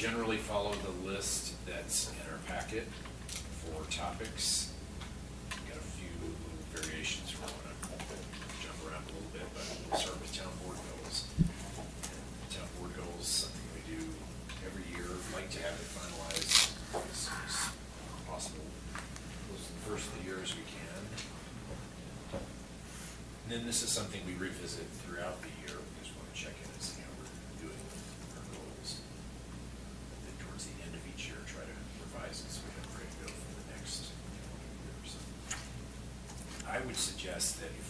generally follow the list that's in our packet for topics. We've got a few little variations we want to jump around a little bit, but we'll start with town board goals. And town board goals, something we do every year. Like to have it finalized as soon as possible. Close to the first of the year as we can. And then this is something we revisit throughout the year. We just want to check in and see how we're doing with our goals. And then towards the end of each year, try to revise it so we have ready to go for the next year. So I would suggest that if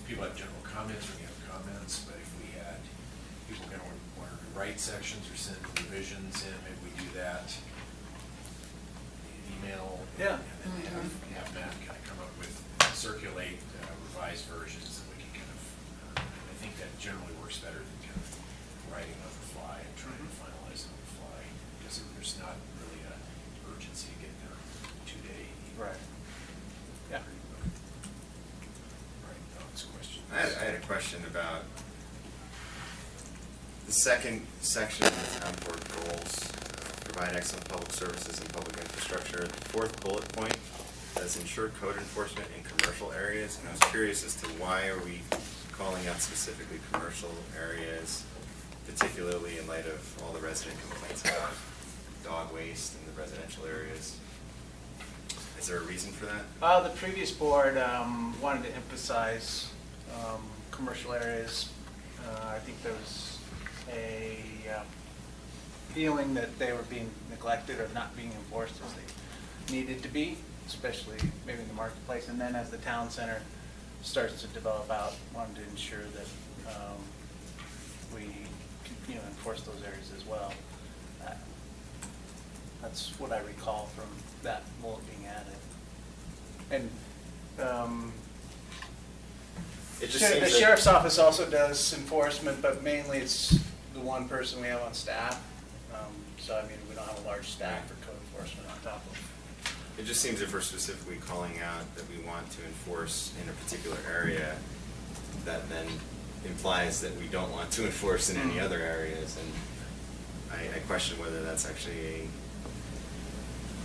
people have general comments, we have comments, but if we had people kind of want to write sections or send revisions in, maybe we do that via email. Yeah. And then have Matt kind of come up with, circulate revised versions, and we can kind of, I think that generally works better than kind of writing on the fly and trying to finalize on the fly, because there's not really an urgency to get there 2-day. Right. Yeah. Right, Don's question. I had a question about the second section of the town board goals, provide excellent public services and public infrastructure. The fourth bullet point says ensure code enforcement in commercial areas, and I was curious as to why are we calling out specifically commercial areas, particularly in light of all the resident complaints about dog waste in the residential areas. Is there a reason for that? The previous board wanted to emphasize commercial areas. I think there was a feeling that they were being neglected or not being enforced as they needed to be, especially maybe in the marketplace. And then as the town center starts to develop out, wanted to ensure that we enforce those areas as well. That's what I recall from that bullet being added. And It just the seems that sheriff's office also does enforcement, but mainly it's the one person we have on staff. So I mean, we don't have a large staff for code enforcement on top of. it just seems if we're specifically calling out that we want to enforce in a particular area, that then implies that we don't want to enforce in any other areas, and I question whether that's actually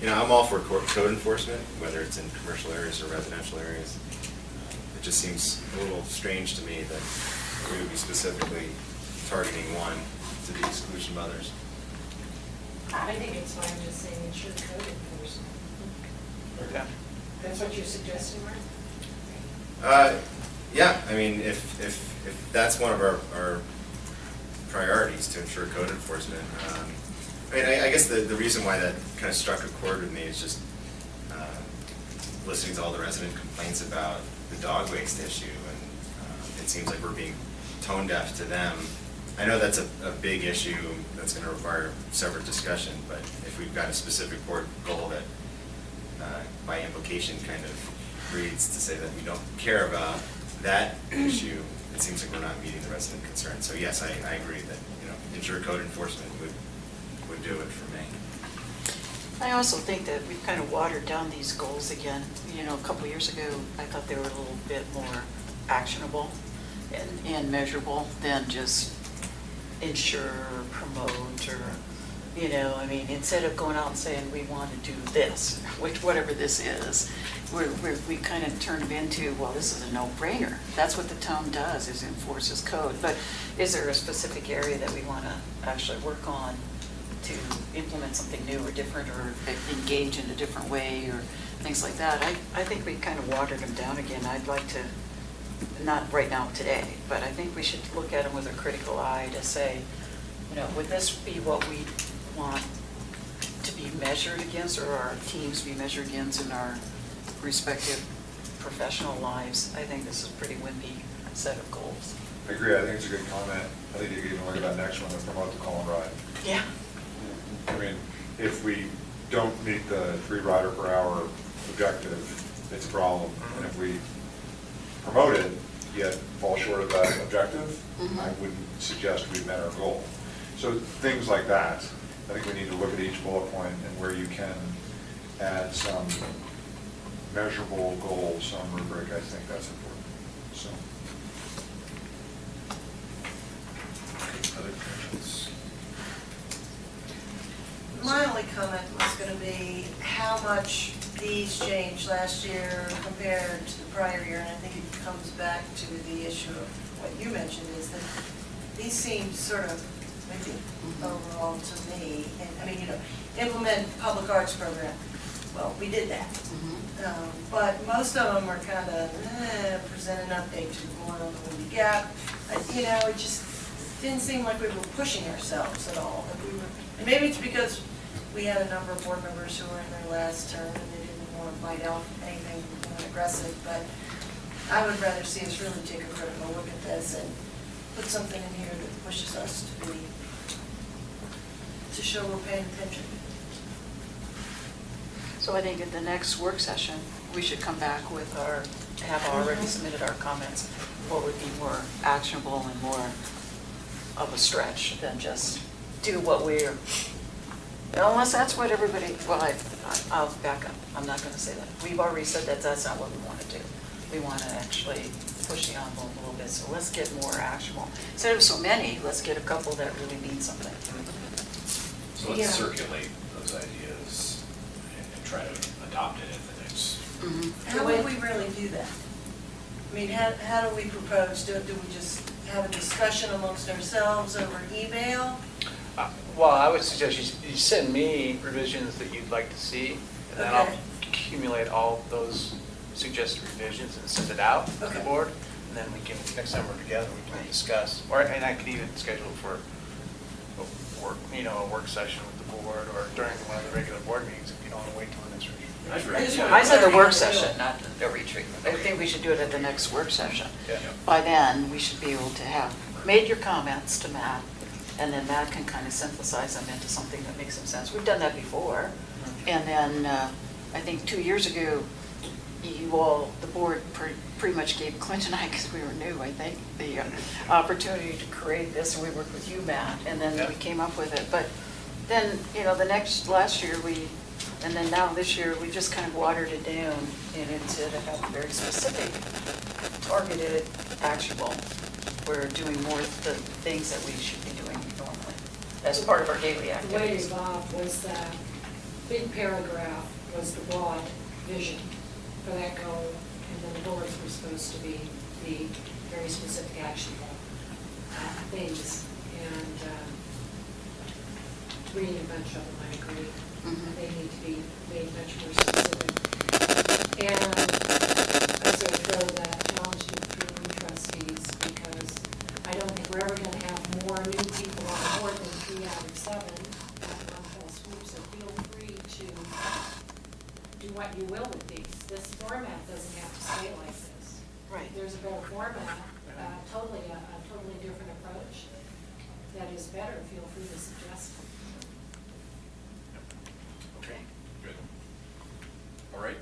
I'm all for code enforcement, whether it's in commercial areas or residential areas. It just seems a little strange to me that we would be specifically targeting one to the exclusion of others. I think it's fine just saying ensure code enforcement. Yeah. That's what you're suggesting, Mark? Yeah, I mean, if that's one of our priorities, to ensure code enforcement. I mean, I guess the reason why that kind of struck a chord with me is just listening to all the resident complaints about the dog waste issue, and it seems like we're being tone deaf to them. I know that's a big issue that's going to require separate discussion, but if we've got a specific board goal that by implication kind of reads to say that we don't care about that issue, it seems like we're not meeting the resident concern. So yes, I agree that ensure code enforcement would do it for me. I also think that we've kind of watered down these goals again. A couple years ago, I thought they were a little bit more actionable and measurable than just ensure or promote or, I mean, instead of going out and saying we want to do this, whatever this is, we kind of turned it into, well, this is a no-brainer. That's what the town does, is enforces code. But is there a specific area that we want to actually work on to implement something new or different, or engage in a different way, or things like that? I think we kind of watered them down again. I'd like to, not right now today, but I think we should look at them with a critical eye to say, would this be what we want to be measured against, or our teams be measured against in our respective professional lives? I think this is a pretty wimpy set of goals. I agree. I think it's a good comment. I think you could even look at that next one to promote the call and ride. Yeah. I mean, if we don't meet the 3 rider per hour objective, it's a problem. And if we promote it, yet fall short of that objective, I wouldn't suggest we've met our goal. So things like that, I think we need to look at each bullet point and where you can add some measurable goals, some rubric. I think that's important. So. Other questions? only comment was gonna be how much these changed last year compared to the prior year, and I think it comes back to the issue of what you mentioned, is that these seem sort of, maybe overall to me, and, I mean, implement public arts program. Well, we did that. But most of them were kind of, present an update to the board on the Windy Gap. It just didn't seem like we were pushing ourselves at all. That we were, and maybe it's because we had a number of board members who were in their last term and they didn't want to bite off anything aggressive, but I would rather see us really take a critical look at this and put something in here that pushes us to show we're paying attention. So I think at the next work session, we should come back with have already submitted our comments, what would be more actionable and more of a stretch than just do what we're, unless that's what everybody, well, I'll back up. I'm not going to say that. We've already said that that's not what we want to do. We want to actually push the envelope a little bit, so let's get more actionable. Instead of so many, let's get a couple that really mean something. So let's circulate those ideas and try to adopt it at the next. How would we really do that? I mean, how do we propose? Do we just have a discussion amongst ourselves over email? Well, I would suggest you send me revisions that you'd like to see, and then I'll Okay. accumulate all those suggested revisions and send it out to the Okay. board, and then we can, next time we're together, we can discuss, and I could even schedule for a work session with the board, or during one of the regular board meetings, if you don't want to wait till the next retreat. I said the work session, not the retreat. I think we should do it at the next work session. Yeah. By then, we should be able to have made your comments to Matt, and then Matt can kind of synthesize them into something that makes some sense. We've done that before. And then, I think 2 years ago, the board pretty much gave Clint and I, because we were new, I think, the opportunity to create this, and we worked with you, Matt, and then we came up with it. But then, last year, and then now this year, we just kind of watered it down and into to have very specific, targeted, actionable. We're doing more of the things that we should be doing normally as part of our daily The way it activities. evolved was the big paragraph was the broad vision for that goal, and then the bullets were supposed to be the very specific actionable things. And reading a bunch of them, I agree. Mhm. They need to be made much more specific. And I sort of throw that challenge to the three new trustees, because I don't think we're ever going to have more new people on board than 3 out of 7 at one fell swoop. So feel free to do what you will with these. This format doesn't have to stay like this. Right. If there's a better format, a totally different approach that is better, feel free to suggest it. Okay. Good. All right,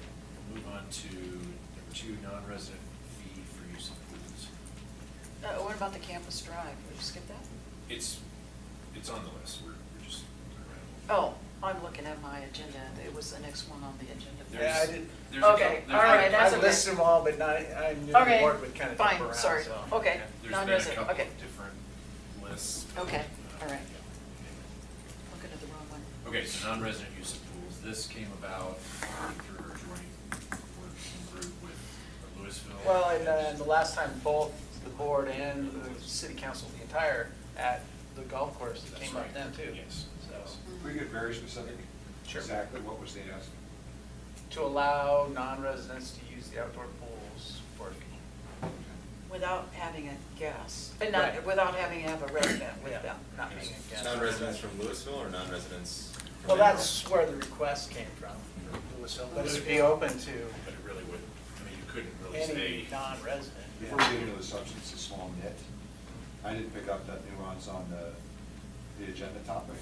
we'll move on to number 2, non-resident fee for use of pools. What about the campus drive? Would you skip that? It's on the list, we're just around. Oh, I'm looking at my agenda. It was the next one on the agenda. Yeah, I did. There's a Okay, couple- all right, that's I okay. listed them all, but I knew the Okay, board would kind of jump fine, around, sorry. so. Okay, There's been a non-resident, couple okay. of different lists. Okay, Uh, all right. Looking at the wrong one. Okay, so non-resident use of pools, this came about through our joint working group with Louisville. Well, and the last time, both the board and the city council, the entire, at the golf course, it That's came up right. then too. Yes, So, yes. If we get very specific, Sure. exactly what was the ask? to allow non-residents to use the outdoor pools for a fee. Without having a guest, Right. without having to have a resident with Yeah, them. not being a guest. Non-residents from Louisville or non-residents from? Well, that's where the request came from Louisville, but it would be open to But it really would, I mean, you couldn't really say. any non-resident. Before we get into the substance, a small nit, I didn't pick up that nuance on the agenda topic.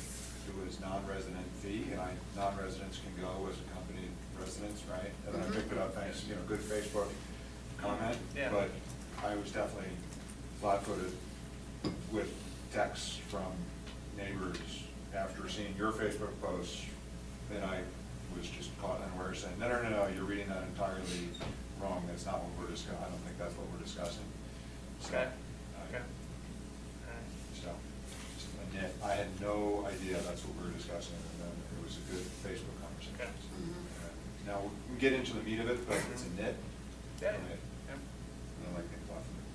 It was non-resident fee, and non-residents can go as accompanied residents, right? And then I picked it up, thanks, good Facebook comment. Yeah. But I was definitely flat-footed with texts from neighbors after seeing your Facebook post. Then I was just caught unawares saying, no, you're reading that entirely wrong. That's not what we're discussing. I don't think that's what we're discussing. So, Okay, uh, okay. So, just a nit. I had no idea that's what we were discussing, and then it was good Facebook conversations. Okay. Now, we get into the meat of it, but it's a nit. Yeah. and I Yeah. don't like things off of it.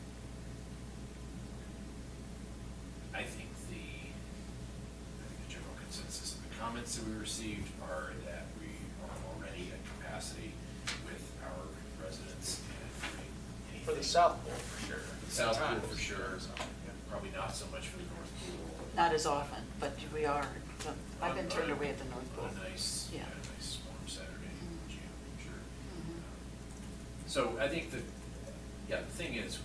I think the general consensus of the comments that we received are that we are already at capacity with our residents and doing anything. For the South Pool, for sure. The South Pool Times. for sure, Yeah. probably not so much for the North Pool. Not as often, but we are, I've been turned away at the North Pole. On a nice, Yeah. a nice warm Saturday in Mhm. June, sure. Mhm. So I think that, yeah, the thing is,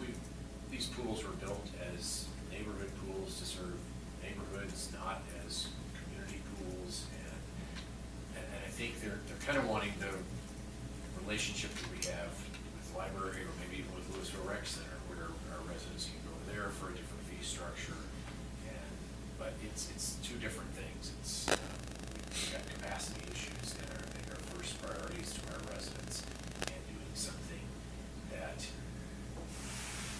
these pools were built as neighborhood pools to serve neighborhoods, not as community pools. And I think they're kind of wanting the relationship that we have with the library, or maybe even with Louisville Rec Center, where our residents can go there for a different fee structure. But it's two different things. We've got capacity issues that are, I think, our first priorities to our residents, and doing something that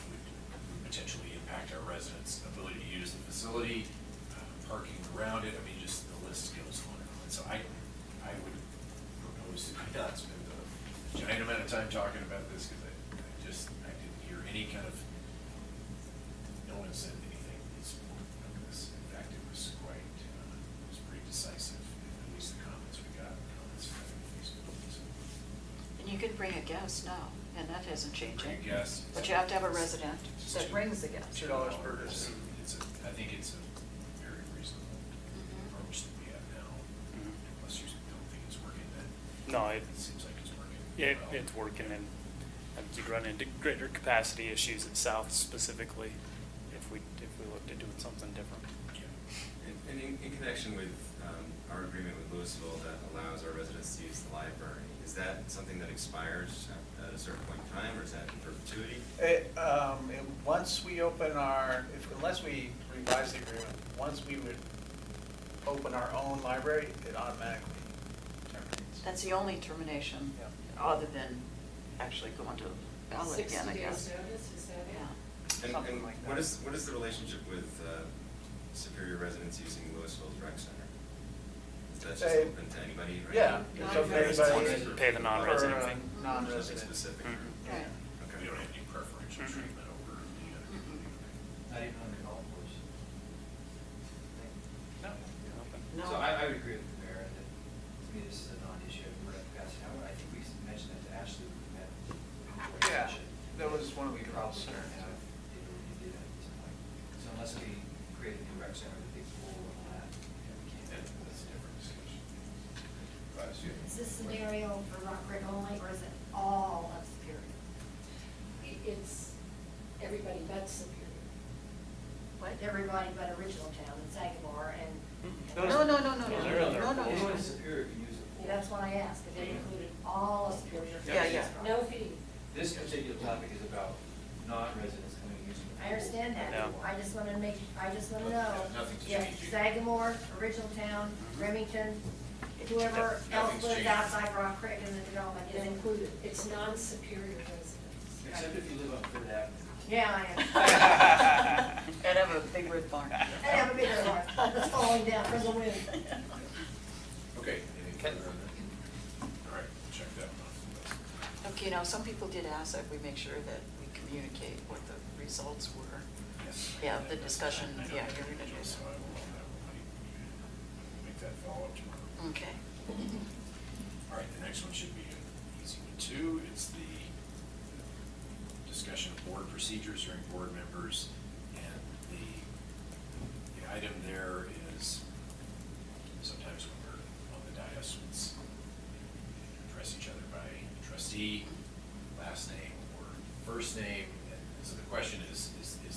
would potentially impact our residents' ability to use the facility, parking around it. I mean, just the list goes on and on. So I would propose that we not spend a giant amount of time talking about this, because I didn't hear any kind of, no one said anything in support of this. In fact, it was pretty decisive, at least the comments we got, comments from Facebook. So, And you can bring a guest now, and that hasn't changed. bring a guest. But you have to have a resident It's that $2 brings the guest. $2 per visit. I think it's a very reasonable Mhm. approach that we have now, unless you don't think it's working, then No, it seems like it's working. well. it's working, and you run into greater capacity issues at South specifically if we looked at doing something different. Yeah. And in connection with our agreement with Louisville that allows our residents to use the library, is that something that expires at a certain point in time, or is that in perpetuity? Once we open unless we revise the agreement, once we would open our own library, it automatically terminates. That's the only termination, Yeah. other than actually going to ballot again, I 60 guess. days notice, is that it? Yeah. Something And like what that. is the relationship with Superior residents using Louisville's rec center? Is that just They- open to anybody? right? Yeah. it's open to Non-resident. anybody Pay the non-resident or, fee. Something Non-resident. specific? Mhm. Yeah. Right. Okay. We don't have any preferential Mhm. treatment over the other community. Not even on the golf course. No. No. So I would agree with the mayor that, to me, this is a non-issue. We're at capacity. I think we mentioned that to Ashley. Yeah, that was one of the We probably concerns. don't have the ability to do that at this point. So unless we create a new rec center with a big pool and all that, we can't. That's a different discussion. Is this scenario for Rock Creek only, or is it all of Superior? It's everybody but Superior. What? Everybody but Original Town and Sagamore and. Those- No. Those are in their No, no. Anyone in Superior can use the pool. That's what I asked, if they included all of Superior. Yeah. No fee. This particular topic is about non-residents coming and using the pool. I understand that. Yeah. I just want to know. Nothing's If changing. Sagamore, Original Town, Remington, whoever else Nothing's lives changing. outside Rock Creek in the development is included. It's non-Superior residents. Except if you live on Third Avenue. Yeah, I am. And have a big red barn. I have a bigger heart that's falling down from the wind. Okay, anything further on that? All right, we'll check that one off. Okay, now, some people did ask that we make sure that we communicate what the results were. Yes. Yeah, the discussion, I know yeah, that, you're gonna do so that. I will make that follow-up tomorrow. Okay. All right, the next one should be an easy one too. It's the discussion of board procedures during board members. And the item there is, sometimes when we're on the dais, it's address each other by trustee, last name, or first name. And so the question is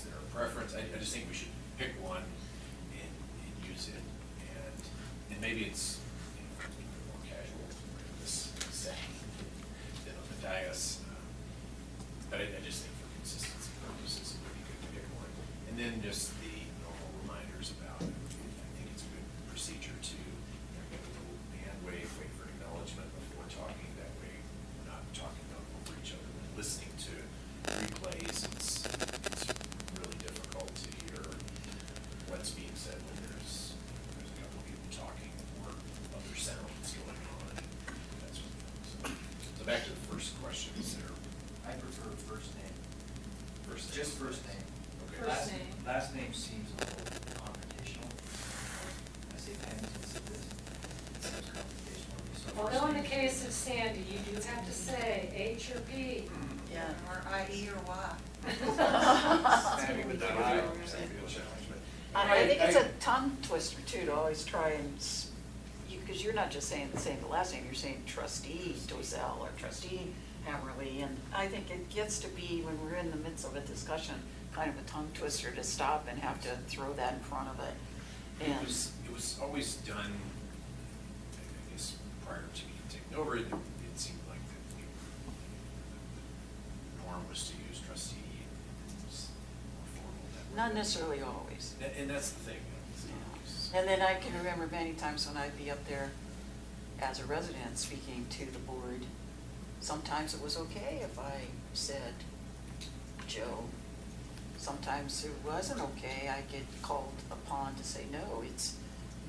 there a preference? I just think we should pick one and use it. And maybe it's a little bit more casual in this setting than on the dais. But I just think for consistency purposes, it would be good to pick one. And then just the normal reminders about, I think it's a good procedure to give a little hand wave, wait for acknowledgement before talking. That way, we're not talking over each other. When listening to replays, it's really difficult to hear what's being said when there's a couple of people talking or other sounds first name? Just first name. Okay. First Last- name. Last name seems a little confrontational. I say Pam's, it's this. It seems confrontational. So Although in the first name- case of Sandy, you do have to say H or P. Yeah. Or IE or Y. Maybe with the That I. would be a challenge, but. I think it's a tongue twister too, to always try and, because you're not just saying the last name, you're saying trustee Dozell or trustee Hammerly. And I think it gets to be, when we're in the midst of a discussion, kind of a tongue twister to stop and have to throw that in front of it. It And was always done, I guess, prior to me taking over, it seemed like the norm was to use trustee, and it was more formal that way. not necessarily always. And that's the thing. And then I can remember many times when I'd be up there as a resident speaking to the board. Sometimes it was okay if I said Joe. Sometimes it wasn't okay. I get called upon to say, no, it's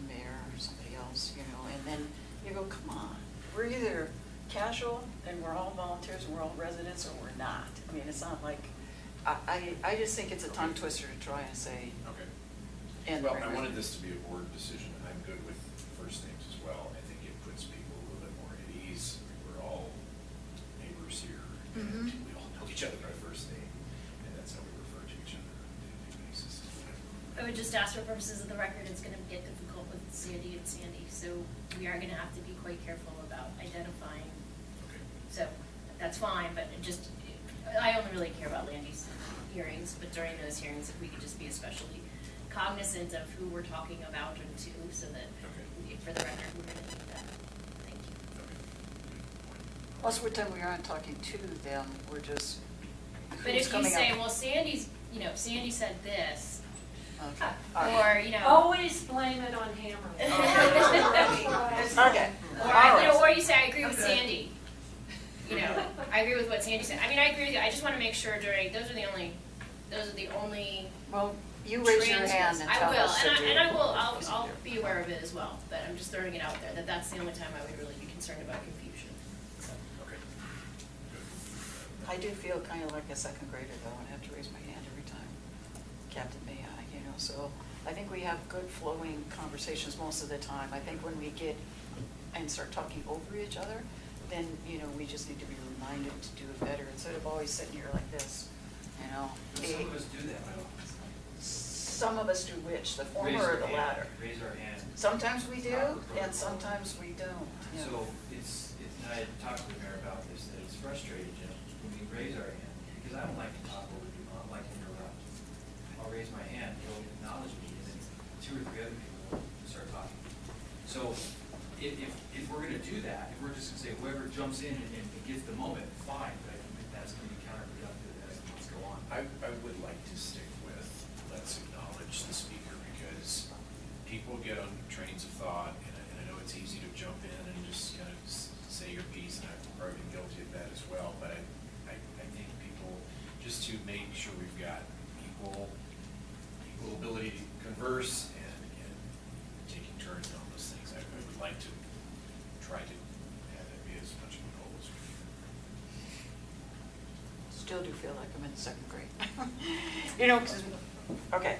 mayor or somebody else, you know. And then you go, come on, we're either casual and we're all volunteers and we're all residents, or we're not. I mean, it's not like, I just think it's a tongue twister to try and say. Okay. And Well, I wanted this to be a board decision. I'm good with first names as well. I think it puts people a little bit more at ease. We're all neighbors here, and Mhm. we all know each other by first name, and that's how we refer to each other on a day-to-day basis. I would just ask for purposes of the record, it's gonna get difficult with Sandy and Sandy, so we are gonna have to be quite careful about identifying. Okay. So, that's fine, but it just, I only really care about Landy's hearings, but during those hearings, if we could just be especially cognizant of who we're talking about and to, so that, Okay. for the record, we're gonna need that. Thank you. Okay. Good point. Most of the time we aren't talking to them, we're just. But who's if you coming say, up. well, Sandy's, Sandy said this, Okay. All right. or, Always blame it on Hammer. Okay. Or you say, I agree with Sandy. I agree with what Sandy said. I mean, I agree with you. I just want to make sure those are the only Well, you raise your hand transcripts. and I tell will, us. that and I you will, I'll disagree. be aware of it as well, but I'm just throwing it out there, that that's the only time I would really be concerned about confusion. So. Okay. Good. I do feel kind of like a second grader though, and I have to raise my hand every time. Captain, may I, so I think we have good flowing conversations most of the time. I think when we get and start talking over each other, then, we just need to be reminded to do it better instead of always sitting here like this, Some of us do that, though. Some of us do which, the Raise former our or the hand, latter? Raise our hand. Sometimes we do, Not the and protocol. sometimes we don't. So and I had talked to the mayor about this, that it's frustrating, when we raise our hand, because I don't like to talk over people, I don't like to interrupt. I'll raise my hand, he'll acknowledge me, and then 2 or 3 other people will start talking. So if we're gonna do that, if we're just gonna say whoever jumps in and gets the moment, fine, but I think that's gonna be counterproductive as things go on. I would like to stick with, let's acknowledge the speaker, because people get on trains of thought, and I know it's easy to jump in and just kind of say your piece, and I've probably been guilty of that as well, but I think people, just to make sure we've got equal ability to converse and taking turns on those things, I would like to try to have that be as much of a goal as we can. Still do feel like I'm in second grade. 'Cause okay,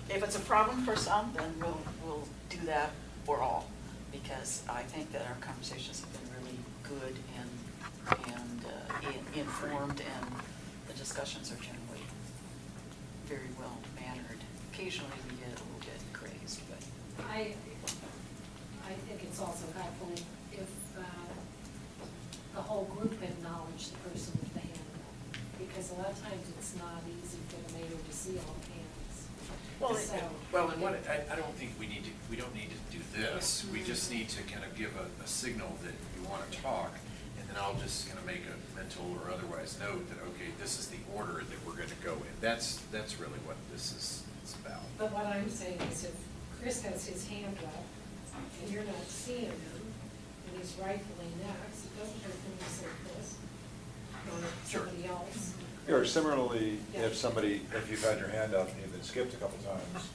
if it's a problem for some, then we'll do that for all, because I think that our conversations have been really good and informed, and the discussions are generally very well mannered. Occasionally we get a little bit crazed, but. I think it's also helpful if the whole group acknowledge the person with the hand up, because a lot of times it's not easy for the mayor to see all hands. Well, and I don't think we don't need to do this. We just need to kind of give a signal that you want to talk, and then I'll just kind of make a mental or otherwise note that, okay, this is the order that we're going to go in. That's really what this is about. But what I'm saying is if Chris has his hand up and you're not seeing him, and he's rightfully next, it doesn't hurt when you say Chris or Sure. somebody else. Or similarly, Yeah. if you've had your hand up and you've been skipped a couple times,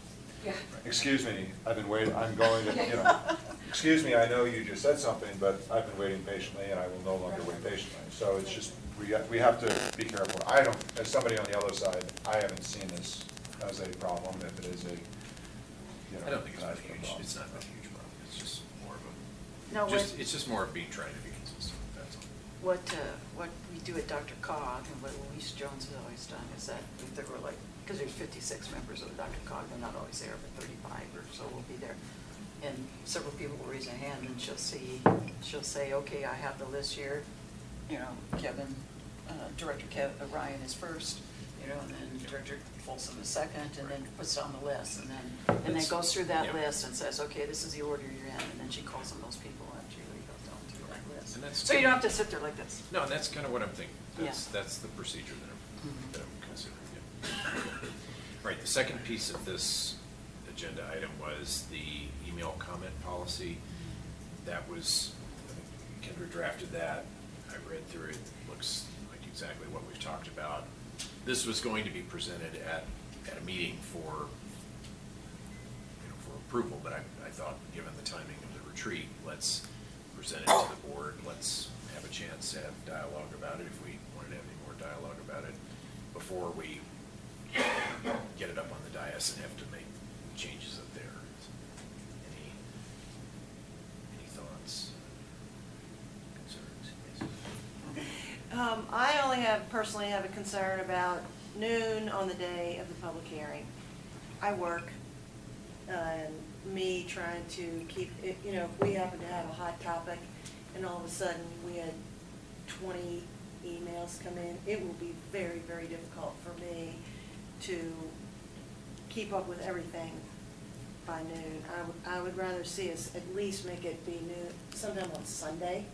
Yeah. excuse me, I've been waiting, I'm going to, excuse me, I know you just said something, but I've been waiting patiently and I will no longer wait patiently. So it's just, we have to be careful. I don't, as somebody on the other side, I haven't seen this as a problem, if it is a, you know. I don't think it's not been a huge, problem. it's not been a huge problem, it's just more of No, a, just, it's just more of being, trying to be consistent, that's all. What we do at Dr. Cog and what Louise Jones has always done is that if there were like, because there's 56 members of Dr. Cog, they're not always there, but 35 or so will be there. And several people will raise a hand and she'll say, okay, I have the list here, you know, Kevin, Director Ryan is first, you know, and then Director Folsom is second, and then puts down the list, and then goes through that Yeah. list and says, okay, this is the order you're in, and then she calls on those people after you goes down through that list. And that's So you good. don't have to sit there like this. No, and that's kind of what I'm thinking. That's, Yeah. that's the procedure that Mhm. I'm considering. Yeah. Right, the second piece of this agenda item was the email comment policy. That was, Kendra drafted that. I read through it. Looks like exactly what we've talked about. This was going to be presented at a meeting for, you know, for approval, but I thought, given the timing of the retreat, let's present it to the board. Let's have a chance to have dialogue about it, if we wanted to have any more dialogue about it, before we get it up on the dais and have to make changes up there. Any thoughts, concerns? I only personally have a concern about noon on the day of the public hearing. I work, and me trying to keep, you know, if we happen to have a hot topic and all of a sudden we had 20 emails come in, it will be very, very difficult for me to keep up with everything by noon. I would rather see us at least make it be noon, sometime on Sunday.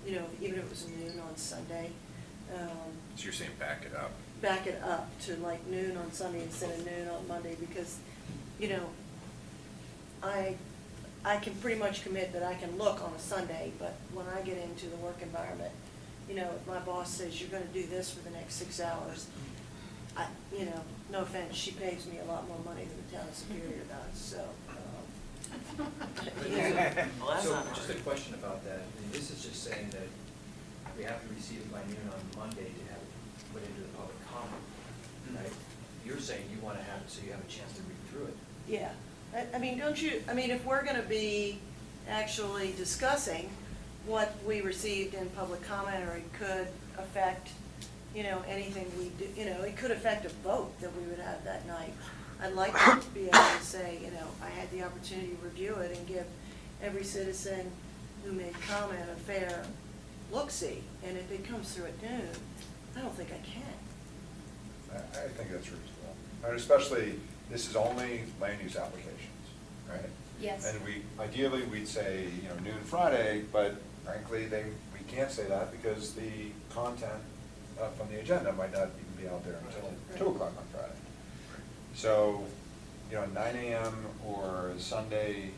You know, even if it was noon on Sunday. So you're saying back it up? Back it up to like noon on Sunday instead of noon on Monday, because, you know, I can pretty much commit that I can look on a Sunday, but when I get into the work environment, you know, if my boss says you're gonna do this for the next 6 hours, you know, no offense, she pays me a lot more money than the town of Superior does, so. Well, that's So, not just a question about that. I mean, this is just saying that we have to receive it by noon on Monday to have it put into the public comment, right? You're saying you want to have it so you have a chance to read through it. Yeah, I mean, don't you, I mean, if we're gonna be actually discussing what we received in public comment, or it could affect, you know, anything we do, you know, it could affect a vote that we would have that night. I'd like to be able to say, you know, I had the opportunity to review it and give every citizen who made comment a fair look-see, and if it comes through at noon, I don't think I can. I think that's reasonable. And especially, this is only land use applications, right? Yes. And ideally, we'd say, you know, noon Friday, but frankly, we can't say that because the content from the agenda might not even be out there until 2 o'clock on Friday. So, you know, 9 AM or Sunday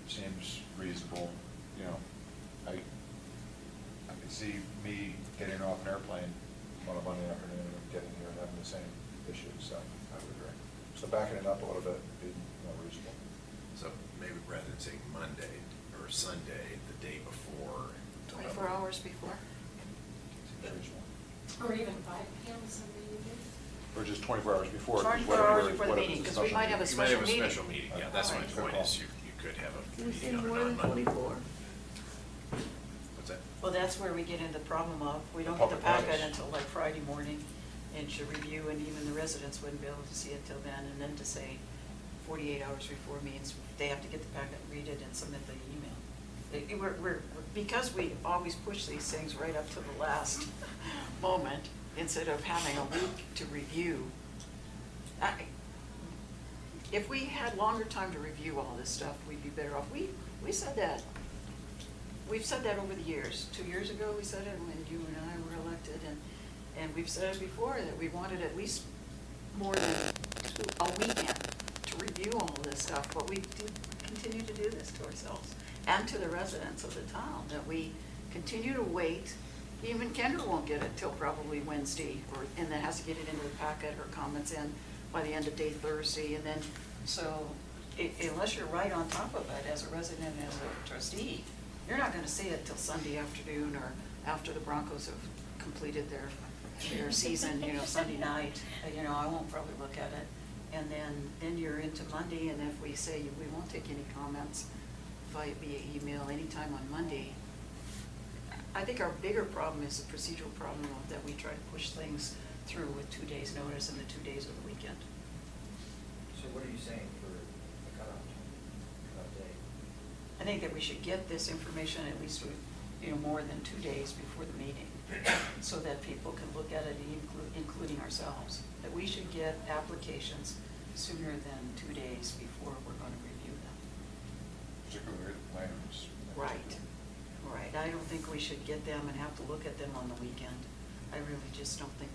seems reasonable, you know. I could see me getting off an airplane on a Monday afternoon and getting here and having the same issue, so I would agree. So backing it up a little bit would be more reasonable. So maybe rather than saying Monday or Sunday, the day before. 24 hours before. Seems reasonable. Or even 5 PM Sunday evening. Or just 24 hours before. 24 hours before the meeting, because we might have a You might have special a meeting. special meeting, yeah, that's my Alright. point, is you could have a Can we say meeting on a more than non-Monday. 24? What's that? Well, that's where we get into the problem of, we The don't get the public packet notice. until like Friday morning, and to review, and even the residents wouldn't be able to see it till then, and then to say 48 hours before means they have to get the packet, read it, and submit the email. Because we always push these things right up to the last moment, instead of having a week to review. If we had longer time to review all this stuff, we'd be better off. We said that. We've said that over the years. 2 years ago, we said it when you and I were elected, and we've said it before, that we wanted at least more than a weekend to review all of this stuff, but we do continue to do this to ourselves and to the residents of the town, that we continue to wait. Even Kendra won't get it till probably Wednesday, and then has to get it into the packet, her comments in by the end of day Thursday, and then, so unless you're right on top of it as a resident and as a trustee, you're not gonna see it till Sunday afternoon or after the Broncos have completed their season, Sunday night. I won't probably look at it. And then you're into Monday, and if we say we won't take any comments via email anytime on Monday, I think our bigger problem is the procedural problem of that we try to push things through with 2 days' notice and the 2 days of the weekend. So what are you saying for the cutoff day? I think that we should get this information at least, more than 2 days before the meeting, so that people can look at it, including ourselves. That we should get applications sooner than 2 days before we're going to review them. Particularly lands. Right. I don't think we should get them and have to look at them on the weekend. I really just don't think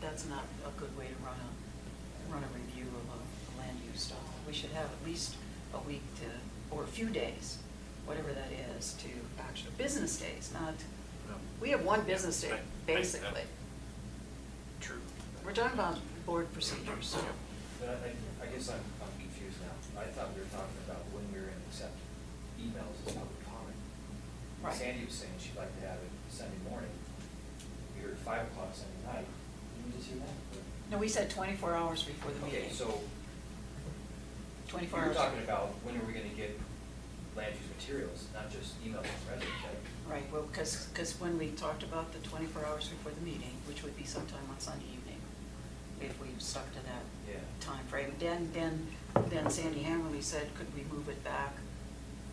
that's not a good way to run a review of a land use stuff. We should have at least a week or a few days, whatever that is, to actually, business days, not, we have one business day, basically. True. We're talking about board procedures. But I guess I'm confused now. I thought we were talking about when we were going to accept emails as public comment. Right. Sandy was saying she'd like to have it Sunday morning. We heard 5 o'clock Sunday night. Did you just hear that? No, we said 24 hours before the Okay, meeting. so 24 you're hours. talking about when are we going to get land use materials, not just emails from residents, right? Right, well, because when we talked about the 24 hours before the meeting, which would be sometime on Sunday evening, if we stuck to that Yeah. time frame. Then Sandy Hammerly said, could we move it back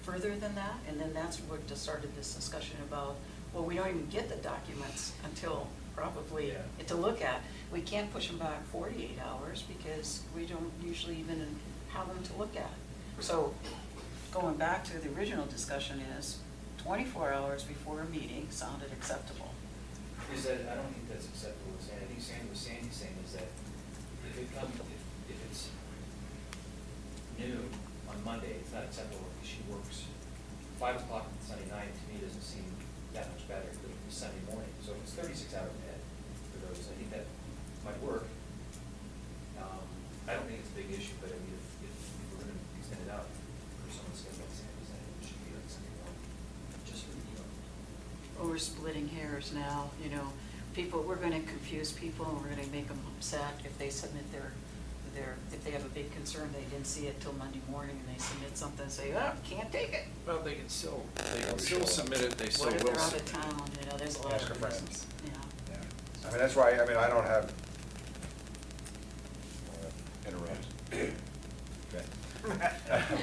further than that? And then that's what just started this discussion about, well, we don't even get the documents until probably Yeah. to look at. We can't push them back 48 hours because we don't usually even have them to look at. So going back to the original discussion is 24 hours before a meeting sounded acceptable. Is that, I don't think that's acceptable, Sandy. I think what Sandy's saying is that if it's noon on Monday, it's not acceptable because she works 5 o'clock on Sunday night. To me, doesn't seem that much better than it was Sunday morning. So if it's 36 hours ahead for those, I think that might work. I don't think it's a big issue, but I mean, if we're going to extend it out for someone's schedule, like Sandy's saying, it should be like Sunday morning, just for the email. Well, we're splitting hairs now, people, we're gonna confuse people and we're gonna make them upset if they submit if they have a big concern, they didn't see it till Monday morning and they submit something and say, oh, can't take it. Well, they can still submit it, they still What if will they're out of submit it. town, there's a lot Ask a of friend. reasons, yeah. Yeah. I mean, that's why, I don't have. Interrupt. Okay.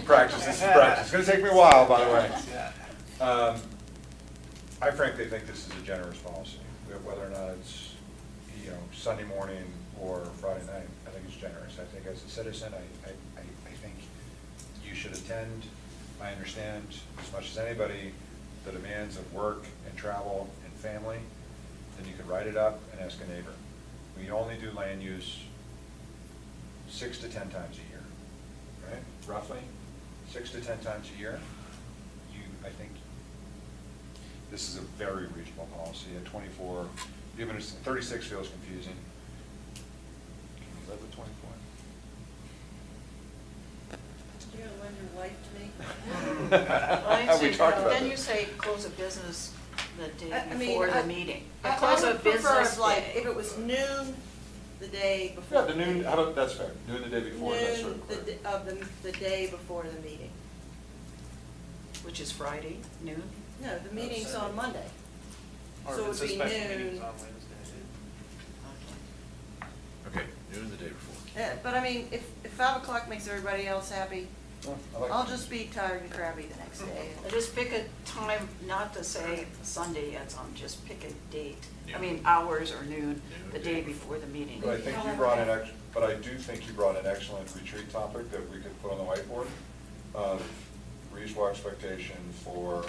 Practice, this is practice. It's gonna take me a while, by the way. I frankly think this is a generous policy, whether or not it's, Sunday morning or Friday night. I think it's generous. I think as a citizen, I think you should attend. I understand as much as anybody the demands of work and travel and family. Then you can write it up and ask a neighbor. We only do land use 6 to 10 times a year, right? Roughly 6 to 10 times a year. I think this is a very reasonable policy. At 24, even if 36 feels confusing. Can you live with 24? You're gonna lend your wife to me? We talked about Then that. you say close of business the day I mean, before I- the meeting. I Close would of prefer business like, day. if it was noon the day before. Yeah, the noon, how about, that's fair. Noon the day before, that's sort Noon of clear. the day before the meeting. Which is Friday, noon? No, the meeting's on Monday. Or So if it's it a would be special meeting, noon. it's on Wednesday. Okay, noon the day before. Yeah, but I mean, if 5 o'clock makes everybody else happy, I like I'll that. just be tired and crabby the next day. Just pick a time, not to say Sunday yet, just pick a date. I Noon. mean, hours or noon, Noon, the day before the meeting. But I think you brought but I do think you brought an excellent retreat topic that we could put on the whiteboard of reasonable expectation for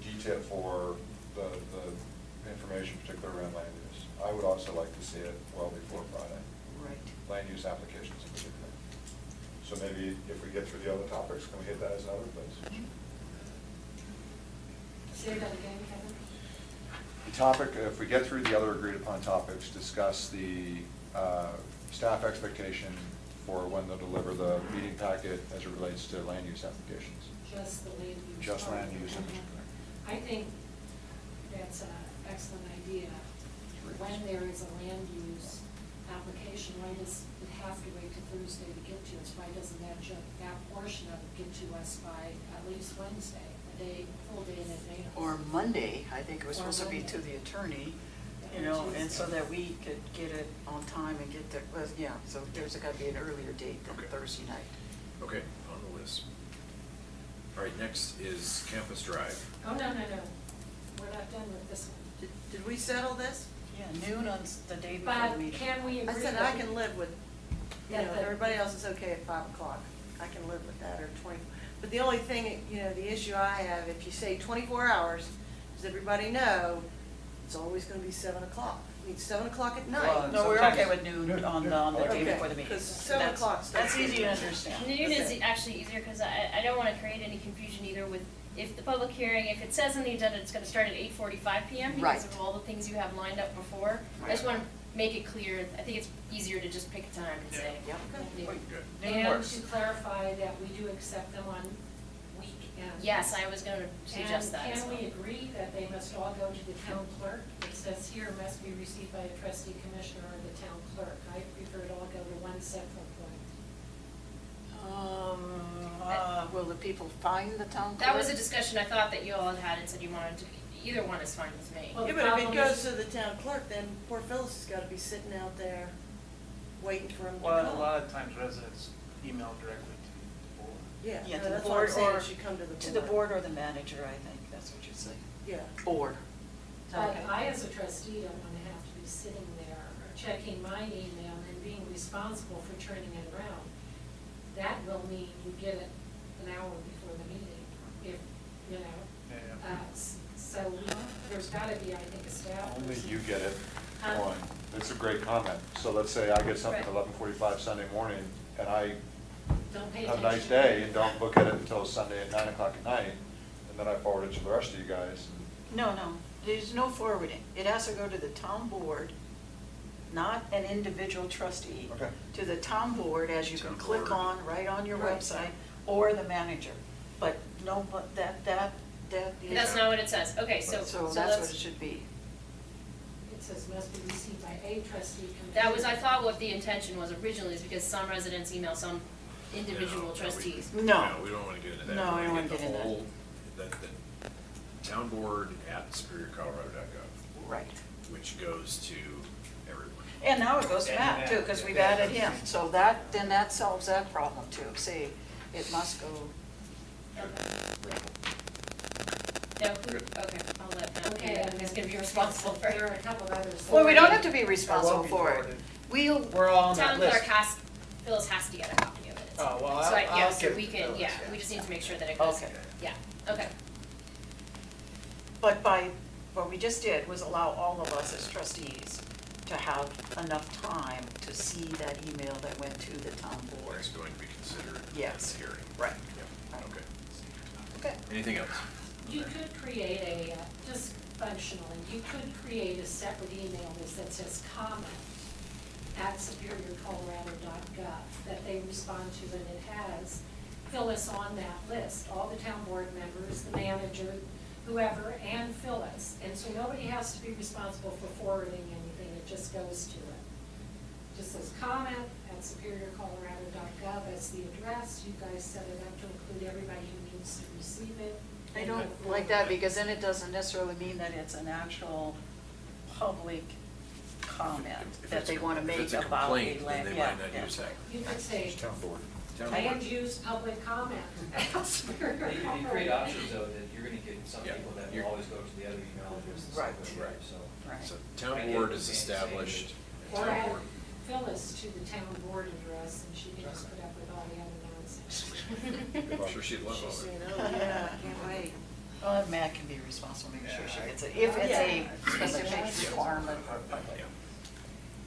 detail for the information, particularly around land use. I would also like to see it well before Friday. Right. Land use applications in particular. So maybe if we get through the other topics, can we hit that as another place? Say that again, Kevin? The topic, if we get through the other agreed upon topics, discuss the staff expectation for when they'll deliver the meeting packet as it relates to land use applications. Just the land use. Just part. land use in particular. I think that's an excellent idea. When there is a land use application, why does it have to wait till Thursday to get to us? Why doesn't that portion of it get to us by at least Wednesday, full day in advance? Or Monday, I think it was Or supposed to be Monday. to the attorney, Yeah, you know, or and so Tuesday. that we could get it on time and get there, well, yeah, so there's gotta be an earlier date than Okay. Thursday night. Okay, on the list. All right, next is Campus Drive. Oh, no, we're not done with this one. Did we settle this? Yeah, noon on the day before the But meeting. can we agree? I said that I can live with, you know, that the- everybody else is okay at 5 o'clock. I can live with that, or 20. But the only thing, you know, the issue I have, if you say 24 hours, does everybody know it's always gonna be 7 o'clock? I mean, 7 o'clock at night. Well, No, we're sometimes- okay with noon on the day Okay, before the meeting. 'cause 7 That's- o'clock's That's okay. easy to understand. Noon is Okay. actually easier because I don't want to create any confusion either with, if the public hearing, if it says in the agenda it's going to start at 8:45 PM because Right. of all the things you have lined up before. I just want to make it clear, I think it's easier to just pick a time and say. Yep. noon. Good. Noon And works. to clarify that we do accept them on weekends. Yes, I was going to suggest that. And as can we well. agree that they must all go to the town clerk? It says here must be received by a trustee commissioner or the town clerk. I prefer it all go to one central point. Will the people find the town clerk? That was a discussion I thought that you all had had and said you wanted to, either one is fine with me. Well, Yeah, the but if it problem goes is- to the town clerk, then poor Phyllis has gotta be sitting out there waiting for him to Well, a come. lot of times residents email directly to the board. Yeah, Yeah, no, to the that's what I'm board saying, or it should come to the board. To the board or the manager, I think, that's what you say. Yeah. Or. Is that But okay? I, as a trustee, don't want to have to be sitting there or checking my email and being responsible for turning it around. That will mean you get it an hour before the meeting, if, you know. Yeah. So there's got to be, I think, a staff Only person. you get it Huh? on, it's a great comment. So let's say I get something at Right. 11:45 Sunday morning, and I Don't pay have a attention. nice day and don't look at it until Sunday at 9 o'clock at night, and then I forward it to the rest of you guys. No, there's no forwarding. It has to go to the town board, not an individual trustee. Okay. To the town board, as you can Town click board. on right on your Right. website, or the manager. But no, but that. That's not what it says. Okay, so So that's let's. what it should be. It says must be received by a trustee commissioner. That was, I thought what the intention was originally, is because some residents email some No, individual no, trustees. No. We don't want to get into that. No, We I wanna don't wanna get the into that. whole- The town board at superiorcolorado.gov, Right. which goes to everyone. And now it goes to And Matt Matt, too, because we've yeah. added him. So then that solves that problem too. See, it must go. No, okay, I'll let Matt, Okay, okay, he's gonna be responsible for. There are a couple of others. Well, we don't have to be I responsible won't be for it. forwarded. We'll, We're all on that Town list. clerk Phyllis has to get a copy of it. Oh, well, So I'll yeah, give so it we to can, Phyllis, yeah, yeah. we just need to make sure that it goes. Okay. Yeah, okay. what we just did was allow all of us as trustees to have enough time to see that email that went to the town board. It's going to be considered at Yes. the hearing. Right. Yep, okay. Okay. Anything else? You could create a, just functionally, you could create a separate email list that says comment at superiorcolorado.gov that they respond to, and it has Phyllis on that list, all the town board members, the manager, whoever, and Phyllis. And so nobody has to be responsible for forwarding anything, it just goes to it. Just says comment at superiorcolorado.gov as the address. You guys set it up to include everybody who needs to receive it. I don't like that because then it doesn't necessarily mean that it's an actual public comment If that it's they want to if make it's a about the complaint, then land. they Yeah, might not yeah. use that. You could say, Town board. Town board. and use public comment at Superior If you create Colorado. options though, that you're gonna get some Yeah. people that You're- will always go to the other email address and Right. stuff like Right. that, so. Right. So town board is established. Or Town add board- Phyllis to the town board address, and she can just put up with all the other nonsense. I'm sure she'd love all She's saying, that. oh, yeah, can't wait. Well, Matt can be responsible, make sure she gets it, if it's a specific requirement for public. Yeah.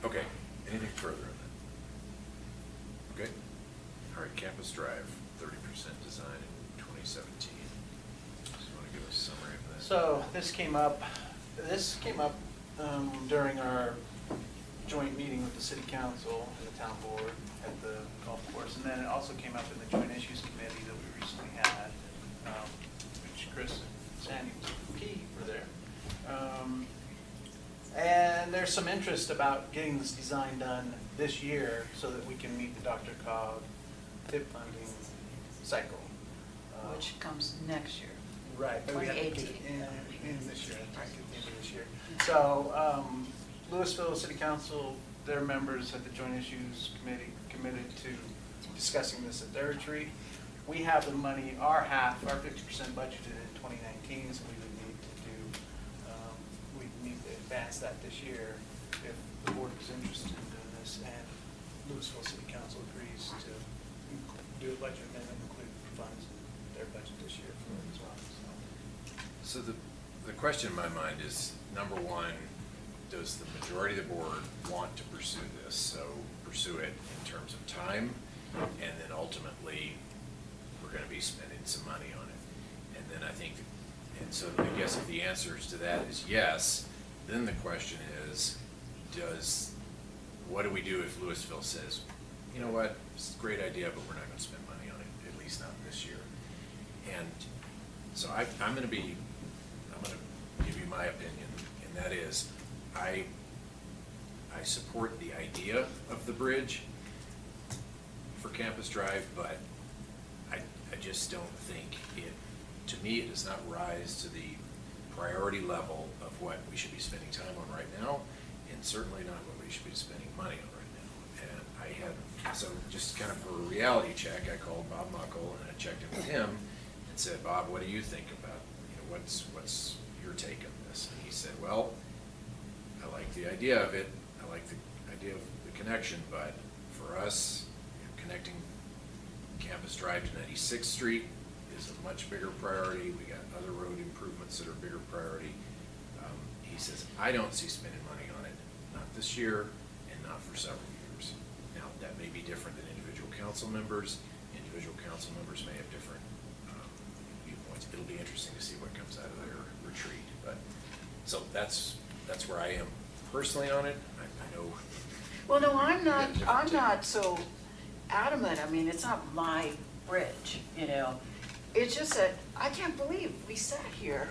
Okay, anything further on that? Okay, all right, Campus Drive, 30% design in 2017. Just want to give us a summary of that. So this came up during our joint meeting with the city council and the town board at the golf course. And then it also came up in the joint issues committee that we recently had, which Chris and Sandy was key for there. And there's some interest about getting this design done this year so that we can meet the DRCOG tip funding cycle. Which comes next year. Right, but we have to get 2018. it in this year, I think at the end of this year. So, Louisville City Council, their members at the Joint Issues Committee committed to discussing this at their retreat. We have the money, our half, our 50% budgeted in 2019, so we would need to do, we need to advance that this year if the board is interested in doing this and Louisville City Council agrees to do a budget amendment, include funds in their budget this year for it as well. So the question in my mind is, number one, does the majority of the board want to pursue this? So pursue it in terms of time, and then ultimately, we're gonna be spending some money on it. And then I think, and so I guess if the answers to that is yes, then the question is, what do we do if Louisville says, you know what, it's a great idea, but we're not gonna spend money on it, at least not this year. And so I'm gonna give you my opinion, and that is, I support the idea of the bridge for Campus Drive, but I just don't think it, to me, it does not rise to the priority level of what we should be spending time on right now, and certainly not what we should be spending money on right now. And so just kind of for a reality check, I called Bob Muckle and I checked in with him and said, Bob, what do you think about, what's your take on this? And he said, well, I like the idea of it, I like the idea of the connection, but for us, connecting Campus Drive to 96th Street is a much bigger priority. We got other road improvements that are a bigger priority. He says, I don't see spending money on it, not this year and not for several years. Now, that may be different than individual council members. Individual council members may have different viewpoints. It'll be interesting to see what comes out of their retreat. But so that's where I am personally on it. I know. Well, no, I'm not so adamant. I mean, it's not my bridge, you know. It's just that I can't believe we sat here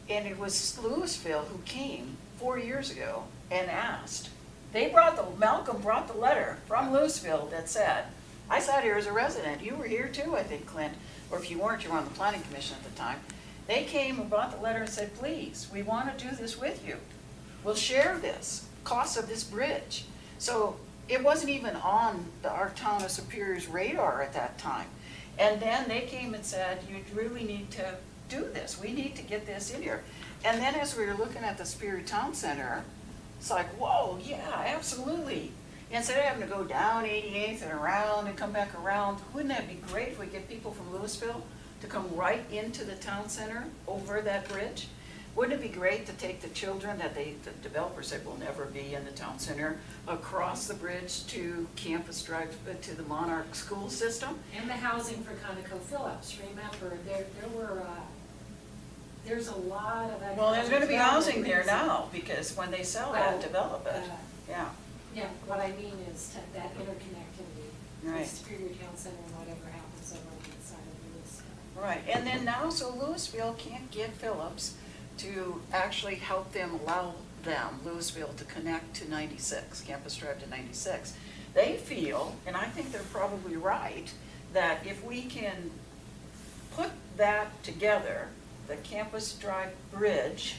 and it was Louisville who came 4 years ago and asked. Malcolm brought the letter from Louisville that said, I sat here as a resident. You were here too, I think, Clint. Or if you weren't, you were on the planning commission at the time. They came and brought the letter and said, please, we want to do this with you. We'll share this, cost of this bridge. So it wasn't even on our town of Superior's radar at that time. And then they came and said, you really need to do this. We need to get this in here. And then as we were looking at the Superior Town Center, it's like, whoa, yeah, absolutely. Instead of having to go down 88th and around and come back around, wouldn't that be great if we get people from Louisville to come right into the town center over that bridge? Wouldn't it be great to take the children that the developer said will never be in the town center across the bridge to Campus Drive, to the Monarch school system? And the housing for ConocoPhillips, remember, there's a lot of economic. Well, there's gonna be housing there development. now, because when they sell that, develop it, yeah. Yeah, what I mean is that interconnectivity, the Right. Superior Town Center and whatever happens over on the side of Louisville. Right, and then now, so Louisville can't get Phillips to actually help them, allow them, Louisville, to connect to 96, Campus Drive to 96. They feel, and I think they're probably right, that if we can put that together, the Campus Drive Bridge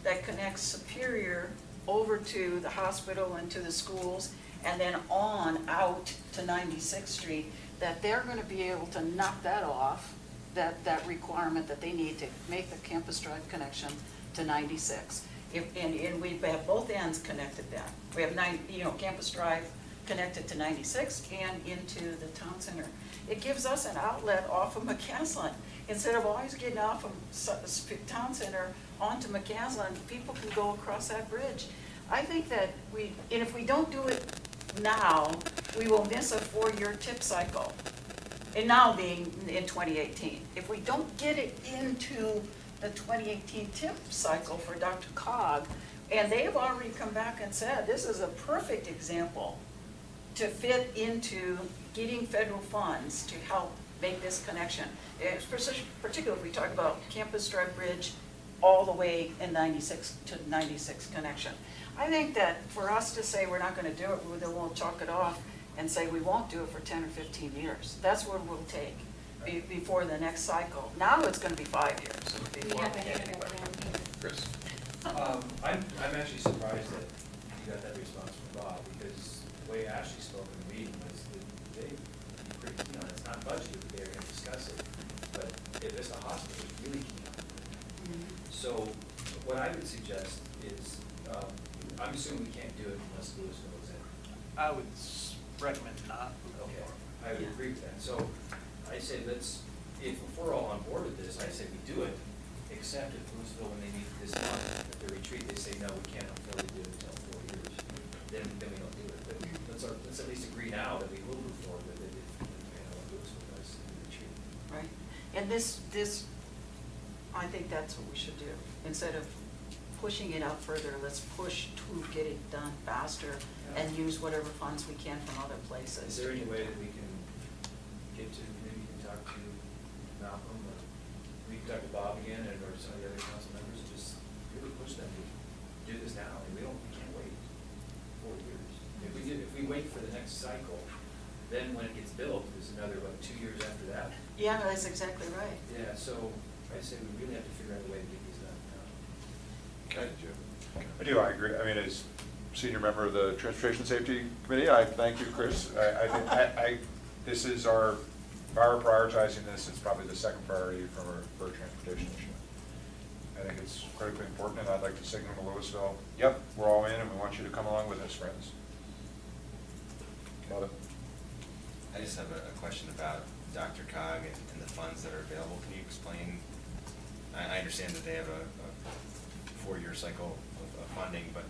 that connects Superior over to the hospital and to the schools, and then on out to 96th Street, that they're gonna be able to knock that off, that requirement that they need to make the Campus Drive connection to 96. And we have both ends connected then. We have Campus Drive connected to 96 and into the town center. It gives us an outlet off of McCaslin. Instead of always getting off of town center onto McCaslin, people can go across that bridge. I think that and if we don't do it now, we will miss a 4-year tip cycle. And now being in 2018. If we don't get it into the 2018 tip cycle for DRCOG, And they have already come back and said, this is a perfect example to fit into getting federal funds to help make this connection. Particularly if we talk about Campus Drive Bridge all the way in 96 to 96 connection. I think that for us to say we're not gonna do it, then we'll chalk it off and say we won't do it for 10 or 15 years. That's what we'll take before the next cycle. Now it's gonna be 5 years We before have we a get hand anywhere. around here. Chris? I'm actually surprised that you got that response from Bob, because the way Ashley spoke in the meeting was that they, pretty keen on it. It's not budgeted, but they're gonna discuss it. But if it's a hospital, it's really keen on it. So what I would suggest is, I'm assuming we can't do it unless Louisville is in. I would recommend not. Okay, I would agree with that. So I say if we're all on board with this, I say we do it, except if Louisville, when they meet this month, at their retreat, they say, no, we can't afford to do it until 4 years. Then we don't do it. But let's at least agree now that we will move forward with it if, what Louisville does in the retreat. Right, and this, I think that's what we should do. Instead of pushing it out further, let's push to get it done faster and use whatever funds we can from other places. Is there any way that we can get to, maybe you can talk to Malcolm, or we can talk to Bob again, or some of the other council members, and just really push them to do this now? I mean, we can't wait 4 years. If we wait for the next cycle, then when it gets built, there's another, 2 years after that. Yeah, that's exactly right. Yeah, so I say we really have to figure out a way to get these done now. Okay. I do, I agree. I mean, as senior member of the Transportation Safety Committee, I thank you, Chris. I think this is our prioritizing this. It's probably the second priority for a transportation issue. I think it's critically important, and I'd like to signal to Louisville, yep, we're all in, and we want you to come along with us, friends. Love it. I just have a question about DRCOG and the funds that are available. Can you explain? I understand that they have a 4-year cycle of funding, but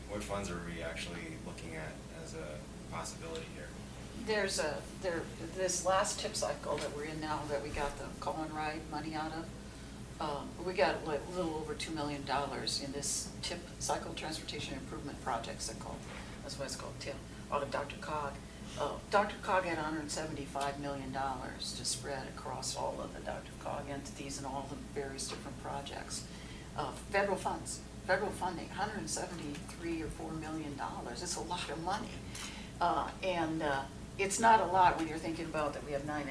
what funds are we actually looking at as a possibility here? There's this last tip cycle that we're in now that we got the Colin Ride money out of. We got like a little over $2 million in this tip cycle transportation improvement projects that's what it's called, TIP, out of DRCOG. DRCOG had $175 million to spread across all of the DRCOG entities and all the various different projects. Federal funding, $173 or $4 million. It's a lot of money. It's not a lot when you're thinking about that we have $9.5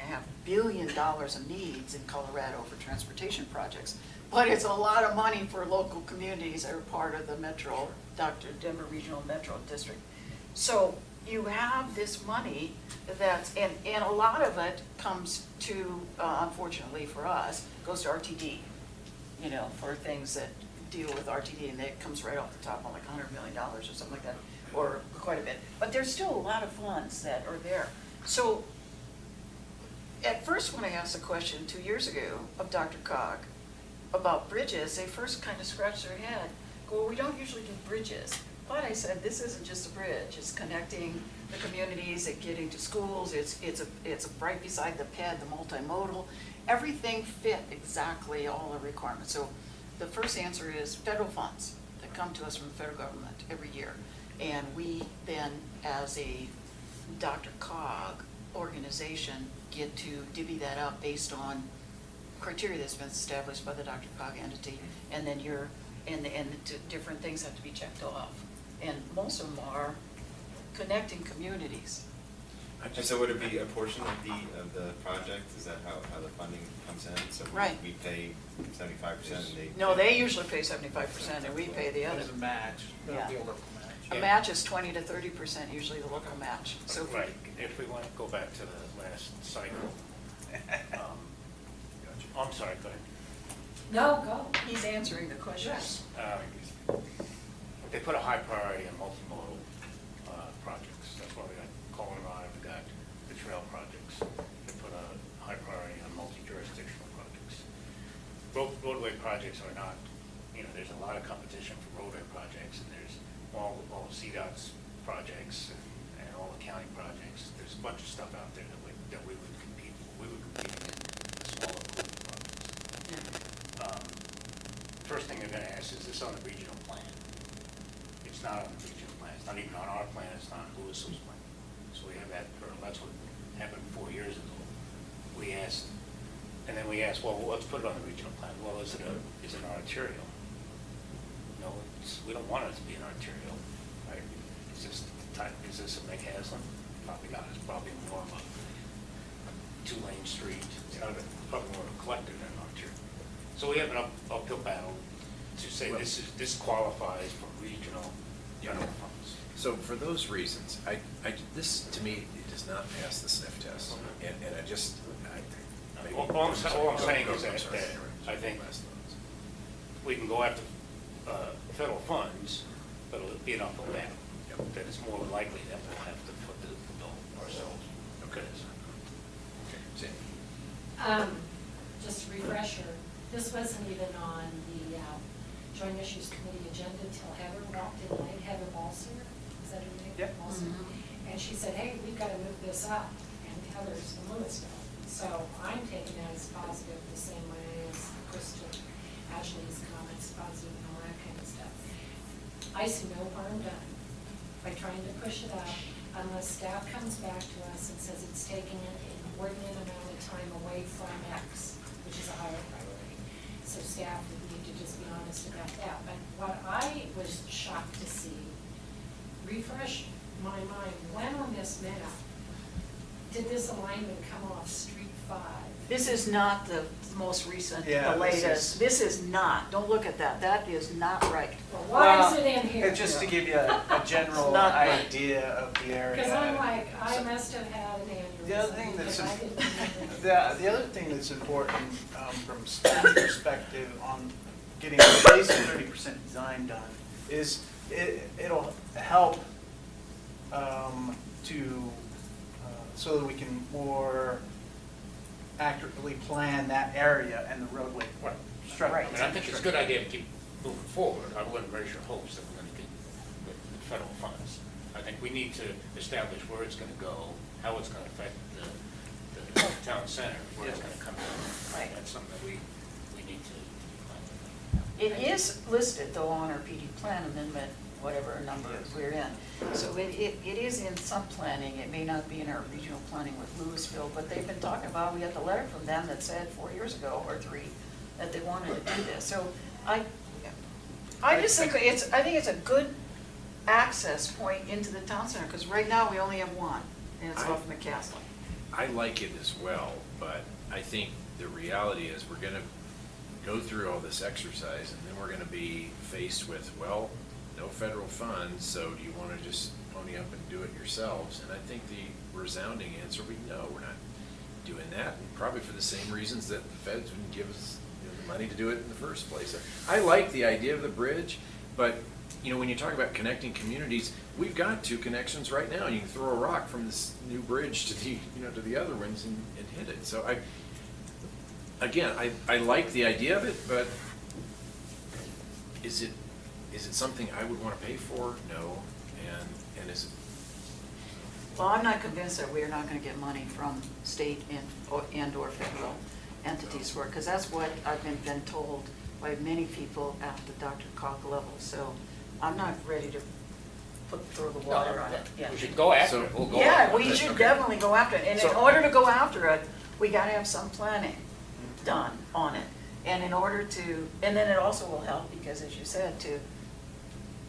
billion of needs in Colorado for transportation projects. But it's a lot of money for local communities that are part of the Metro, Denver Regional Metro District. So you have this money that's, and a lot of it comes to, unfortunately for us, goes to RTD, for things that deal with RTD, and it comes right off the top on like $100 million or something like that, or quite a bit. But there's still a lot of funds that are there. So at first when I asked the question 2 years ago of DRCOG about bridges, they first kind of scratched their head, go, well, we don't usually do bridges. But I said, this isn't just a bridge, it's connecting the communities, it's getting to schools, it's right beside the PED, the multimodal. Everything fit exactly all the requirements. So the first answer is federal funds that come to us from the federal government every year. And we then, as a DRCOG organization, get to divvy that up based on criteria that's been established by the DRCOG entity. And then different things have to be checked off. And most of them are connecting communities. And so would it be a portion of the project? Is that how the funding comes in? So Right. we pay 75% and they... No, they usually pay 75% and we pay the other. There's a match, there'll be a Yeah. local match. A match is 20 to 30%, usually the local match. So Right, if we want to go back to the last cycle. I'm sorry, go ahead. No, go. he's answering the question. Yes. They put a high priority on multimodal projects. That's why we got Colin Ride, we got the trail projects. They put a high priority on multi-jurisdictional projects. Roadway projects are not, there's a lot of competition for roadway projects, and there's all CDOT's projects and all the county projects. There's a bunch of stuff out there that we would compete in the smaller projects. First thing they're going to ask is this on the regional plan. It's not on the regional plan, it's not even on our plan, it's not on Lewisville's plan. So we have that, that's what happened 4 years ago. We asked, and then we asked, well, let's put it on the regional plan. Well, is it an arterial? No, we don't want it to be an arterial, right? Is this a McCaslin? Probably not, it's probably more of a two-lane street. It's not probably more of a collector than an arterial. So we have an uphill battle to say this qualifies for regional general funds. So for those reasons, this, to me, it does not pass the sniff test. And I just, maybe. All I'm saying Go, is I'm that sorry. I think we can go after federal funds, but it'll be an uphill battle. Yep. That it's more likely that we'll have to foot the bill ourselves. Okay. Okay, Sandy? Just a refresher, this wasn't even on the Joint Issues Committee agenda until Heather walked in late, Heather Balser, is that her name? Yep. Balser. And she said, hey, we've got to move this up, and Heather's from Louisville. So I'm taking that as positive the same way as Kristen, Ashley's comments, positive and all that kind of stuff. I see no harm done by trying to push it up unless staff comes back to us and says it's taking an inordinate amount of time away from X, which is a higher priority. So staff would need to just be honest about that. But what I was shocked to see, refresh my mind, when on this map did this alignment come off Street 5? This is not the most recent, Yeah, the this latest. This is not, don't look at that, that is not right. Well, why is it in here? And just to give you a general It's not right. idea of the area. Because I'm like, I must have had an aneurysm. The other thing that's, because I didn't remember. the other thing that's important from staff perspective on getting at least 30% design done is it'll help so that we can more accurately plan that area and the roadway structure. Right. I mean, I think it's a good idea to keep moving forward. I wouldn't raise your hopes that we're going to get the federal funds. I think we need to establish where it's going to go, how it's going to affect the town center, where it's going to come from. Right. That's something that we need to It is listed though on our PD plan amendment, whatever number we're in. So it is in some planning. It may not be in our regional planning with Louisville, but they've been talking about, we got the letter from them that said 4 years ago or 3 that they wanted to do this. So I just think I think it's a good access point into the town center, because right now we only have one, and it's off McCaslin. I like it as well, but I think the reality is we're gonna go through all this exercise and then we're gonna be faced with, well, no federal funds, so do you wanna just pony up and do it yourselves? And I think the resounding answer would be no, we're not doing that, and probably for the same reasons that the feds wouldn't give us the money to do it in the first place. I like the idea of the bridge, but when you talk about connecting communities, we've got 2 connections right now. You can throw a rock from this new bridge to the to the other ones and hit it. So I like the idea of it, but is it something I would want to pay for? No. And is it? Well, I'm not convinced that we're not going to get money from state and or federal entities for it, because that's what I've been told by many people at the Dr. Koch level. So I'm not ready to throw the water on it. Yeah. We should go after it. We'll go Yeah, after we it. should Okay. definitely go after it. And in order to go after it, we got to have some planning done on it. And in order to, and then it also will help because, as you said, to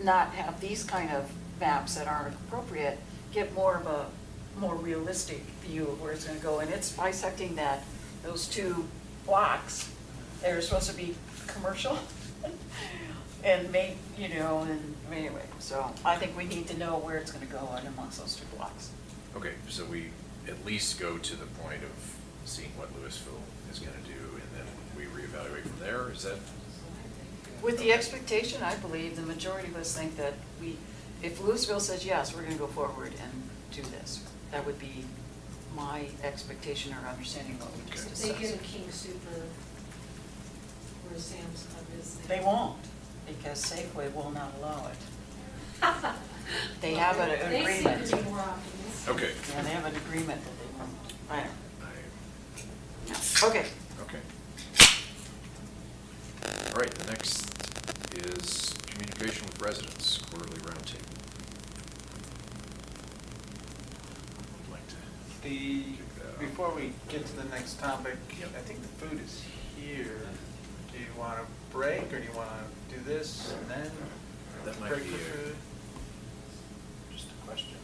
not have these kind of maps that aren't appropriate, get more of a more realistic view of where it's going to go. And it's bisecting those 2 blocks. They're supposed to be commercial and and anyway. So I think we need to know where it's going to go in amongst those 2 blocks. Okay, so we at least go to the point of seeing what Louisville is going to do, and then we reevaluate from there. Is that? With the expectation, I believe, the majority of us think that if Louisville says yes, we're going to go forward and do this. That would be my expectation or understanding of what we just They discussed. get a King Super where Sam's Club is. They won't, because Safeway will not allow it. They have an agreement. They seem to be more optimistic. Okay. Yeah, they have an agreement that they won't. I don't. Okay. Okay. All right, the next is Communication with residents, quarterly roundtable. Would like to The, kick that off. before we get to the next topic, Yep. I think the food is here. Do you want to break, or do you want to do this and then That might break be for a- food? Just a question.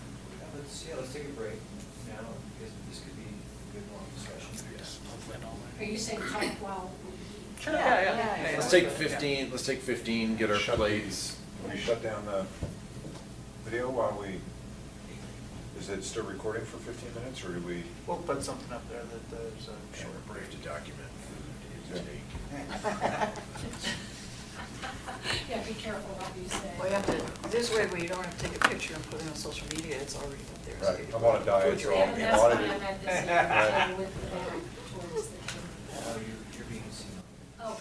Let's take a break now, because this could be a good long discussion. Yes. Are you saying talk while? Sure, Yeah. Let's take 15, let's take 15, get our Shut the- plates. Will you shut down the video while we, is it still recording for 15 minutes, or do we? We'll put something up there that there's a Short short break break. to document food Yeah. intake. Yeah, be careful what you say. Well, you have to, this way where you don't have to take a picture and put it on social media, it's already up there. so Right, you- I'm on a diet, Food so your I'll own. be That's why audited. I'm at this end, with the back towards the camera. Oh, you're being seen. Oh,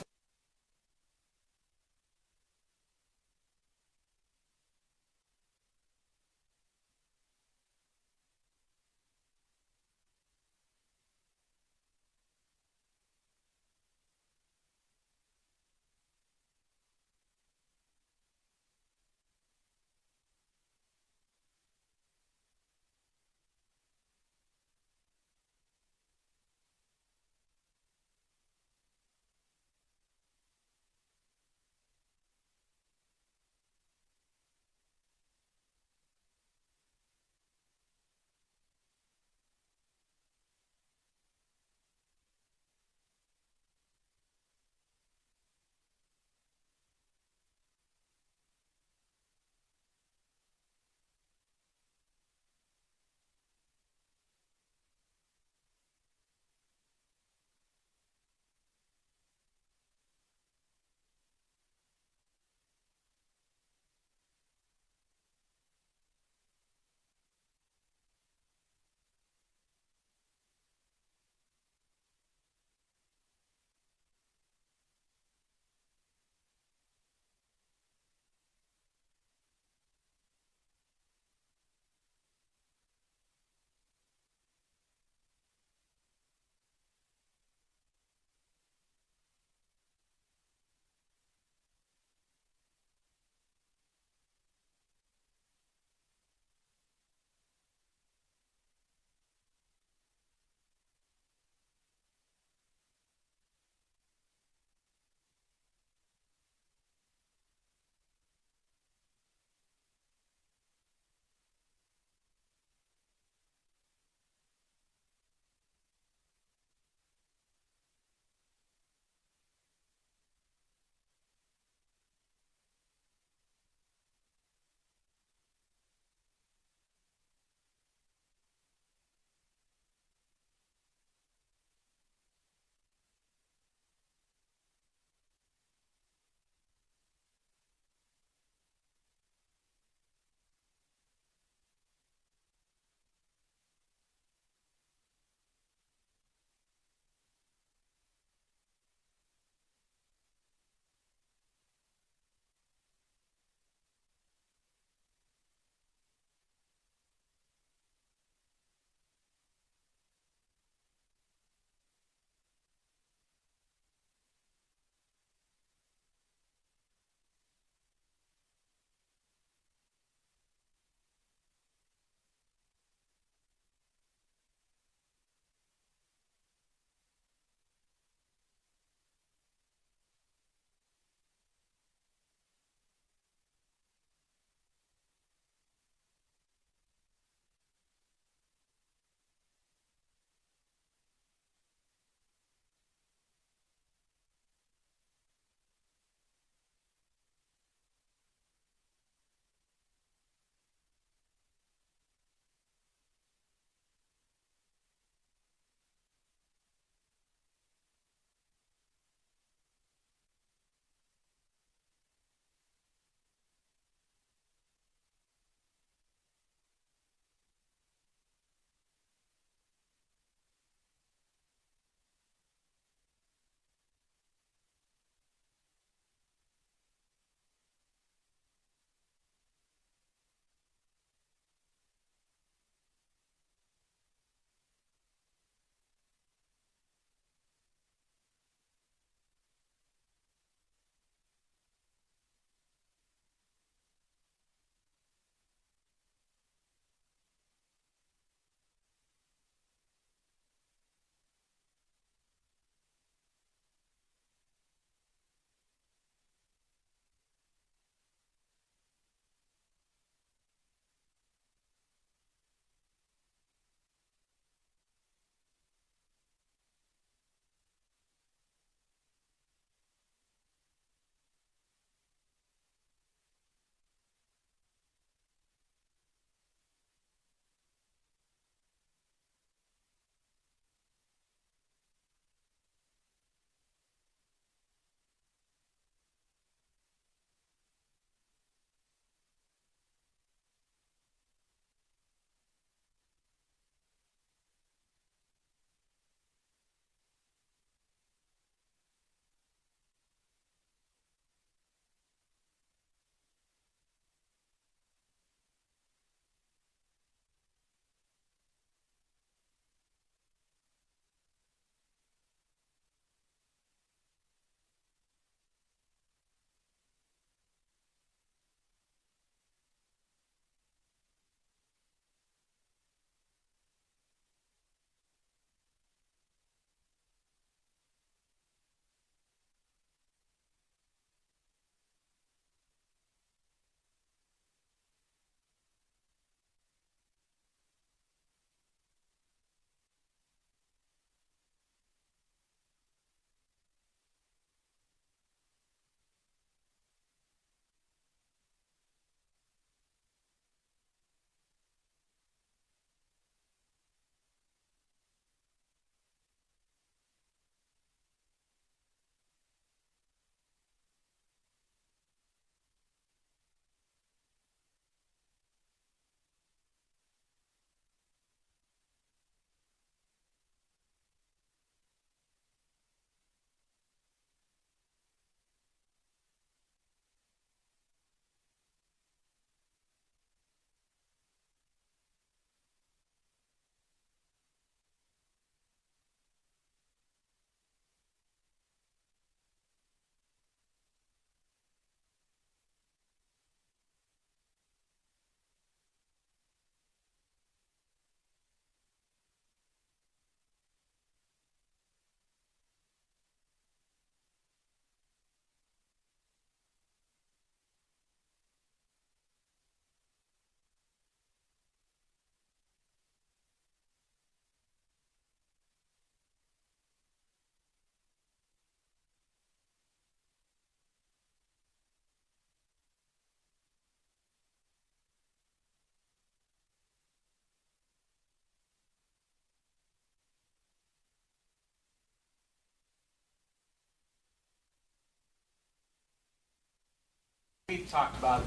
we've talked about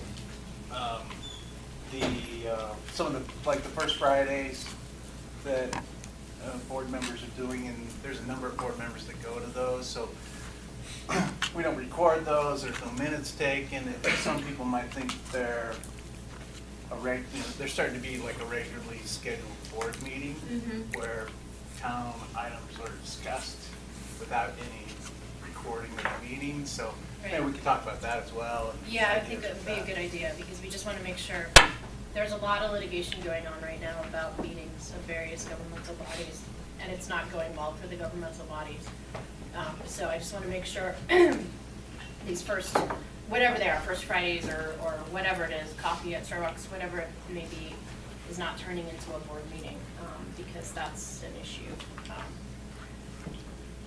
some of the, like the first Fridays that board members are doing, and there's a number of board members that go to those, so we don't record those, there's no minutes taken. Some people might think they're they're starting to be like a regularly scheduled board meeting where town items are discussed without any recording of the meeting, so maybe we could talk about that as well. Yeah, I think that would be a good idea, because we just want to make sure, there's a lot of litigation going on right now about meetings of various governmental bodies, and it's not going well for the governmental bodies. So I just want to make sure these first, whatever they are, first Fridays or whatever it is, coffee at Starbucks, whatever it may be, is not turning into a board meeting, because that's an issue.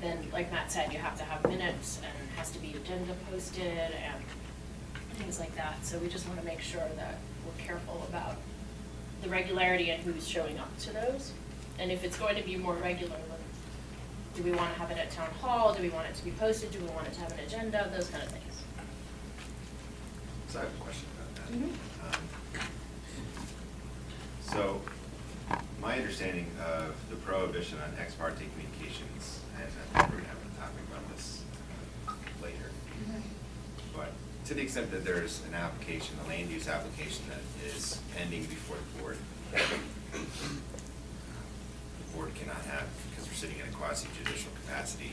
Then, like Matt said, you have to have minutes, and it has to be agenda posted, and things like that. So we just want to make sure that we're careful about the regularity and who's showing up to those. And if it's going to be more regular, then do we want to have it at town hall? Do we want it to be posted? Do we want it to have an agenda? Those kind of things. So I have a question about that. So, my understanding of the prohibition on ex parte communications, and I think we're going to have a topic about this later, but to the extent that there's an application, a land use application that is pending before the board cannot have, because we're sitting in a quasi-judicial capacity,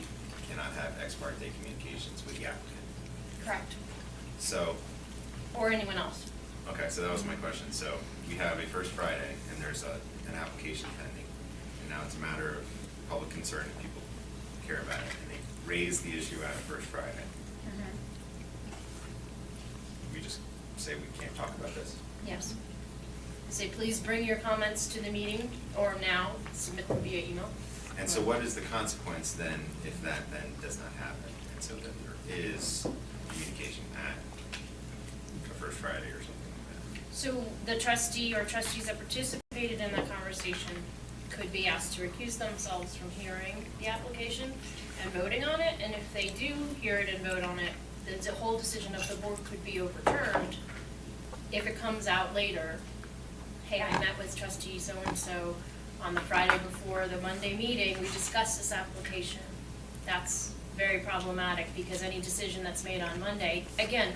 cannot have ex parte communications with the applicant. Correct. So. Or anyone else. Okay, so that was my question. So we have a first Friday, and there's an application pending, and now it's a matter of public concern if people care about it, and they raise the issue at a first Friday. We just say we can't talk about this? Yes. Say, please bring your comments to the meeting, or now, submit them via email. And so what is the consequence then if that then does not happen? And so that there is communication at a first Friday or something like that? So the trustee or trustees that participated in that conversation could be asked to recuse themselves from hearing the application and voting on it, and if they do hear it and vote on it, the whole decision of the board could be overturned if it comes out later, hey, I met with trustee so-and-so on the Friday before the Monday meeting, we discussed this application. That's very problematic, because any decision that's made on Monday, again,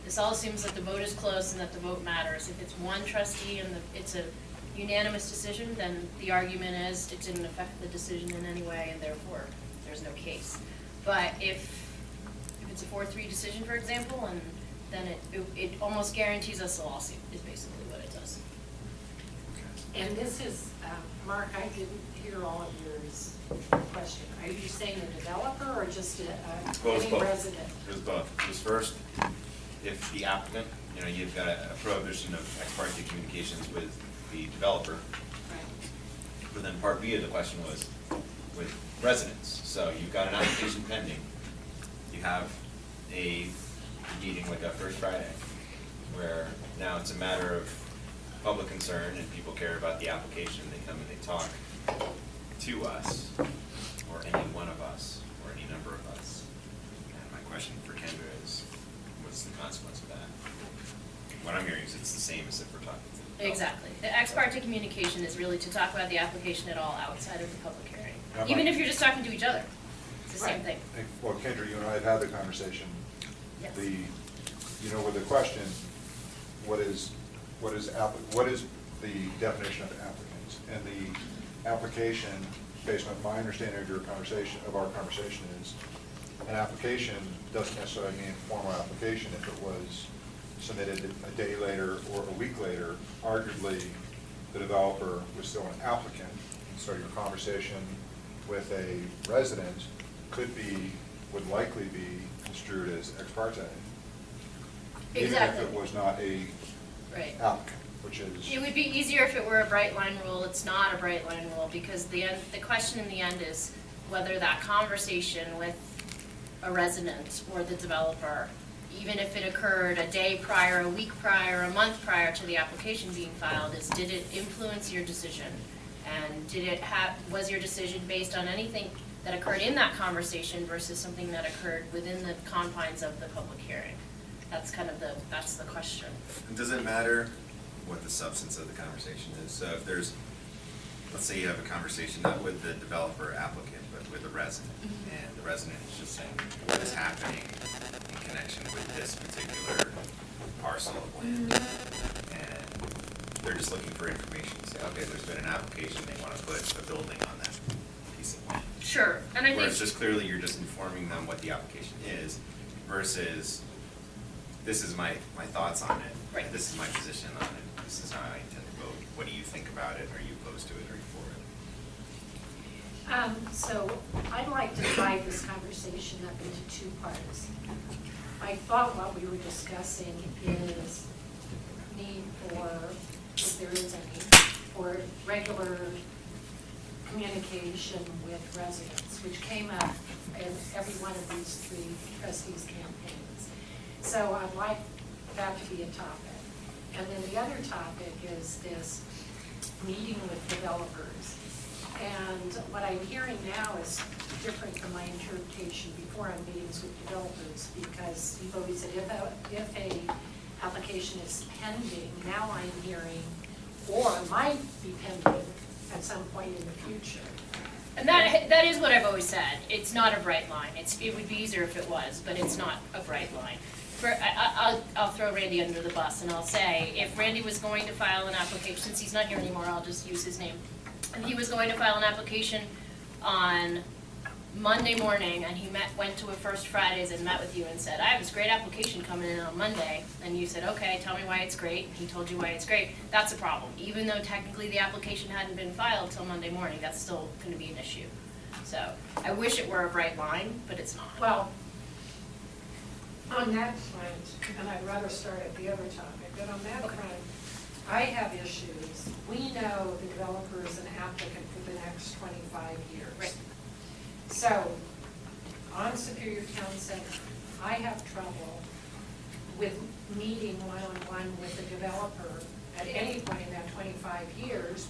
this all assumes that the vote is close and that the vote matters. If it's one trustee and it's a unanimous decision, then the argument is it didn't affect the decision in any way, and therefore there's no case. But if it's a 4-3 decision, for example, and then it almost guarantees us a lawsuit, is basically what it does. And this is, Mark, I didn't hear all of yours question. Are you saying a developer or just any resident? It was both. It was first, if the applicant, you've got a prohibition of ex parte communications with the developer. Right. But then part B of the question was with residents. So you've got an application pending. You have a meeting like a first Friday, where now it's a matter of public concern and people care about the application. They come and they talk to us, or any one of us, or any number of us. And my question for Kendra is, what's the consequence of that? What I'm hearing is it's the same as if we're talking to the developer. Exactly. The ex parte communication is really to talk about the application at all outside of the public hearing. That Even might- if you're just talking to each other, it's the same Right. thing. Well, Kendra, you and I had had the conversation. Yes. With the question, what is the definition of applicants? And the application, based on my understanding of our conversation, is an application doesn't necessarily mean formal application. If it was submitted a day later or a week later, arguably the developer was still an applicant. So your conversation with a resident would likely be construed as ex parte. Exactly. Even if it was not a Right. applicant, which is. It would be easier if it were a bright line rule. It's not a bright line rule, because the question in the end is whether that conversation with a resident or the developer, even if it occurred a day prior, a week prior, a month prior to the application being filed, did it influence your decision? And was your decision based on anything that occurred in that conversation versus something that occurred within the confines of the public hearing? That's kind of that's the question. And does it matter what the substance of the conversation is? So if there's, let's say you have a conversation not with the developer applicant, but with a resident, and the resident is just saying, what is happening in connection with this particular parcel of land? And they're just looking for information, say, okay, there's been an application, they want to put a building on that piece of land. Sure, and I think. Whereas just clearly, you're just informing them what the application is versus, this is my thoughts on it. Right. This is my position on it. This is how I intend to vote. What do you think about it? Are you opposed to it? Are you for it? So I'd like to divide this conversation up into two parts. I thought what we were discussing is need for, if there is any, for regular communication with residents, which came up in every one of these three trustees' campaigns. So I'd like that to be a topic. And then the other topic is this meeting with developers. And what I'm hearing now is different from my interpretation before on meetings with developers, because you've always said if a application is pending, now I'm hearing, or might be pending at some point in the future. And that is what I've always said. It's not a bright line. It would be easier if it was, but it's not a bright line. I'll throw Randy under the bus and I'll say, if Randy was going to file an application, since he's not here anymore, I'll just use his name. If he was going to file an application on Monday morning and he went to a First Fridays and met with you and said, I have this great application coming in on Monday, and you said, okay, tell me why it's great, and he told you why it's great, that's a problem. Even though technically the application hadn't been filed till Monday morning, that's still going to be an issue. So I wish it were a bright line, but it's not. Well, on that front, and I'd rather start at the other topic, but on that front, I have issues. We know the developer is an applicant for the next 25 years. Right. So, on Superior Town Center, I have trouble with meeting one-on-one with the developer at any point in that 25 years,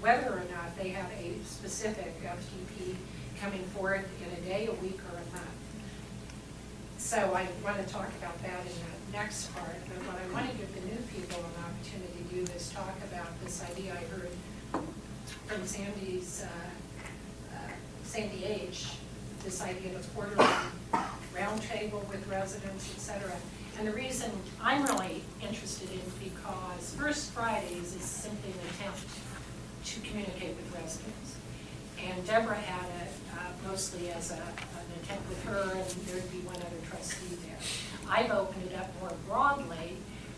whether or not they have a specific FTP coming forward in a day, a week, or a month. So I want to talk about that in the next part, but what I want to give the new people an opportunity to do is talk about this idea I heard from Sandy H., this idea of a quarterly roundtable with residents, et cetera. And the reason I'm really interested in, because First Fridays is simply an attempt to communicate with residents. And Deborah had it mostly as an attempt with her, and there'd be one other trustee there. I've opened it up more broadly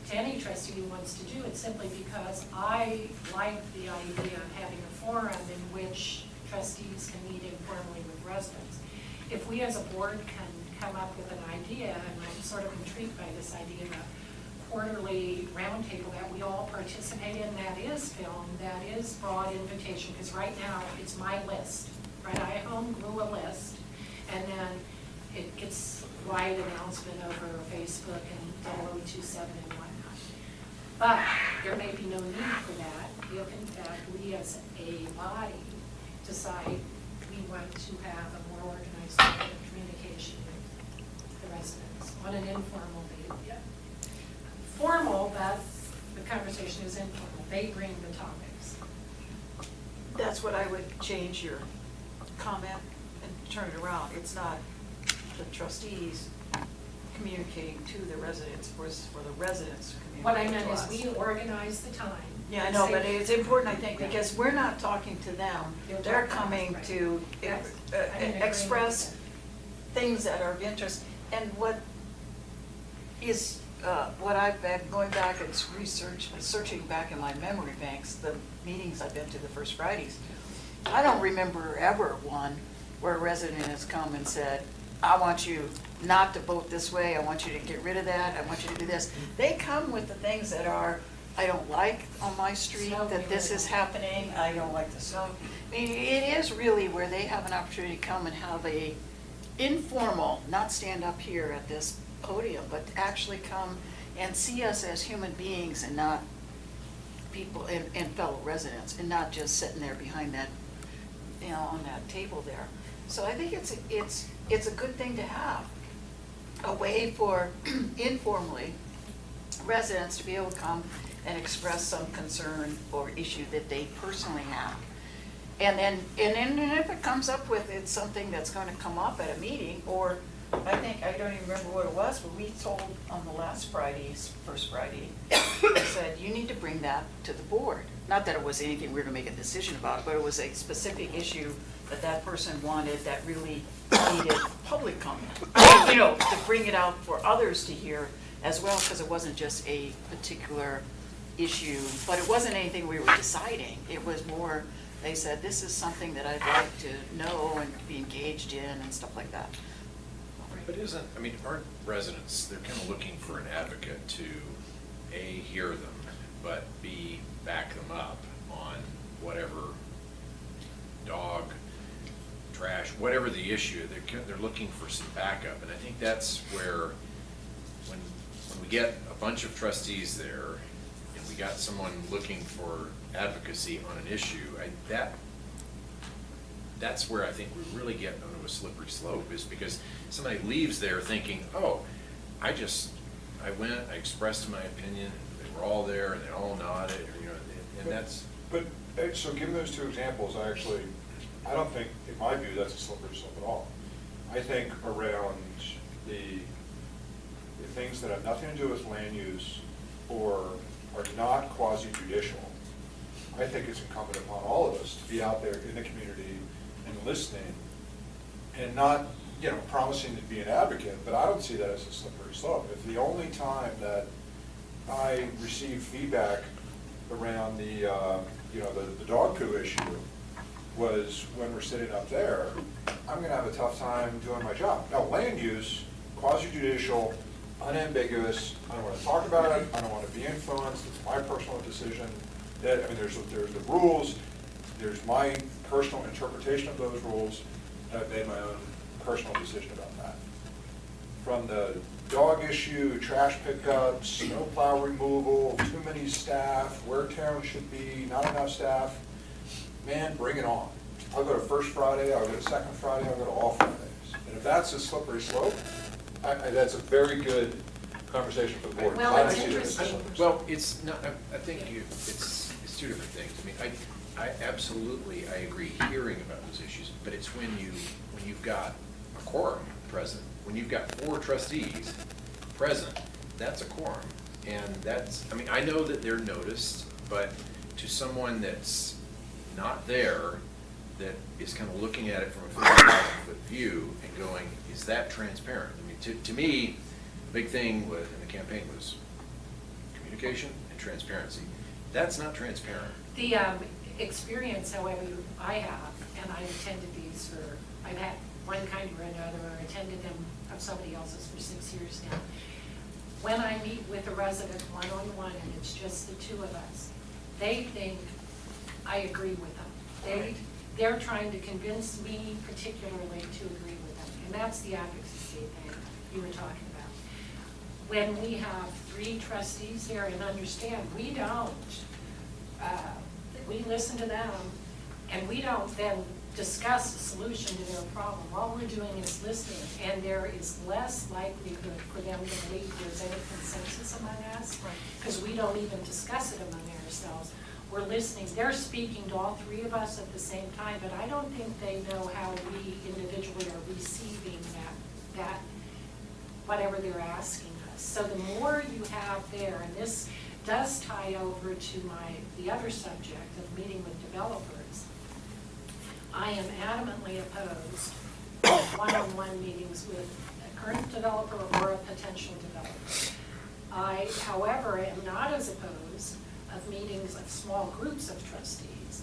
to any trustee who wants to do it, simply because I like the idea of having a forum in which trustees can meet informally with residents. If we as a board can come up with an idea, and I'm sort of intrigued by this idea of a quarterly roundtable that we all participate in, that is filmed, that is broad invitation, because right now it's my list. Right, I home grew a list, and then it gets wide announcement over Facebook and 0027 and whatnot. But there may be no need for that if in fact we as a body decide we want to have a more organized way of communication with the residents on an informal basis. Formal, but the conversation is informal. They bring the topics. That's what I would change your comment and turn it around. It's not the trustees communicating to the residents, for the residents to communicate What I to meant is us. we organize the time. Yeah, I know, but it's important, I think, because we're not talking to them. They're coming Right. to That's- I'm in agreement express with things that are of interest. And what is, what I've been going back and searching back in my memory banks, the meetings I've been to the First Fridays, I don't remember ever one where a resident has come and said, I want you not to vote this way, I want you to get rid of that, I want you to do this. They come with the things that are, I don't like on my street, that this is happening, I don't like the snow. I mean, it is really where they have an opportunity to come and have a informal, not stand up here at this podium, but actually come and see us as human beings and not people and fellow residents, and not just sitting there behind that, you know, on that table there. So I think it's a good thing to have. a way for informally residents to be able to come and express some concern or issue that they personally have. And then if it comes up with it's something that's going to come up at a meeting, or I think, I don't even remember what it was, but we told on the last Friday's, first Friday, we said, you need to bring that to the board. Not that it was anything we were going to make a decision about, but it was a specific issue that that person wanted that really needed public comment. You know, to bring it out for others to hear as well, because it wasn't just a particular issue, but it wasn't anything we were deciding. It was more, they said, this is something that I'd like to know and be engaged in and stuff like that. But aren't residents, they're kind of looking for an advocate to, A, hear them, but B, back them up on whatever dog, trash, whatever the issue, they're looking for some backup. And I think that's where, when we get a bunch of trustees there, and we got someone looking for advocacy on an issue, that's where I think we really get onto a slippery slope, is because somebody leaves there thinking, oh, I went, I expressed my opinion, they were all there, and they all nodded, and that's. But, so given those two examples, I don't think, in my view, that's a slippery slope at all. I think around the things that have nothing to do with land use or are not quasi-judicial, I think it's incumbent upon all of us to be out there in the community and listening and not, promising to be an advocate, but I don't see that as a slippery slope. If the only time that I receive feedback around the dog poo issue was when we're sitting up there, I'm going to have a tough time doing my job. Now, land use, quasi-judicial, unambiguous, I don't want to talk about it, I don't want to be influenced, it's my personal decision. There's the rules, there's my personal interpretation of those rules, and I've made my own personal decision about that. From the dog issue, trash pickup, snow plow removal, too many staff, where town should be, not enough staff, man, bring it on. I'll go to first Friday, I'll go to second Friday, I'll go to all Fridays. And if that's a slippery slope, that's a very good conversation for the board. Well, I it's see that as a interesting. slippery slope. Well, it's not, I think it's two different things. I absolutely, I agree hearing about those issues, but it's when you've got a quorum present, when you've got 4 trustees present, that's a quorum. And I know that they're noticed, but to someone that's not there, that is kind of looking at it from a 50,000-foot view and going, is that transparent? To me, the big thing in the campaign was communication and transparency. That's not transparent. The experience, however, I have, and I've attended these I've had one kind or another, or attended them of somebody else's for 6 years now. When I meet with a resident one-on-one, and it's just the 2 of us, they think I agree with them. They're trying to convince me particularly to agree with them, and that's the advocacy thing you were talking about. When we have 3 trustees there, and understand, we don't, we listen to them, and we don't then discuss a solution to their problem. All we're doing is listening, and there is less likelihood for them to believe there's any consensus among us, because we don't even discuss it among ourselves. We're listening. They're speaking to all 3 of us at the same time, but I don't think they know how we individually are receiving that whatever they're asking us. So the more you have there, and this does tie over to the other subject of meeting with developers, I am adamantly opposed to one-on-one meetings with a current developer or a potential developer. I, however, am not as opposed of meetings of small groups of trustees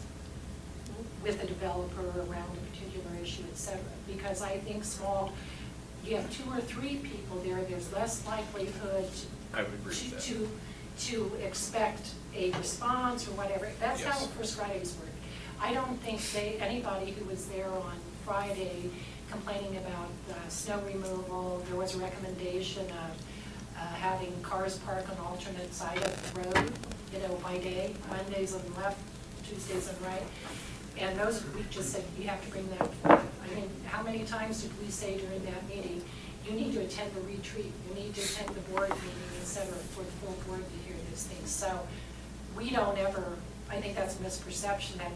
with a developer around a particular issue, et cetera, because I think you have 2 or 3 people there, there's less likelihood I would agree with that. to expect a response or whatever. That's how Yes. First Fridays work. I don't think anybody who was there on Friday complaining about snow removal, there was a recommendation of having cars park on alternate side of the road, by day, Mondays on the left, Tuesdays on the right. And we just said, you have to bring that forward. How many times did we say during that meeting, you need to attend the retreat, you need to attend the board meeting, et cetera, for the full board to hear these things. So we don't ever, I think that's a misperception, that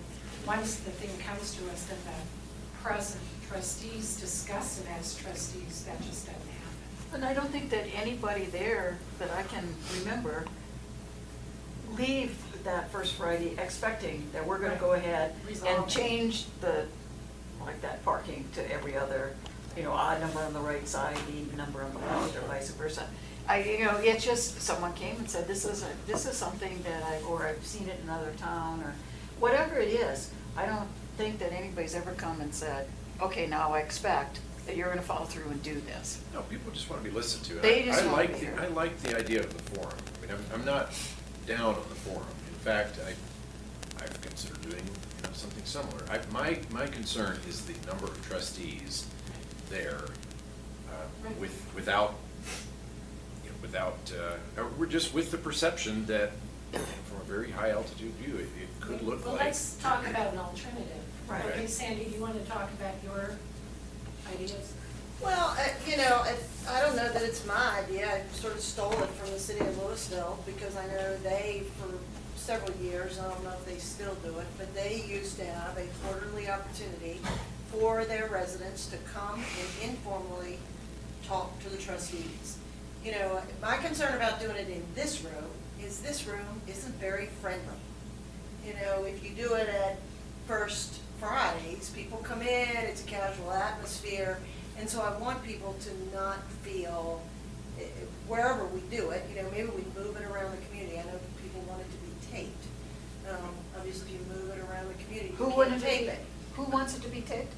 once the thing comes to us, that the present trustees discuss it as trustees. That just doesn't happen. And I don't think that anybody there that I can remember leave that first Friday expecting that we're gonna go ahead Resolve. and change the, like that parking to every other, odd number on the right side, even number on the left, or vice versa. It's just, someone came and said, this is something that I've seen it in another town, or whatever it is. I don't think that anybody's ever come and said, okay, now I expect that you're gonna follow through and do this. No, people just want to be listened to. They just I wanna like be the- heard. I like the idea of the forum. I mean, I'm not down on the forum. In fact, I've considered doing, something similar. My concern is the number of trustees there, without, we're just with the perception that from a very high altitude view, it could look Well, like. let's talk about an alternative. Right. Okay, Sandy, do you want to talk about your ideas? Well, I don't know that it's my idea. I sort of stole it from the city of Louisville because I know they, for several years, I don't know if they still do it, but they used to have a quarterly opportunity for their residents to come and informally talk to the trustees. My concern about doing it in this room is this room isn't very friendly. If you do it at First Fridays, people come in, it's a casual atmosphere, and so I want people to not feel, wherever we do it, maybe we move it around the community. I know people want it to be taped. Obviously, if you move it around the community, Who you wouldn't can't tape be- it. Who wants it to be taped?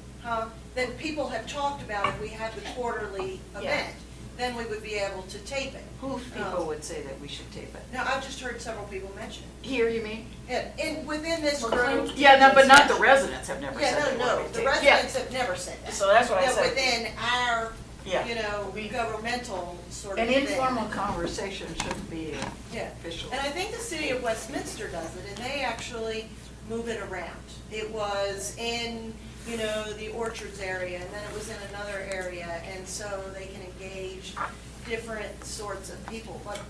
Then people have talked about if we had the quarterly Yeah. event, then we would be able to tape it. Who people would say that we should tape it? Now, I've just heard several people mention Here, you mean? it. And within this Well, group. Yeah, no, but not the residents have never said Yeah, they no, want to the be taped. Yeah. residents have never said that. So that's what I That said. within our, Yeah. governmental sort of An thing. informal conversation shouldn't be Yeah. official. And I think the city of Westminster does it, and they actually move it around. It was in, the Orchards area, and then it was in another area, and so they can engage different sorts of people. But,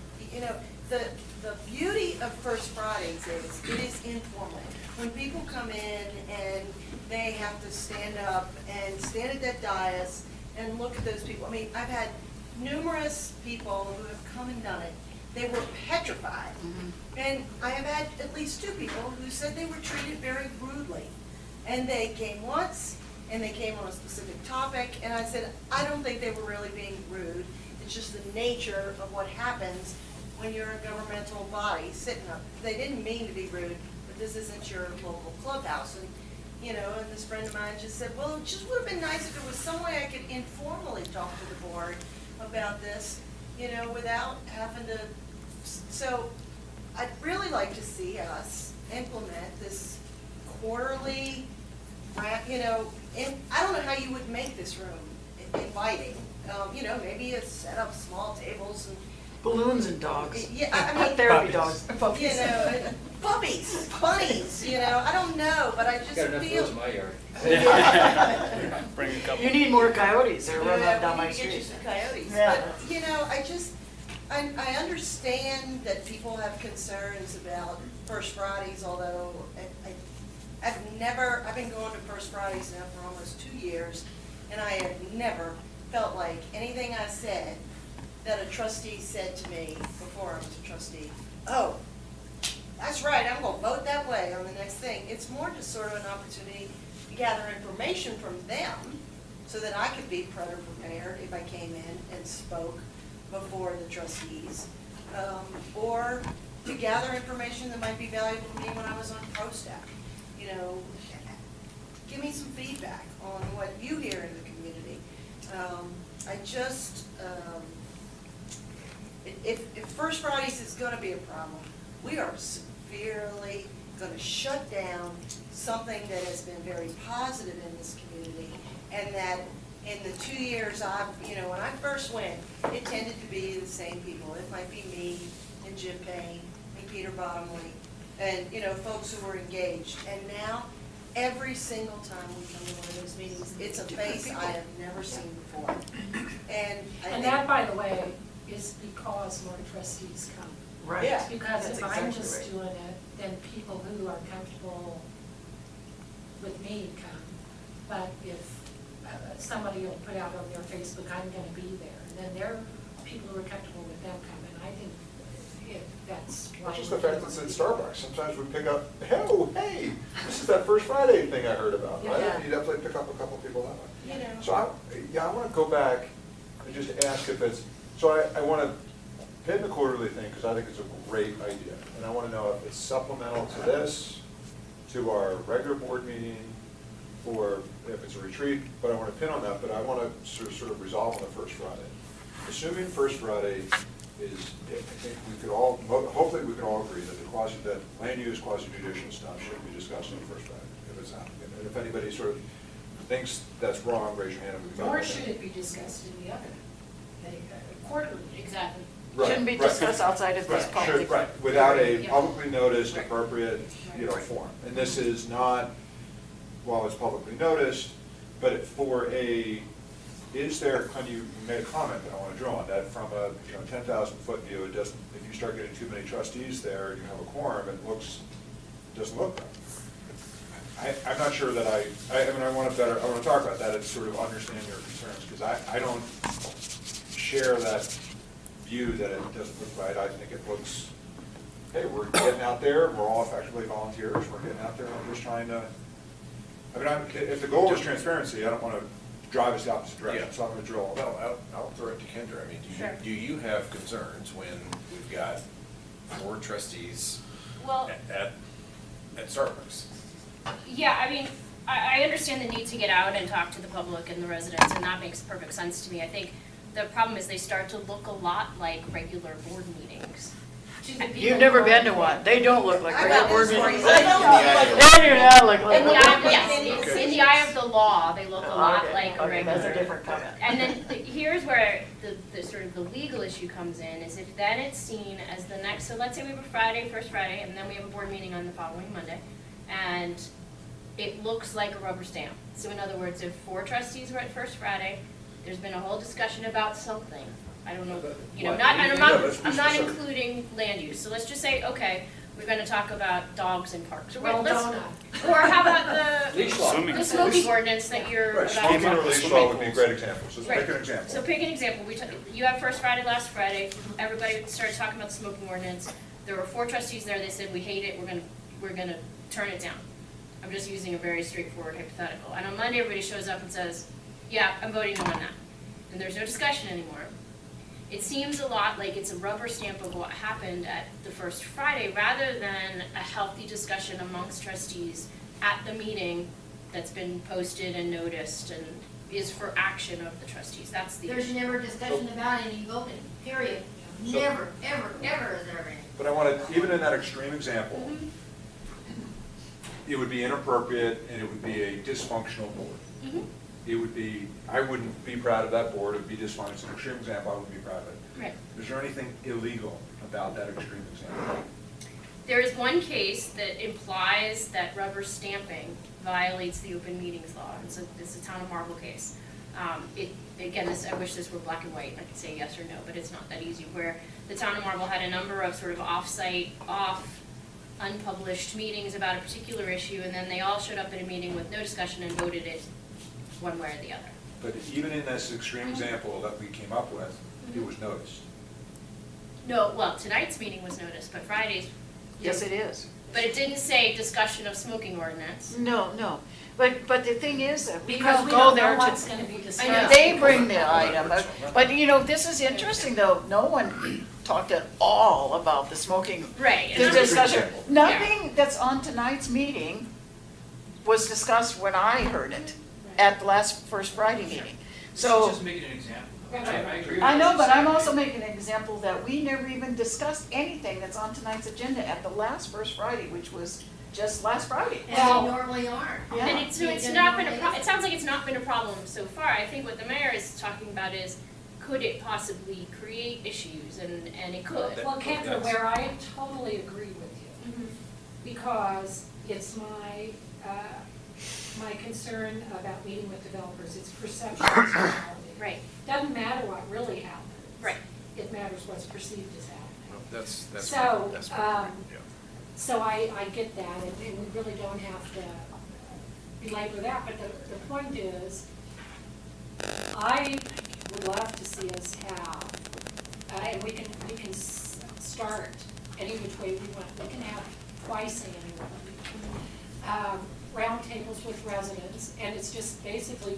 the beauty of First Fridays is it is informal. When people come in and they have to stand up and stand at that dais and look at those people. I mean, I've had numerous people who have come and done it. They were petrified. And I have had at least 2 people who said they were treated very rudely. And they came once, and they came on a specific topic, and I said, I don't think they were really being rude. It's just the nature of what happens when you're a governmental body sitting up. They didn't mean to be rude, but this isn't your local clubhouse. And and this friend of mine just said, well, it just would have been nice if there was some way I could informally talk to the board about this, without having to. So I'd really like to see us implement this quarterly, and I don't know how you would make this room inviting. Maybe a set up small tables and. Balloons and dogs. Yeah, I mean. Therapy dogs. Puppies, bunnies, I don't know, but I just Got enough of feel. those in my yard. Bring a couple. You need more coyotes that run up down We my need to get you street. some coyotes, Yeah. but, I understand that people have concerns about First Fridays, although I've been going to First Fridays now for almost 2 years, and I have never felt like anything I said that a trustee said to me before I was a trustee, oh, that's right, I'm gonna vote that way on the next thing. It's more just sort of an opportunity to gather information from them so that I could be better prepared if I came in and spoke before the trustees, or to gather information that might be valuable to me when I was on pro staff. Give me some feedback on what you hear in the community. If First Fridays is gonna be a problem, we are severely gonna shut down something that has been very positive in this community, and that in the 2 years when I first went, it tended to be the same people. It might be me and Jim Payne and Peter Bottomley, and, folks who were engaged. And now, every single time we come to one of those meetings, it's a face I have never seen before. And I And think, that, by the way, is because more trustees come. Right. Yeah. Because That's if I'm exactly just right. doing it, then people who are comfortable with me come. But if somebody will put out on their Facebook, I'm gonna be there, then there are people who are comfortable with them coming. I think that's why. It's just the fact that it's at Starbucks. Sometimes we pick up, oh, hey, this is that First Friday thing I heard about, right? Yeah. You definitely pick up a couple people that way. you know. So I want to go back and just ask if it's, so I want to pin the quarterly thing because I think it's a great idea. And I want to know if it's supplemental to this, to our regular board meeting, or if it's a retreat, but I want to pin on that, but I want to sort of resolve on the first Friday. Assuming first Friday is, I think we could all, hopefully we can all agree that that land use quasi-judicial stuff should be discussed on the first Friday, if it's not. And if anybody sort of thinks that's wrong, raise your hand. And we can Or go. should it be discussed in the other, quarterly? Exactly. Right, Shouldn't be right. discussed outside of this Right, public. should- Right, without a Yeah. publicly noticed, Right. appropriate, form. And this is not, well, it's publicly noticed, but for a, is there, you made a comment that I want to draw on, that from a 10,000-foot view, it doesn't, if you start getting too many trustees there, and you have a quorum, it doesn't look right. I'm not sure that I mean, I want to talk about that and sort of understand your concerns, because I don't share that view that it doesn't look right. I think it looks, hey, we're getting out there, we're all effectively volunteers, we're getting out there, and we're just trying to, I mean, if the goal is transparency, I don't want to drive us the opposite direction, Yeah. so I'm going to drill. Well, I'll throw it to Kendra. I mean, Sure. do you have concerns when we've got 4 trustees Well, at Starbucks? yeah, I mean, I understand the need to get out and talk to the public and the residents, and that makes perfect sense to me. I think the problem is they start to look a lot like regular board meetings. To the people You've never who are- been to one. They don't look like I regular got board this for meetings. you. I don't know, They do not look like. In the eye, regular- yes, in the eye of the law, they look a lot Okay, like a okay, regular. that's a different comment. And then here's where the sort of the legal issue comes in, is if then it's seen as the next, so let's say we have a Friday, first Friday, and then we have a board meeting on the following Monday, and it looks like a rubber stamp. So in other words, if 4 trustees were at first Friday, there's been a whole discussion about something. I don't know, What? not, and Yeah, let's be I'm not specific. including land use. So let's just say, okay, we're gonna talk about dogs in parks. Or Well, let's- donut. Or how about Leash law. the smoking ordinance that you're Right, about smoking to. release law would be a great example, so Right. pick an example. So pick an example, you had first Friday, last Friday, everybody started talking about the smoking ordinance. There were 4 trustees there, they said, we hate it, we're gonna turn it down. I'm just using a very straightforward hypothetical. And on Monday, everybody shows up and says, yeah, I'm voting no on that. And there's no discussion anymore. It seems a lot like it's a rubber stamp of what happened at the first Friday, rather than a healthy discussion amongst trustees at the meeting that's been posted and noticed and is for action of the trustees. That's the There's issue. never discussion about any voting, period. So- Never, ever, ever is there any. But I want to, even in that extreme example, Mhm. it would be inappropriate and it would be a dysfunctional board. Mhm. It would be, I wouldn't be proud of that board, it would be dysfunctional. It's an extreme example, I wouldn't be proud of it. Right. Is there anything illegal about that extreme example? There is one case that implies that rubber stamping violates the open meetings law. It's a Town of Marble case. Again, I wish this were black and white, I could say yes or no, but it's not that easy, where the Town of Marble had a number of sort of off-site, unpublished meetings about a particular issue, and then they all showed up at a meeting with no discussion and voted it one way or the other. But even in this extreme example that we came up with, it was noticed. No, well, tonight's meeting was noticed, but Friday's. Yes, it is. But it didn't say discussion of smoking ordinance. No. But the thing is that we Because don't we go don't there know what's to. gonna be I know. discussed. They bring the item, but this is interesting though, no one talked at all about the smoking. Right. The and discussion, example. nothing that's on tonight's meeting was discussed when I heard it at the first Friday meeting. So, Just make it an example. Right. I agree with I know, what but you're I'm saying. also making an example that we never even discussed anything that's on tonight's agenda at the first Friday, which was just last Friday. And Well- they normally aren't. Yeah. And it's not been it sounds like it's not been a problem so far. I think what the mayor is talking about is, could it possibly create issues, and it could. Well, Kendra, Yes. where I totally agree with you, because it's my my concern about meeting with developers. It's perception of reality. Right. Doesn't matter what really happens. Right. It matters what's perceived as happening. Well, that's So, that's my point, yeah. So I get that, and we really don't have to belabor that, but the point is, I would love to see us have, and we can start any which way we want. We can have twice annually, roundtables with residents, and it's just basically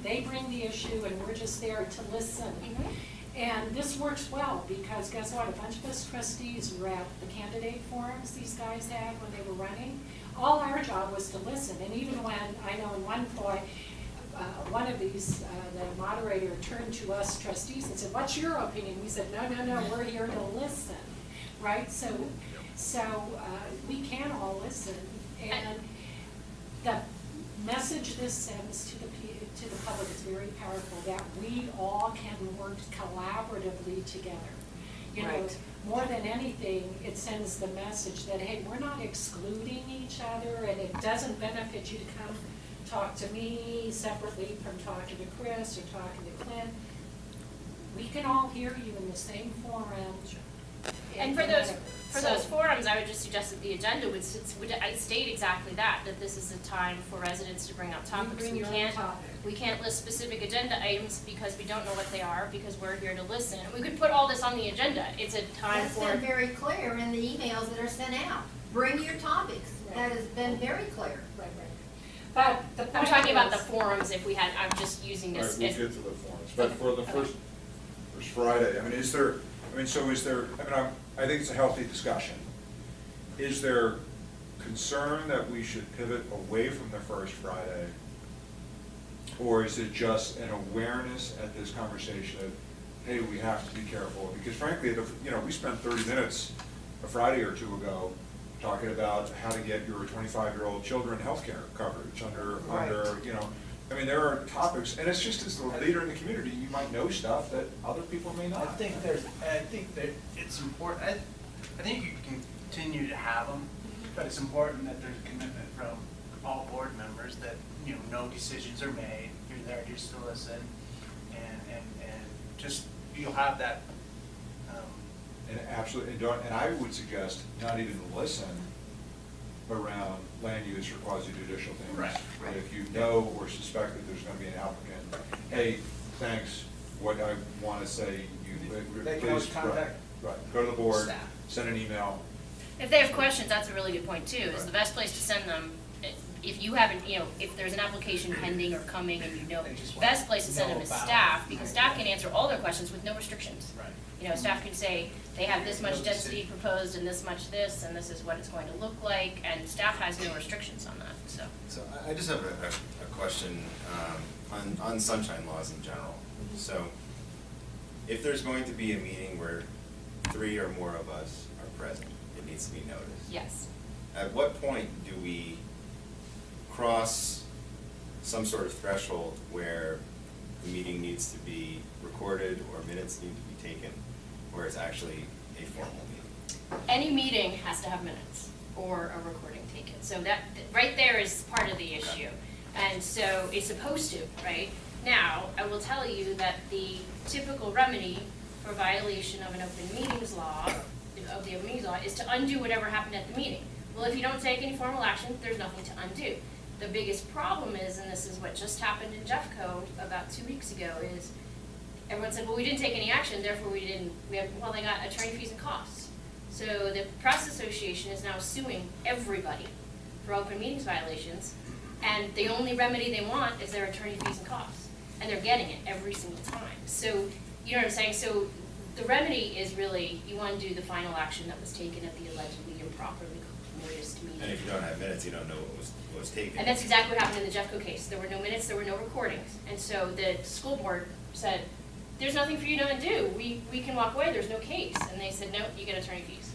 they bring the issue, and we're just there to listen. Mhm. And this works well, because guess what, a bunch of us trustees were at the candidate forums these guys had when they were running. All our job was to listen, and even when, I know in one point, one of these, the moderator turned to us trustees and said, "What's your opinion?" We said, no, we're here to listen, right? So we can all listen, and the message this sends to the public is very powerful, that we all can work collaboratively together. You know, Right. more than anything, it sends the message that, hey, we're not excluding each other, and it doesn't benefit you to come talk to me separately from talking to Chris or talking to Clint. We can all hear you in the same forum. And for those forums, I would just suggest that the agenda would state exactly that this is a time for residents to bring up topics. bring your own topic. We can't list specific agenda items because we don't know what they are, because we're here to listen. We could put all this on the agenda. It's a time That's for. been very clear in the emails that are sent out. Bring your topics. That has been very clear. Right. But the I'm point talking about the is- forums if we had, I'm just using All right, this we'll as. get to the forms, but for the first Friday, I mean, I think it's a healthy discussion. Is there concern that we should pivot away from the first Friday? Or is it just an awareness at this conversation of, hey, we have to be careful? Because frankly, we spent 30 minutes a Friday or two ago talking about how to get your 25-year-old children health care coverage under, there are topics, and it's just as the leader in the community, you might know stuff that other people may not. I think that it's important, I think you can continue to have them, but it's important that there's a commitment from all board members that, no decisions are made, you're there just to listen, and just, you'll have that. And absolutely, and I would suggest not even listen around land use or quasi-judicial things. Right. But if you know or suspect that there's going to be an applicant, hey, thanks, what I want to say, They can always please, contact right, go to the board, staff. send an email. If they have questions, that's a really good point too, is the best place to send them. If you haven't, if there's an application pending or coming and They just want best place to send know them is about it. staff, because staff can answer all their questions with no restrictions. Right. Staff can say, they have this much density proposed and this much this, and this is what it's going to look like, and staff has no restrictions on that, so. So I just have a question on sunshine laws in general. So if there's going to be a meeting where 3 or more of us are present, it needs to be noticed. Yes. At what point do we cross some sort of threshold where the meeting needs to be recorded or minutes need to be taken, where it's actually a formal meeting? Any meeting has to have minutes or a recording taken. So that, right there is part of the issue. And so it's supposed to, right? Now, I will tell you that the typical remedy for violation of an open meetings law, of the open meetings law, is to undo whatever happened at the meeting. Well, if you don't take any formal action, there's nothing to undo. The biggest problem is, and this is what just happened in Jeffco about 2 weeks ago, is everyone said, well, we didn't take any action, therefore they got attorney fees and costs. So the Press Association is now suing everybody for open meetings violations, and the only remedy they want is their attorney fees and costs. And they're getting it every single time. So, you know what I'm saying? So the remedy is really, you want to do the final action that was taken at the allegedly improperly noticed meeting. And if you don't have minutes, you don't know what was taken. And that's exactly what happened in the Jeffco case. There were no minutes, there were no recordings. And so the school board said, there's nothing for you to undo. We can walk away, there's no case. And they said, no, you get attorney fees.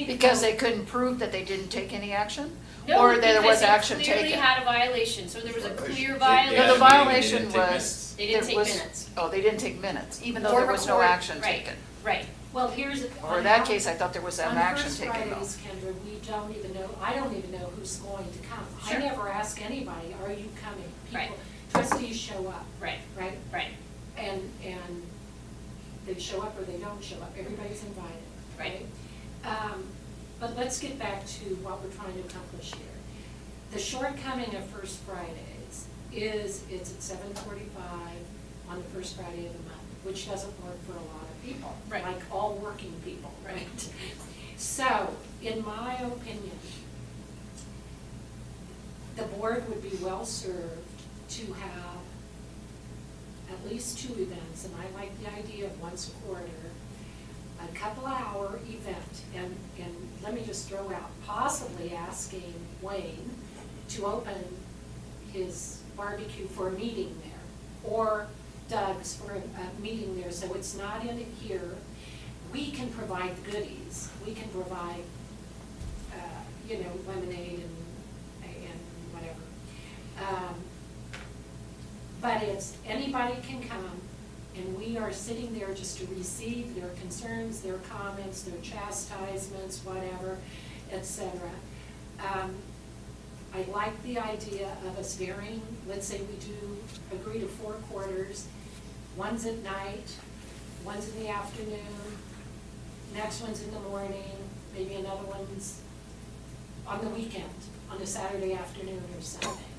Because they couldn't prove that they didn't take any action? No, Or there was action because they clearly taken? had a violation, so there was a clear They- violation. No, the Yeah, violation they didn't take was. minutes. They didn't there take was- minutes. Oh, they didn't take minutes, even though Or there was no record- action right, taken. Right. Well, here's. Or in that case, I thought there was some action taken On off. the first Fridays, Kendra, we don't even know, I don't even know who's going to come. I Sure. never ask anybody, are you coming? Right. People, trustees show up. Right. Right? Right. And they show up or they don't show up, everybody's invited, Right. right? But let's get back to what we're trying to accomplish here. The shortcoming of First Fridays is it's at 7:45 on the first Friday of the month, which doesn't work for a lot of people. Right. Like all working people, right? Right. So, in my opinion, the board would be well served to have at least 2 events, and I like the idea of once a quarter, a couple-hour event, and let me just throw out, possibly asking Wayne to open his barbecue for a meeting there, or Doug's for a meeting there, so it's not in it here. We can provide the goodies, we can provide, lemonade and whatever. But it's, anybody can come, and we are sitting there just to receive their concerns, their comments, their chastisements, whatever, etc. I like the idea of us varying, let's say we do agree to 4 quarters, one's at night, one's in the afternoon, next one's in the morning, maybe another one's on the weekend, on a Saturday afternoon or something.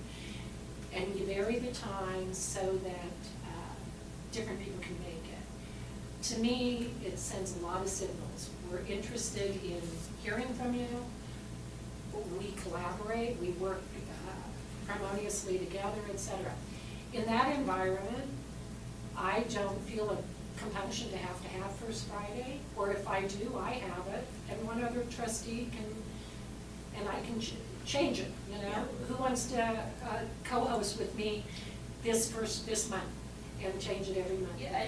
And you vary the times so that different people can make it. To me, it sends a lot of signals. We're interested in hearing from you. We collaborate, we work harmoniously together, etc. In that environment, I don't feel a compunction to have First Friday, or if I do, I have it, and one other trustee can, and I can change it, Who wants to co-host with me this month, and change it every month? Yeah,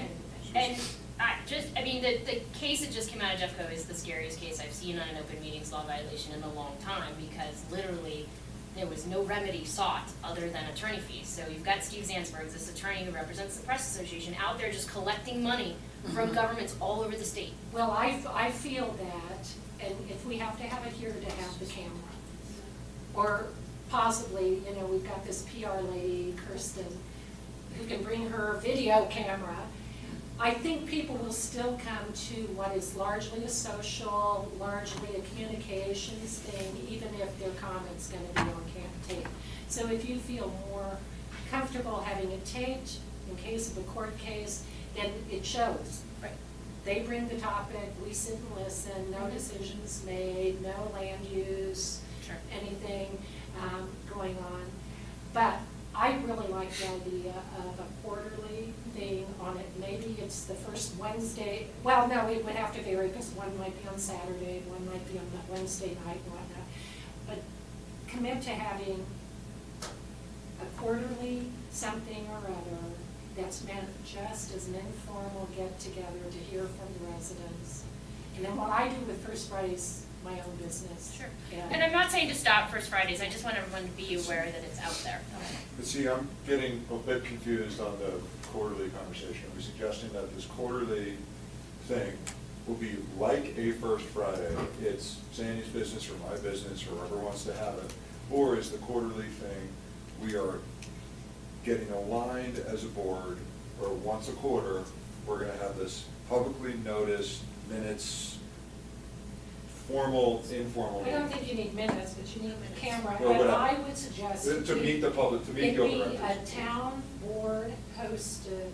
and the case that just came out of Jeffco is the scariest case I've seen on an open meetings law violation in a long time, because literally there was no remedy sought other than attorney fees. So you've got Steve Zansberg, this attorney who represents the Press Association, out there just collecting money from governments all over the state. Well, I feel that, and if we have to have it here, to have the camera. Or possibly, we've got this PR lady, Kirsten, who can bring her video camera. I think people will still come to what is largely a social, largely a communications thing, even if their comment's going to be on tape. So if you feel more comfortable having it taped, in case of a court case, then it shows. Right. They bring the topic, we sit and listen, no decisions made, no land use, Sure. anything going on. But I really like the idea of a quarterly thing on it. Maybe it's the first Wednesday. Well, no, it would have to vary, because one might be on Saturday, one might be on that Wednesday night and whatnot. But commit to having a quarterly something or other that's meant just as an informal get-together to hear from the residents. And then what I do with First Fridays, my own business. Sure. And I'm not saying to stop First Fridays, I just want everyone to be aware that it's out there. But see, I'm getting a bit confused on the quarterly conversation. Are we suggesting that this quarterly thing will be like a First Friday? It's Sandy's business or my business or whoever wants to have it? Or is the quarterly thing, we are getting aligned as a board, or once a quarter, we're gonna have this publicly noticed minutes, formal, informal I meeting? don't think you need minutes, but you need a camera. Well, And but I would suggest to meet the public, to meet the it open be a records. town board hosted,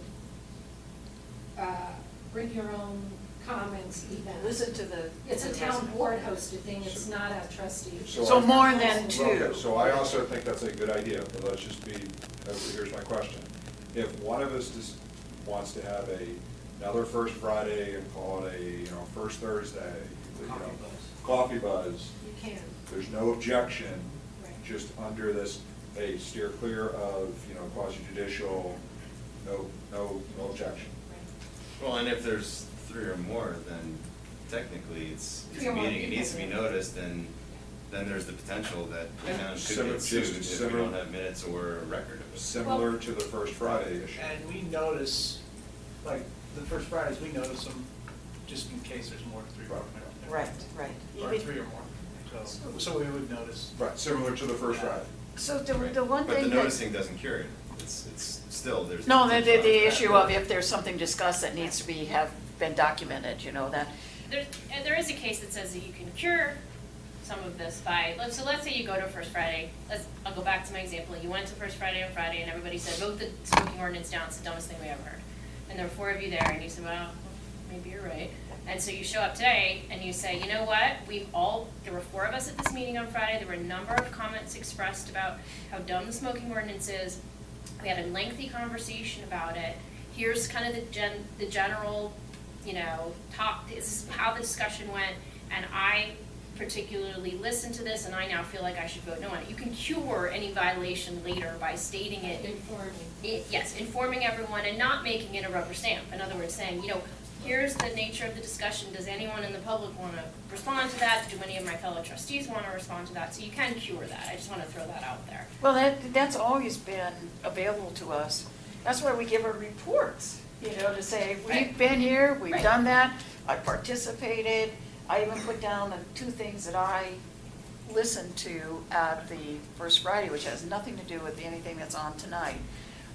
bring your own comments event. Listen to the. It's a town board hosted thing, it's not a trustee. So more than 2. Okay, so I also think that's a good idea, but let's just be, here's my question. If one of us just wants to have another First Friday and call it a, First Thursday, Coffee Buzz. You can. There's no objection, Right. just under this, hey, steer clear of, quasi judicial, no objection. Right. Well, and if there's 3 or more, then technically it's 3 a or more meeting, it needs to be people. noticed, and then there's the potential that the town could Similar- get sued just if we similar- don't have minutes or a record of it. Similar to the First Friday issue. And we notice, like, the First Fridays, we notice them just in case there's more than 3 board members. Right. Or Even- 3 or more, so we would notice. Right, similar to the first Friday. So the one But thing the that. noticing doesn't cure it. It's still, there's. No, the potential of issue that. of if there's something discussed that needs to have been documented, that. There is a case that says that you can cure some of this by, let's say you go to First Friday, I'll go back to my example, you went to First Friday on Friday and everybody said, vote the smoking ordinance down, it's the dumbest thing we ever heard. And there were 4 of you there and you said, well, maybe you're right. And so you show up today and you say, you know what, there were 4 of us at this meeting on Friday, there were a number of comments expressed about how dumb the smoking ordinance is. We had a lengthy conversation about it. Here's kind of the general, talk, this is how the discussion went, and I particularly listened to this, and I now feel like I should vote no on it. You can cure any violation later by stating it. Informing everyone and not making it a rubber stamp. In other words, saying, here's the nature of the discussion. Does anyone in the public want to respond to that? Do any of my fellow trustees want to respond to that? So you can cure that. I just want to throw that out there. Well, that's always been available to us. That's why we give our reports, to say, we've been here, we've done that, I participated. I even put down the 2 things that I listened to at the First Friday, which has nothing to do with anything that's on tonight.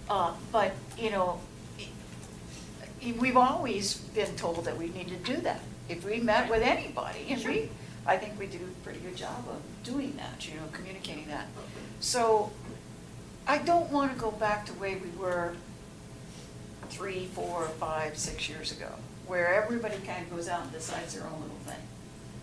But, we've always been told that we need to do that. If we met with anybody, and I think we do a pretty good job of doing that, communicating that. So I don't want to go back to the way we were 3, 4, 5, 6 years ago, where everybody kind of goes out and decides their own little thing.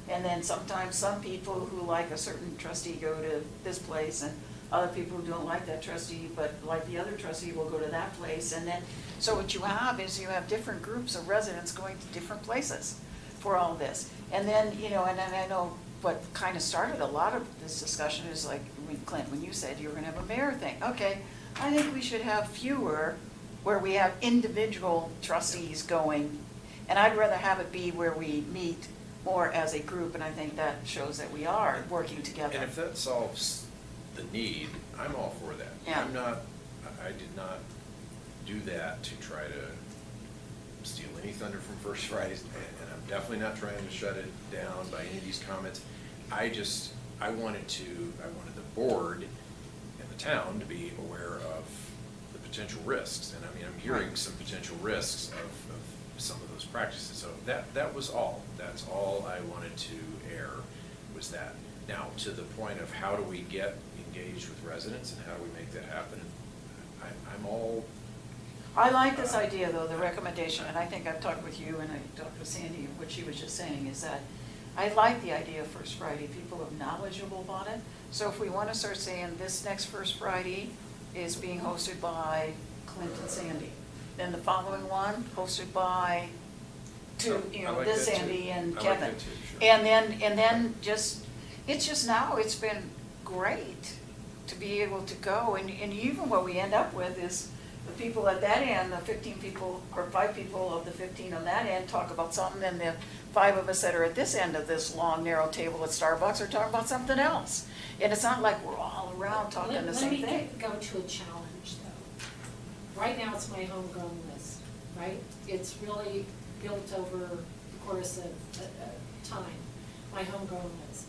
And then sometimes some people who like a certain trustee go to this place, and other people who don't like that trustee but like the other trustee will go to that place. And then, so what you have is you have different groups of residents going to different places for all this. And then, and then I know what kind of started a lot of this discussion is like, Clint, when you said you were going to have a mayor thing. Okay, I think we should have fewer where we have individual trustees going. And I'd rather have it be where we meet more as a group, and I think that shows that we are working together. And if that solves the need, I'm all for that. Yeah. I did not do that to try to steal any thunder from First Fridays, and I'm definitely not trying to shut it down by any of these comments. I wanted the board and the town to be aware of the potential risks, and I mean, I'm hearing some potential risks of some of those practices. So that was all. That's all I wanted to air, was that. Now, to the point of how do we get engaged with residents and how do we make that happen, I'm all. I like this idea, though, the recommendation, and I think I've talked with you and I talked with Sandy, what she was just saying is that I like the idea of First Friday. People are knowledgeable about it. So if we want to start saying this next First Friday is being hosted by Clint and Sandy, then the following one hosted by this Sandy and Kevin. I like that too, sure. And then it's just now, it's been great to be able to go, and even what we end up with is the people at that end, the 15 people, or 5 people of the 15 on that end talk about something, and the 5 of us that are at this end of this long, narrow table at Starbucks are talking about something else. And it's not like we're all around talking the same thing. Let me go to a challenge, though. Right now, it's my homegrown list, right? It's really built over the course of time, my homegrown list.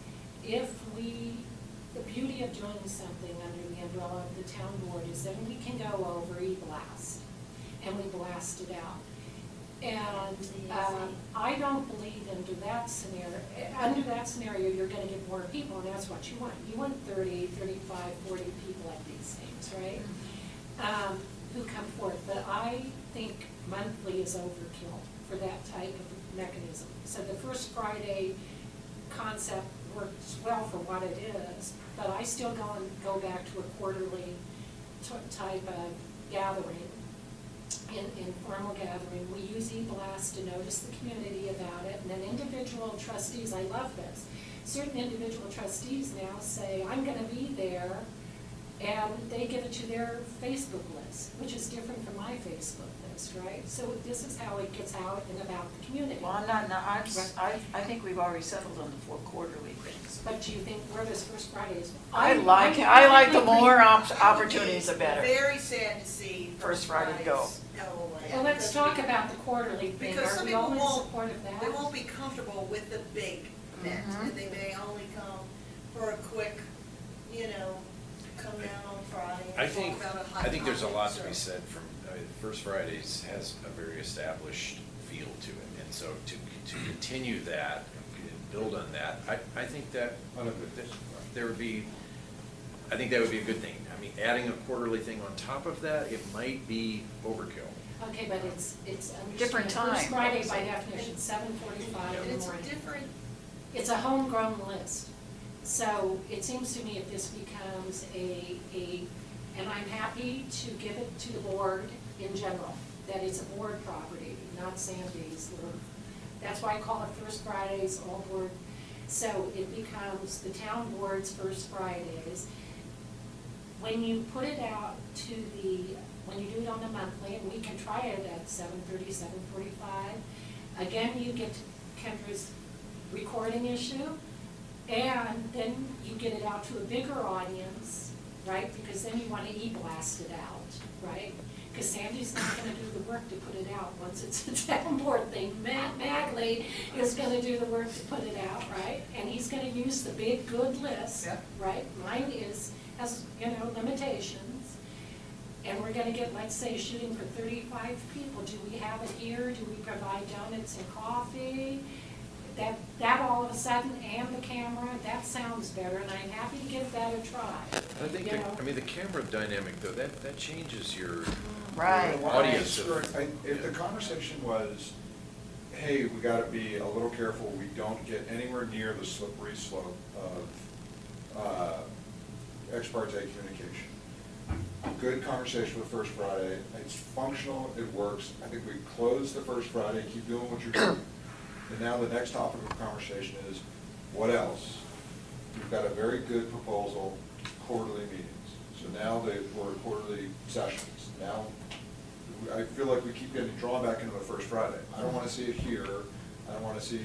The beauty of doing something under the umbrella of the town board is that we can go over e-blast, and we blast it out. And I don't believe under that scenario, you're gonna get more people, and that's what you want. You want 30, 35, 40 people at these things, right? Who come forth, but I think monthly is overkill for that type of mechanism. So the First Friday concept works well for what it is, but I still go back to a quarterly type of gathering, informal gathering. We use e-blast to notice the community about it, and then individual trustees, I love this, certain individual trustees now say, I'm gonna be there, and they give it to their Facebook list, which is different from my Facebook list, right? So this is how it gets out and about the community. Well, I think we've already settled on the 4 quarterly things. But do you think where does First Friday is? I like the more opportunities, the better. Very sad to see First Friday to go. hell away. Well, let's talk about the quarterly thing. Because Are some we people all in won't, support of that? they won't be comfortable with the big event, Mhm. and they may only come for a quick, come down on Friday I and think, talk about a hot I think there's a topic, lot to be so. said from, First Fridays has a very established feel to it. And so to continue that and build on that, I think that there would be, I think that would be a good thing. I mean, adding a quarterly thing on top of that, it might be overkill. Okay, but it's Different understand, First time. Friday by definition, 7:45 And in the it's a morning. different, It's a homegrown list. So it seems to me if this becomes and I'm happy to give it to the board in general, that it's a board property, not Sandy's. That's why I call it First Fridays, all board. So it becomes the town board's First Fridays. When you put it out to when you do it on the monthly, and we can try it at 7:30, 7:45, again, you get Kendra's recording issue, and then you get it out to a bigger audience, right? Because then you want to e-blast it out, right? Because Sandy's not going to do the work to put it out once it's a town board thing. Magley is going to do the work to put it out, right? And he's going to use the big, good list, Yep. right? Mine has, limitations. And we're gonna get, let's say, shooting for 35 people. Do we have it here? Do we provide donuts and coffee? That all of a sudden, and the camera, that sounds better, and I'm happy to give that a try. I think, You know? the camera dynamic though, that changes your Right. audience. of- If the conversation was, hey, we gotta be a little careful, we don't get anywhere near the slippery slope of ex parte communication. Good conversation with First Friday, it's functional, it works, I think we close the First Friday, keep doing what you're doing. And now the next topic of conversation is, what else? We've got a very good proposal, quarterly meetings. So now we're quarterly sessions. Now, I feel like we keep getting drawn back into the First Friday. I don't wanna see it here, I don't wanna see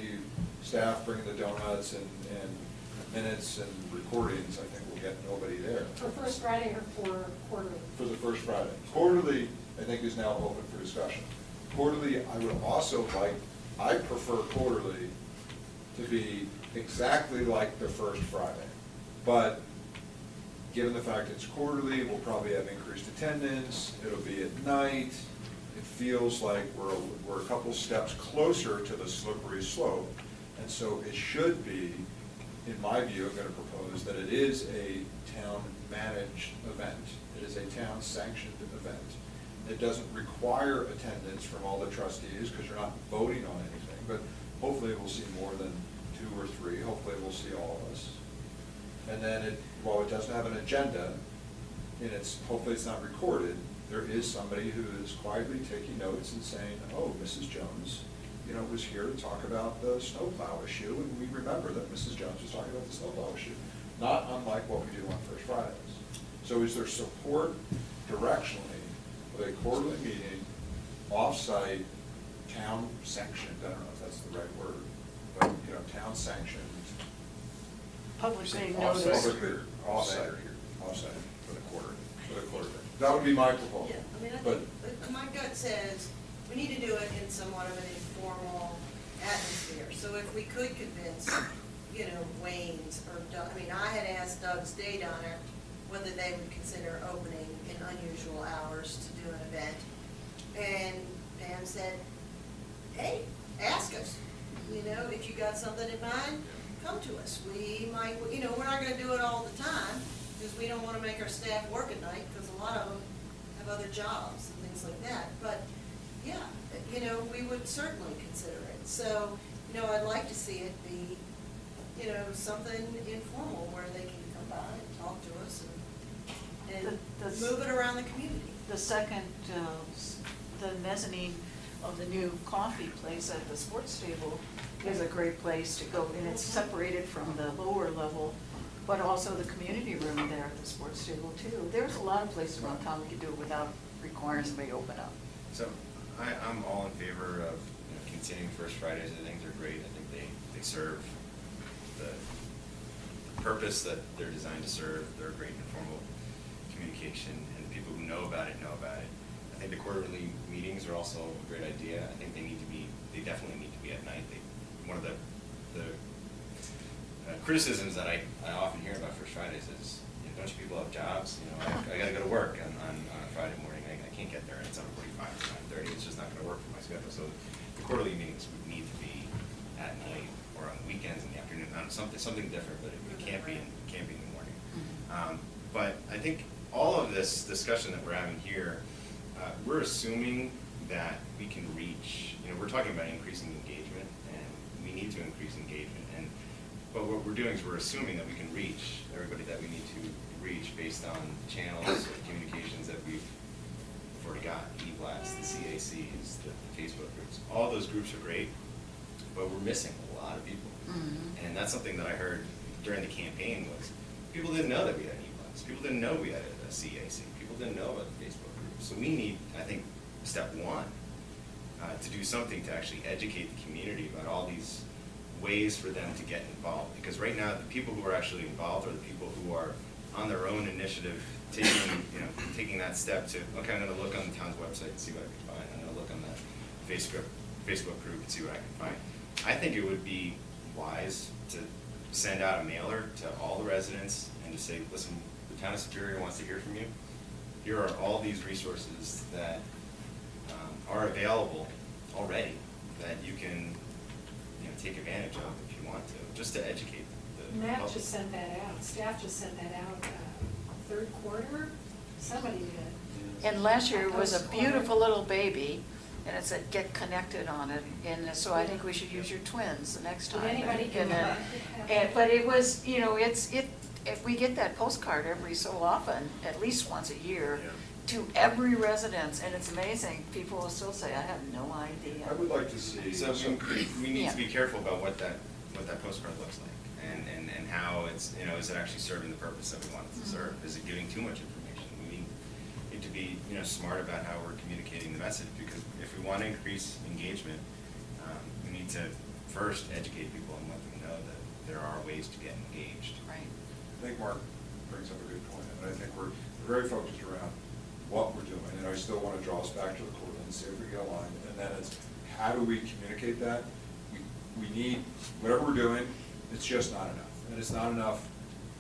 staff bringing the donuts and minutes and recordings, I think we'll get nobody there. For First Friday or for quarterly? For the First Friday. Quarterly, I think, is now open for discussion. Quarterly, I would also like, I prefer quarterly to be exactly like the First Friday. But given the fact it's quarterly, we'll probably have increased attendance, it'll be at night. It feels like we're a couple steps closer to the slippery slope. And so it should be, in my view, I'm gonna propose that it is a town-managed event. It is a town-sanctioned event. It doesn't require attendance from all the trustees, because you're not voting on anything, but hopefully we'll see more than 2 or 3, hopefully we'll see all of us. And then while it doesn't have an agenda, and hopefully it's not recorded, there is somebody who is quietly taking notes and saying, oh, Mrs. Jones, was here to talk about the snowplow issue, and we remember that Mrs. Jones was talking about the snowplow issue. Not unlike what we do on First Fridays. So is there support directionally of a quarterly meeting, off-site, town-sanctioned, I don't know if that's the right word, but, town-sanctioned. Publicly Off-site noticed. Offsite for the quarter. That would be my proposal. yeah, I mean, I But think, my gut says, we need to do it in somewhat of an informal atmosphere. So if we could convince, Wayne's or Doug, I had asked Doug's Day Diner whether they would consider opening in unusual hours to do an event. And Pam said, hey, ask us, if you got something in mind, come to us. We might, we're not gonna do it all the time, because we don't wanna make our staff work at night, because a lot of them have other jobs and things like that. But, yeah, we would certainly consider it. So, I'd like to see it be, something informal where they can come by and talk to us and move it around the community. The second, the mezzanine of the new coffee place at the sports stable is a great place to go, and it's separated from the lower level, but also the community room there at the sports stable too. There's a lot of places around town we could do it without requiring somebody to open up. So I'm all in favor of continuing First Fridays. I think they're great. I think they serve the purpose that they're designed to serve. They're a great informal communication, and the people who know about it know about it. I think the quarterly meetings are also a great idea. I think they definitely need to be at night. One of the criticisms that I often hear about First Fridays is, don't you people have jobs? I got to go to work on a Friday morning. I can't get there at 7:45 or 9:30. It's just not going to work for my schedule. So the quarterly meetings would need to be at night or on weekends in the afternoon. Something different, but it can't be in the morning. But I think all of this discussion that we're having here, we're assuming that we can reach. We're talking about increasing engagement, and we need to increase engagement. But what we're doing is we're assuming that we can reach everybody that we need to reach based on channels of communications that we've already got, eBlasts, the CACs, the Facebook groups. All those groups are great, but we're missing a lot of people. Mm-hmm. And that's something that I heard during the campaign was people didn't know that we had eBlasts. People didn't know we had a CAC. People didn't know about the Facebook groups. So we need, I think, step one, to do something to actually educate the community about all these ways for them to get involved, because right now the people who are actually involved are the people who are on their own initiative taking that step to, okay, I'm going to look on the town's website and see what I can find. I'm going to look on the Facebook group and see what I can find. I think it would be wise to send out a mailer to all the residents and to say, listen, the town of Superior wants to hear from you. Here are all these resources that are available already that you can take advantage of if you want to, just to educate the Matt public. just sent that out, staff just sent that out, third quarter, somebody did. And last year it was a beautiful little baby, and it said, get connected on it, and so I think we should use your twins the next But time. anybody can. But it was, if we get that postcard every so often, at least once a year, Yeah. to every residence, and it's amazing, people will still say, I have no idea. I would like to see. So we need Yeah. to be careful about what that postcard looks like, and how it's, is it actually serving the purpose that we want it to serve? Is it giving too much information? We need to be, smart about how we're communicating the message, because if we want to increase engagement, we need to first educate people and let them know that there are ways to get engaged. Right. I think Mark brings up a good point, and I think we're very focused around what we're doing, and I still want to draw us back to the core and see if we get aligned, and then it's, how do we communicate that? We need, whatever we're doing, it's just not enough, and it's not enough,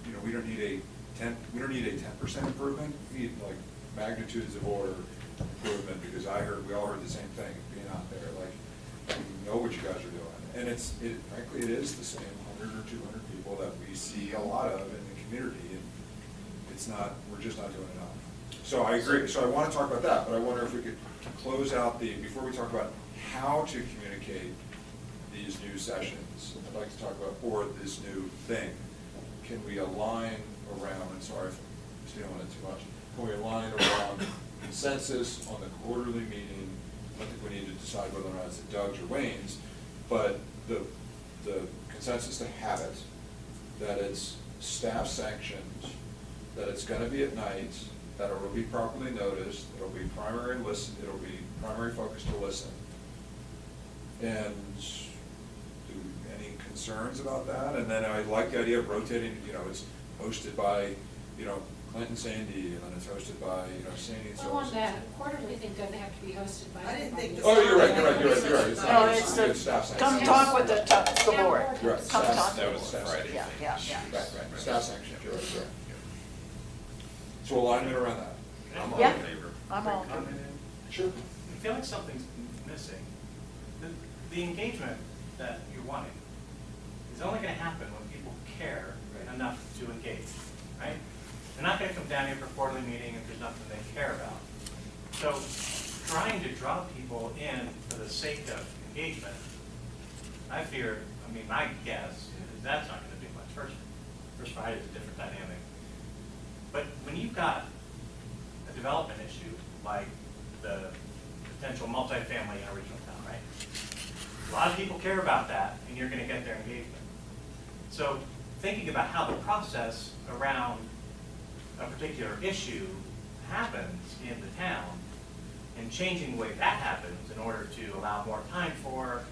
we don't need a 10% improvement, we need like magnitudes of order improvement, because we all heard the same thing, being out there, like, we know what you guys are doing, and frankly, it is the same 100 or 200 people that we see a lot of in the community, and we're just not doing enough. So I agree, so I want to talk about that, but I wonder if we could close out before we talk about how to communicate these new sessions, I'd like to talk about, or this new thing, can we align around, and sorry if I'm stealing it too much, can we align around consensus on the quarterly meeting? I don't think we need to decide whether or not it's at Doug's or Wayne's, but the consensus to have it, that it's staff sanctioned, that it's going to be at night, that it will be properly noticed, it'll be primary focus to listen. And any concerns about that? And then I like the idea of rotating, it's hosted by, Clinton Sandy, and then it's hosted by, Sandy and so Well, on. on that quarterly thing doesn't have to be hosted by. I didn't think everybody. Oh, you're right. It's No, not, it's it's staff sanctioned. Come talk with the board. Right. Come Staff- talk to the That board. was the Friday Yeah, thing. yeah. Right. Staff sanctioned, you're right. So alignment around that. I'm all Yeah. in favor. I'm all. Sure. I feel like something's missing. The engagement that you're wanting is only going to happen when people care enough to engage, right? They're not going to come down here for a quarterly meeting if there's nothing they care about. So trying to draw people in for the sake of engagement, my guess is that's not going to do much. First Friday is a different dynamic. But when you've got a development issue like the potential multifamily in a regional town, right? A lot of people care about that, and you're going to get their engagement. So thinking about how the process around a particular issue happens in the town and changing the way that happens in order to allow more time for,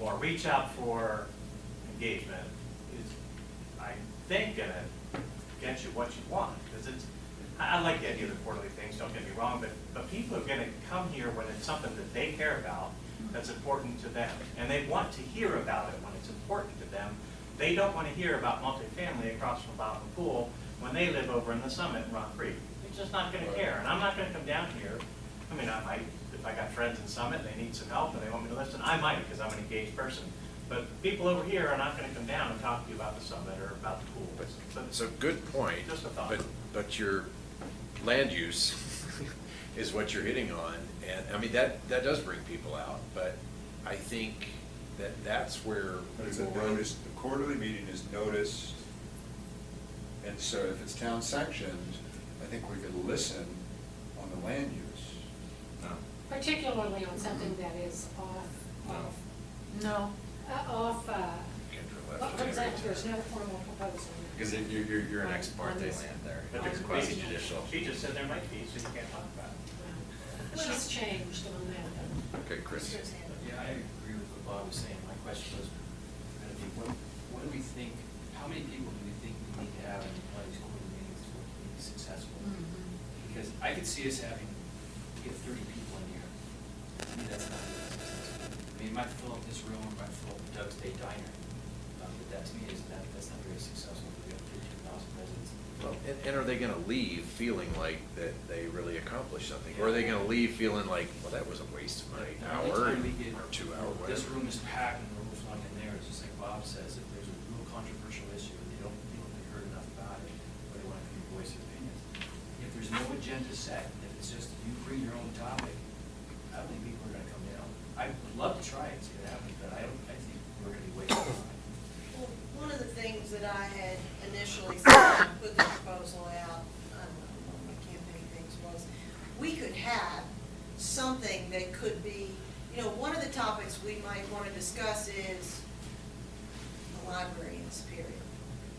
more reach out for engagement is, I think, going to get you what you want. Because I like the idea of the quarterly things, don't get me wrong, but people are gonna come here when it's something that they care about, that's important to them. And they want to hear about it when it's important to them. They don't wanna hear about multifamily across from Bottom Pool when they live over in the Summit in Rock Creek. They're just not gonna care, and I'm not gonna come down here. I mean, if I got friends in Summit, and they need some help and they want me to listen, I might, because I'm an engaged person. But people over here are not gonna come down and talk to you about the Summit or about the pool. It's a good point. Just a thought. But your land use is what you're hitting on, and, I mean, that does bring people out, but I think that's where But it's a people run. notice, the quarterly meeting is noticed, and so if it's town sanctioned, I think we could listen on the land use. No. Particularly on something that is off, No. Kendra left. there's no formal proposal. Because you're an ex parte land there. But It's there's quasi judicial. She just said there might be, so you can't talk about it. She's changed on that. Okay, Chris. Yeah, I agree with what Bob was saying. My question was gonna be, what do we think, how many people do we think we need to have in one of these quarterly meetings for it to be successful? Because I could see us having, get 30 people in here. To me, that's not really successful. I mean, it might fill up this room, it might fill up Doug's Day Diner. But that to me that's not very successful. We have 15,000 residents. Well, and are they gonna leave feeling like that they really accomplished something? Or are they gonna leave feeling like, well, that was a waste of my The hour only time we get, or 2 hour, this whatever? room is packed and the room's not in there, it's just like Bob says, if there's a real controversial issue, and they don't feel they heard enough about it, or they want to voice their opinions. If there's no agenda set, if it's just you bring your own topic, I don't think people are gonna come down. I would love to try it, see what happens, but I think we're gonna be wasting time. Well, one of the things that I had initially said, when I put the proposal out, I don't know, one of my campaign things was, we could have something that could be, you know, one of the topics we might want to discuss is the library in Superior,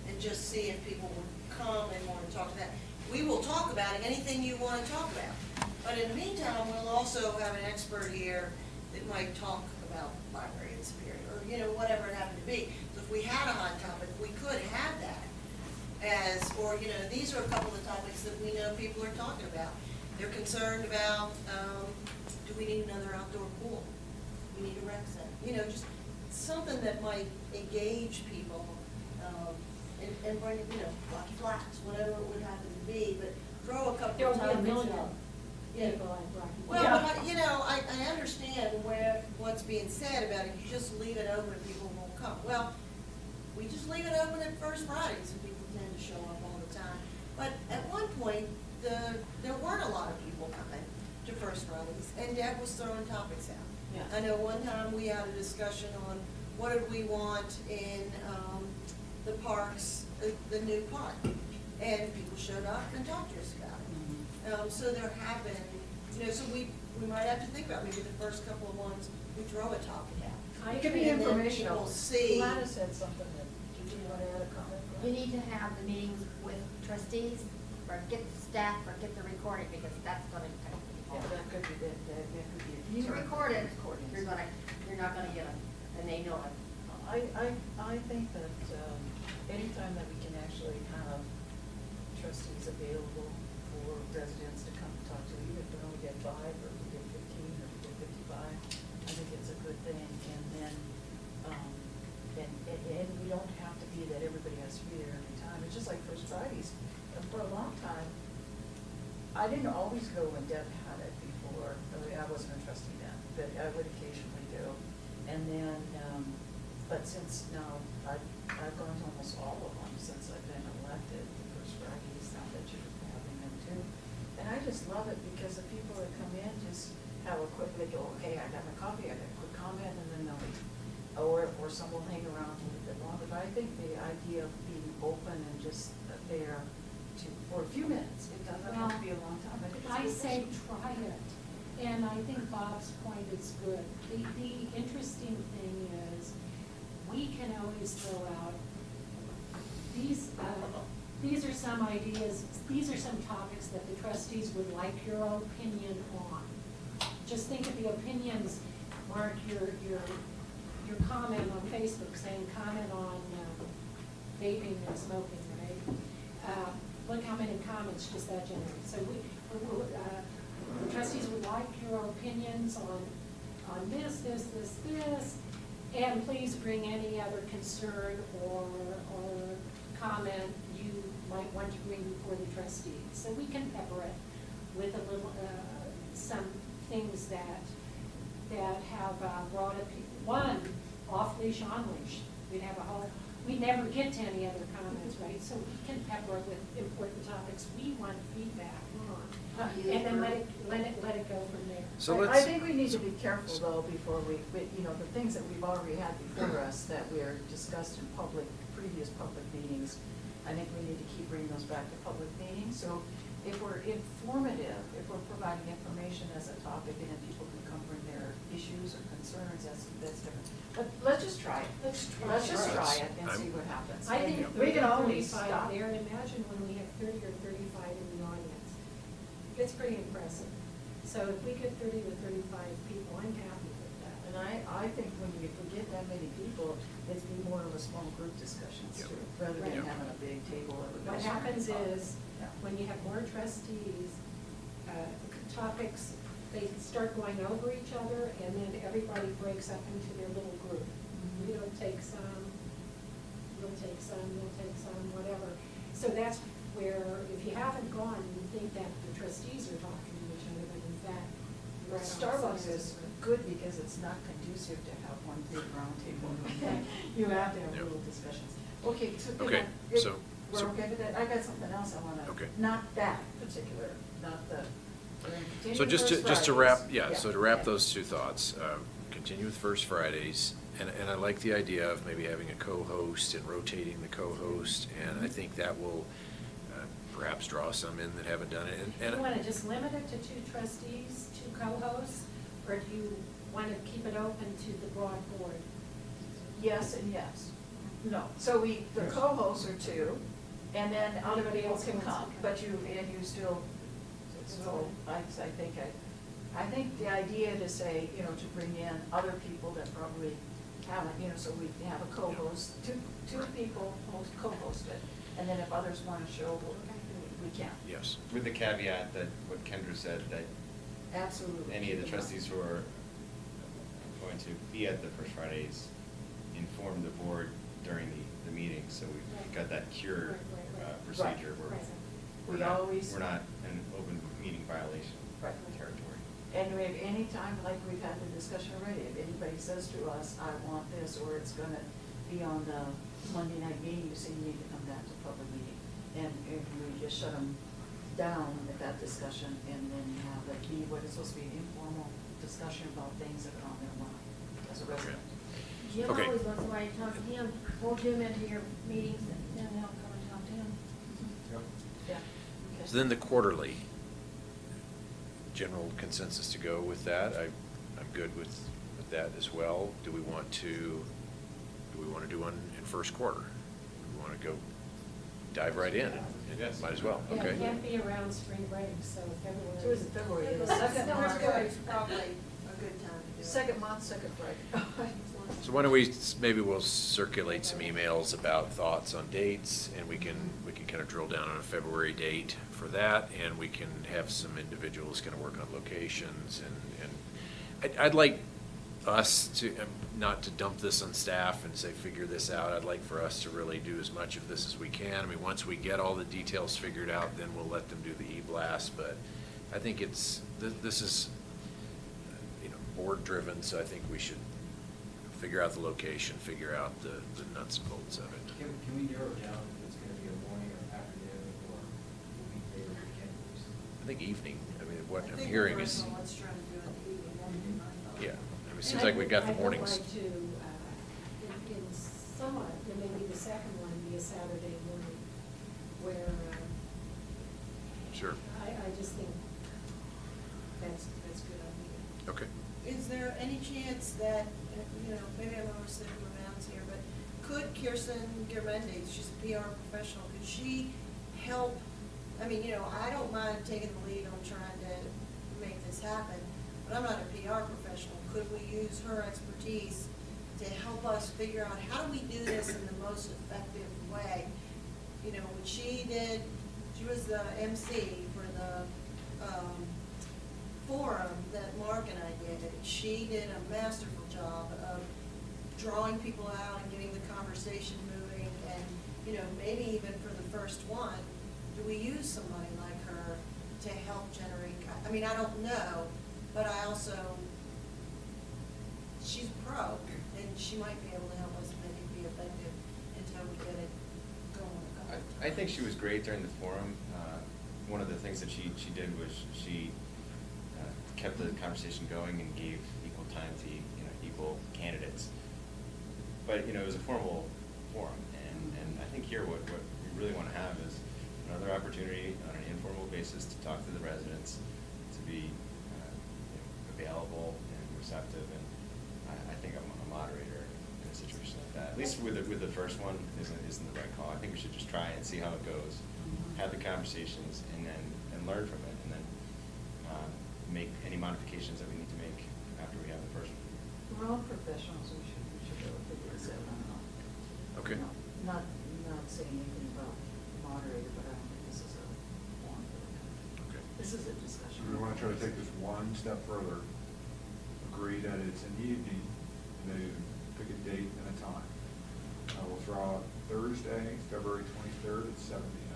and just see if people would come and want to talk to that. We will talk about it, anything you want to talk about. But in the meantime, we'll also have an expert here that might talk about library in Superior, or, you know, whatever it happened to be. So if we had a hot topic, we could have that as, or, you know, these are a couple of topics that we know people are talking about. They're concerned about, do we need another outdoor pool? We need a rec center. You know, just something that might engage people, and bring, you know, Rocky Flats, whatever it would happen to be, but throw a couple There of will be a topics million out. Yeah. people in Rocky. Well, Yeah. but, you know, I understand what's being said about it, you just leave it open and people won't come. Well, we just leave it open at First Fridays and people tend to show up all the time. But at one point, there weren't a lot of people coming to First Fridays, and Deb was throwing topics out. Yeah. I know one time we had a discussion on what did we want in the parks, the new park, and people showed up and talked to us about it. So there have been, you know, so we might have to think about maybe the first couple of ones, we throw a topic out. It could be And then informational. people see. Gladys had something that, did you want to add a comment? You need to have the meetings with trustees, or get the staff, or get the recording, because that's gonna cut Yeah, people. that could be, that could be. You record it, Recordings. you're not gonna get them, and they know it. I think that anytime that we can actually have trustees available for residents to come and talk to, even if we only get 5, or we get 15, or we get 55, I think it's a good thing. And then, and we don't have to be that everybody has to be there every time. It's just like First Fridays. And for a long time, I didn't always go when Deb had it before. I wasn't a trustee then, but I would occasionally go. And then, but since now, I've gone to almost all of them since I've been elected, the First Fridays, now that you're having them too. And I just love it because the people that come in just have a quick, they go, okay, I got my coffee, I got a quick comment, and then they'll leave. Or some will hang around a little bit longer. But I think the idea of being open and just there for a few minutes, it doesn't have to be a long time. I say try it, and I think Bob's point is good. The interesting thing is, we can always throw out, these are some ideas, these are some topics that the trustees would like your opinion on. Just think of the opinions, Mark, your comment on Facebook saying comment on vaping and smoking, right? Look how many comments just that general. So the trustees would like your opinions on this, and please bring any other concern or comment you might want to bring before the trustees. So we can pepper it with a little, some things that have brought up, one, off-leash, on-leash. We'd have a whole, we never get to any other comments, right? So we can pepper it with important topics we want feedback on. And then let it go from there. So I let's. think we need to be careful though before we, you know, the things that we've already had before us that we are discussed in previous public meetings, I think we need to keep bringing those back to public meetings. So if we're informative, if we're providing information as a topic and then people can come bring their issues or concerns, that's different. But let's just try it. Let's just try it and see what happens. I think And we can always 35 stop. there, and imagine when we have 30 or 35 in the audience. It's pretty impressive. So if we get 30 to 35 people, I'm happy with that. And I think when you get that many people, it's be more of a small group discussions Yep. too, rather than Yep. having a big table. What everybody's trying to happens talk. is, Yeah. when you have more trustees, topics, they start going over each other, and then everybody breaks up into their little group. Mhm. You'll take some, you'll take some, whatever. So that's where, if you haven't gone, you think that the trustees are talking to each other, but in fact, you're But right on Starbucks the is side. good because it's not conducive to have one big round table. You have to have Yep. little discussions. Okay, so. Okay, so- We're so- okay with that? I got something else I wanna. Okay. Not that particular, not the. we're gonna continue So just First to wrap, Fridays. so to wrap yeah. those two thoughts, continue with First Fridays, and I like the idea of maybe having a co-host and rotating the co-host, and I think that will perhaps draw some in that haven't done it, Do you and want to just limit it to 2 trustees, 2 co-hosts, or do you want to keep it open to the broad board? Yes and yes. No, so the co-hosts are 2, and then other Anybody people else can wants to come, come? but you still, so I think the idea to say, you know, to bring in other people that probably haven't, you know, so we have a co-host, two people co-host it, and then if others want to show, we can. yes. With the caveat that what Kendra said, that Absolutely. any of the trustees who are going to be at the First Fridays inform the board during the meeting, so we've got that cure Right. procedure where Right. We always. we're not in open meeting violation Right. territory. And if any time, like we've had the discussion already, if anybody says to us, I want this, or it's gonna be on the Monday night meeting, you say you need to come back to public meeting. And if we just shut them down at that discussion and then have it be what is supposed to be an informal discussion about things that are on their mind as a resident. Jim Okay. always wants somebody to talk to him, pull Jim into your meetings, and then they'll come and talk to him. Yeah. Okay. So then the quarterly, general consensus to go with that, I'm good with that as well. Do we want to do one in first quarter? Do we want to go dive right in? Yes. Might as well, Yeah, okay. it can't be around spring break, so February. So is it February? The second February month. is probably a good time to do it. Second month, second Friday. So why don't we, maybe we'll circulate some emails about thoughts on dates, and we can kind of drill down on a February date for that, and we can have some individuals kind of work on locations, and I'd like us to, not to dump this on staff and say, figure this out. I'd like for us to really do as much of this as we can. I mean, once we get all the details figured out, then we'll let them do the e-blast, but I think this is, you know, board-driven, so I think we should figure out the location, figure out the nuts and bolts of it. Can we narrow down if it's gonna be a morning or afternoon or a weekday or weekend? I think evening, I mean, what I I'm think hearing the is, original one's trying to do it in the evening, that would be my thought. yeah, I mean, it seems like we got the mornings. I would like to, in somewhat, and maybe the second one be a Saturday morning, where, Sure, I just think that's a good idea. okay. Is there any chance that, you know, maybe I'm overstepping my bounds here, but could Kirsten Germendi, she's a PR professional, could she help? I mean, you know, I don't mind taking the lead on trying to make this happen, but I'm not a PR professional. Could we use her expertise to help us figure out how do we do this in the most effective way? You know, when she did She was the MC for the forum that Mark and I did. She did a masterful job of drawing people out and getting the conversation moving, and, you know, maybe even for the first one, do we use somebody like her to help generate, I mean, I don't know, but I also, she's a pro, and she might be able to help us make it be effective until we get it going. I think she was great during the forum. One of the things that she did was she kept the conversation going and gave equal time to equal candidates. But it was a formal forum, and I think here what we really want to have is another opportunity on an informal basis to talk to the residents, to be available and receptive. And I think a moderator in a situation like that, at least with the first one, isn't the right call. I think we should just try and see how it goes, have the conversations, and learn from it, and then make any modifications that we need to make after we have the first one. We're all professionals, we should go figure this out. Okay. Not saying anything about the moderator, but I don't think this is a forum for that. Okay. This is a discussion. We want to try to take this one step further. Agree that it's in the evening, and then pick a date and a time. We'll throw out Thursday, February 23rd at 7 p.m.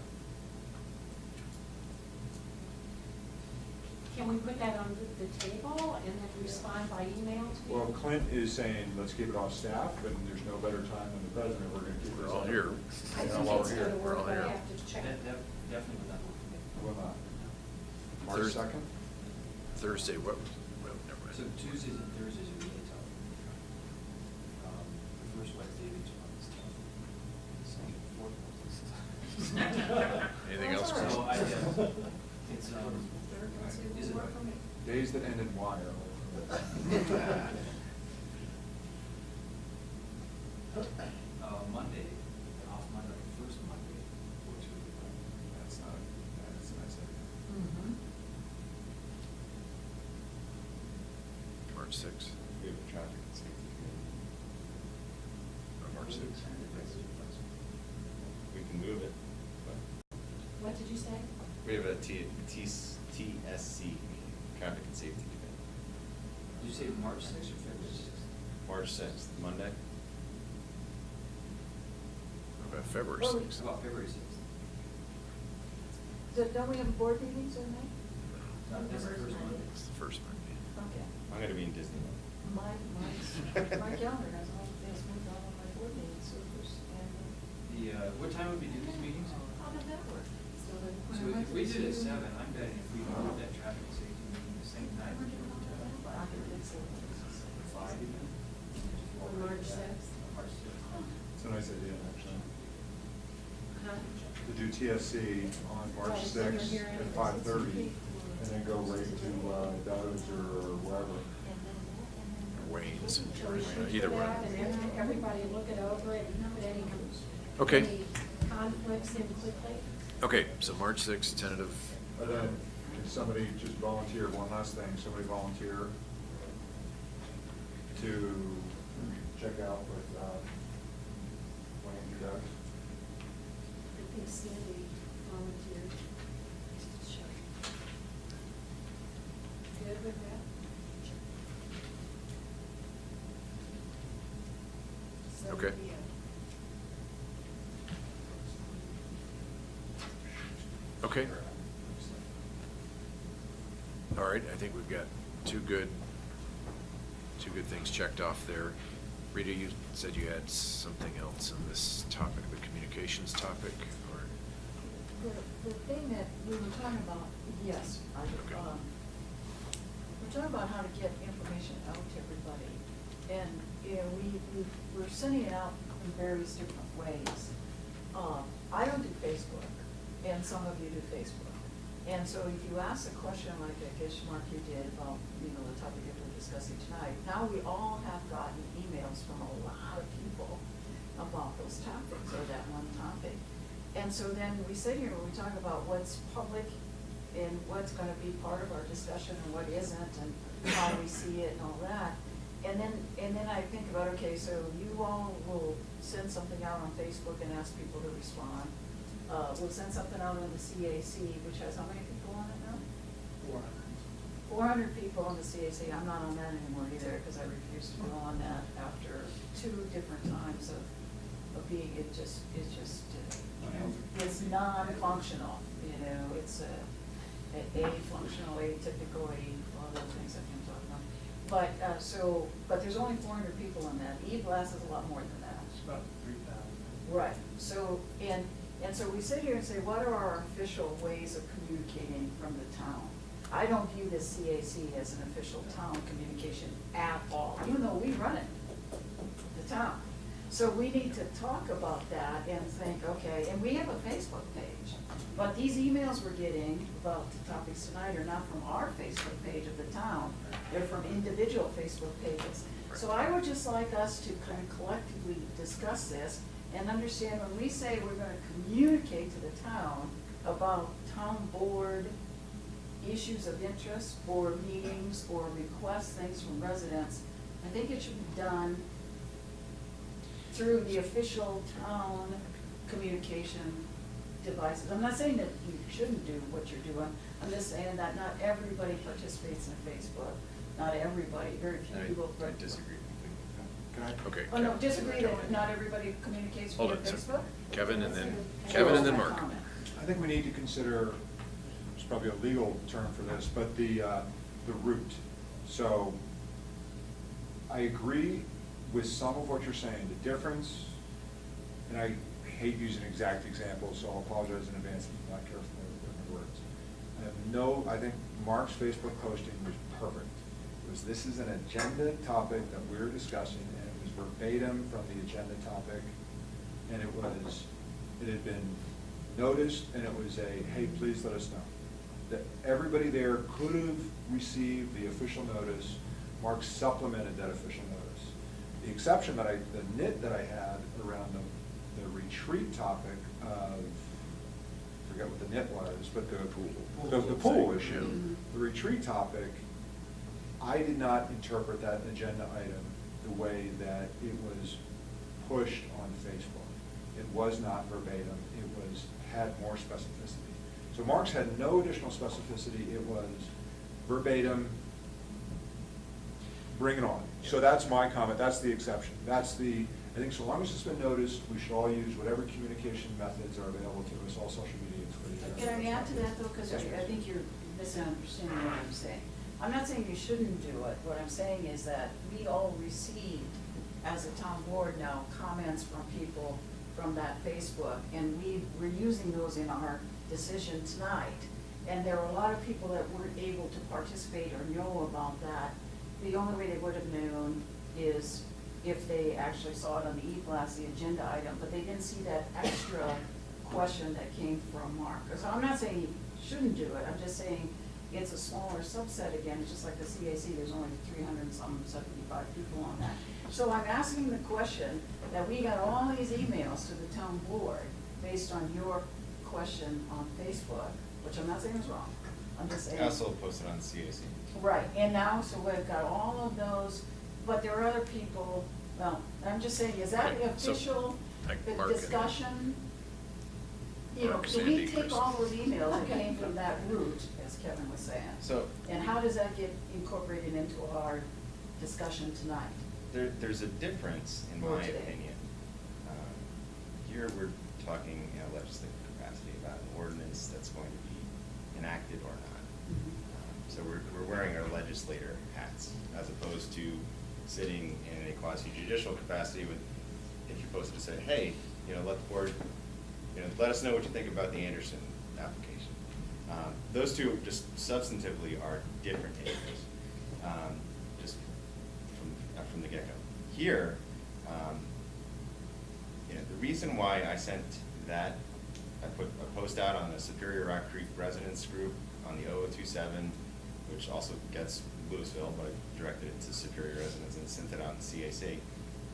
Can we put that on the table and then respond by email to you? Well, Clint is saying, let's keep it off staff, and there's no better time than the president. We're going to keep this. We're all out. here. I Yeah, think while it's we're gonna here. We're work, all but I here. have to check. Definitely would not work for me. Will not. March 2nd? Thursday, what, well, never mind. So Tuesdays and Thursdays are really tough. The first Wednesday of each month is tough. The second, fourth month is tough. Anything else? So Chris? it's, is it, Days that end in Y are Monday, off Monday, first Monday, works really well. That's not, that's a nice idea. Mhm. March 6th. We have a traffic and safety committee. Or March 6th. We can move it, but What did you say? we have a TSC meeting, traffic and safety committee. Did you say March 6th or February 6th? March 6th, Monday. What about February Well, 6th? How about February 6th? Don't we have board meetings in May? That's the first Monday. It's the first Monday. Okay. I'm going to be in Disneyland. My calendar has all, has moved all of my board meetings, so first, and, What time would we do these meetings? how did that work? So that when So I went if we to did it at Zoom- 7, I'm betting if we moved that traffic and safety meeting at the same time, we could do it at I think it's, 5 even. On March 6th? March 6th. It's a nice idea, actually. Huh? To do TSC on March Right, so you're 6th here at in- 5:30, and then go right to Doug's or wherever. Wayne's, Shall we shoot either for way. that and everybody look it over and put any Okay. any conflicts in quickly? Okay, so March 6th, tentative. And then, can somebody just volunteer, one last thing, somebody volunteer to check out with Wayne and Doug? I think Sandy volunteered. Good with that? Okay. Okay. All right, I think we've got two good things checked off there. Rita, you said you had something else on this topic, the communications topic, or? the thing that we were talking about, yes, Okay. we're talking about how to get information out to everybody. And, we're sending it out in various different ways. I don't do Facebook, and some of you do Facebook. And so if you ask a question like I guess, Mark, you did about, the topic that we're discussing tonight, now we all have gotten emails from a lot of people about those topics or that one topic. And so then we sit here and we talk about what's public and what's gonna be part of our discussion and what isn't, and how we see it and all that. And then I think about, okay, so you all will send something out on Facebook and ask people to respond. we'll send something out on the CAC, which has how many people on it now? 400 people on the CAC. I'm not on that anymore either, because I refused to go on that after 2 different times of being, it's non-functional, it's functional, atypical, all those things I can talk about. But there's only 400 people in that. E-Blast is a lot more than that. It's about 3,000. Right, so, and so we sit here and say, what are our official ways of communicating from the town? I don't view this CAC as an official town communication at all, even though we run it, the town. So we need to talk about that and think, okay, and we have a Facebook page, but these emails we're getting about the topics tonight are not from our Facebook page of the town, they're from individual Facebook pages. So I would just like us to kind of collectively discuss this and understand when we say we're gonna communicate to the town about town board issues of interest or meetings or request things from residents, I think it should be done through the official town communication devices. I'm not saying that you shouldn't do what you're doing, I'm just saying that not everybody participates in Facebook. Not everybody, very few people. I disagree completely. Can I? Okay. Oh, no, disagree that not everybody communicates via Hold on, Facebook? so Kevin and then Sure. Mark. I think we need to consider, there's probably a legal term for this, but the route. So I agree with some of what you're saying. The difference, and I hate using exact examples, so I'll apologize in advance if I'm not careful with my words. I think Mark's Facebook posting was perfect. This is an agenda topic that we're discussing, and it was verbatim from the agenda topic, and it had been noticed, and it was hey, please let us know. That everybody there could have received the official notice. Mark supplemented that official notice. The exception the nit that I had around the retreat topic of, I forget what the nit was, but the pool issue, the retreat topic, I did not interpret that agenda item the way that it was pushed on Facebook. It was not verbatim, had more specificity. So Mark's had no additional specificity, it was verbatim, bring it on. So that's my comment, that's the exception. I think so long as it's been noticed, we should all use whatever communication methods are available to us, all social media. Can I add to that though, because I think you're misunderstanding what I'm saying. I'm not saying you shouldn't do it. What I'm saying is that we all received, as a town board now, comments from people from that Facebook, and we're using those in our decision tonight. And there are a lot of people that weren't able to participate or know about that. The only way they would have known is if they actually saw it on the E-Blast, the agenda item, but they didn't see that extra question that came from Mark. So I'm not saying you shouldn't do it, I'm just saying it's a smaller subset again, just like the CAC, there's only 375 people on that. So I'm asking the question that we got all these emails to the town board based on your question on Facebook, which I'm not saying is wrong, I'm just saying. I also posted on CAC. Right, and now, so we've got all of those, but there are other people, well, I'm just saying, is that the So, official Mark and- discussion? You know, Mark, do we Sandy, take Chris. all those emails that came from that route, as Kevin was saying? So And how does that get incorporated into our discussion tonight? there's a difference, in Or my today. opinion. Here we're talking in a legislative capacity about an ordinance that's going to be enacted or not. So we're wearing our legislator hats, as opposed to sitting in a quasi-judicial capacity with, if you posted to say, hey, let the board, let us know what you think about the Anderson application. Those two just substantively are different issues, just from the get-go. Here, the reason why I sent that, I put a post out on the Superior Rock Creek residents group on the 0027, which also gets Louisville, but I directed it to Superior residents and sent it out in CAC,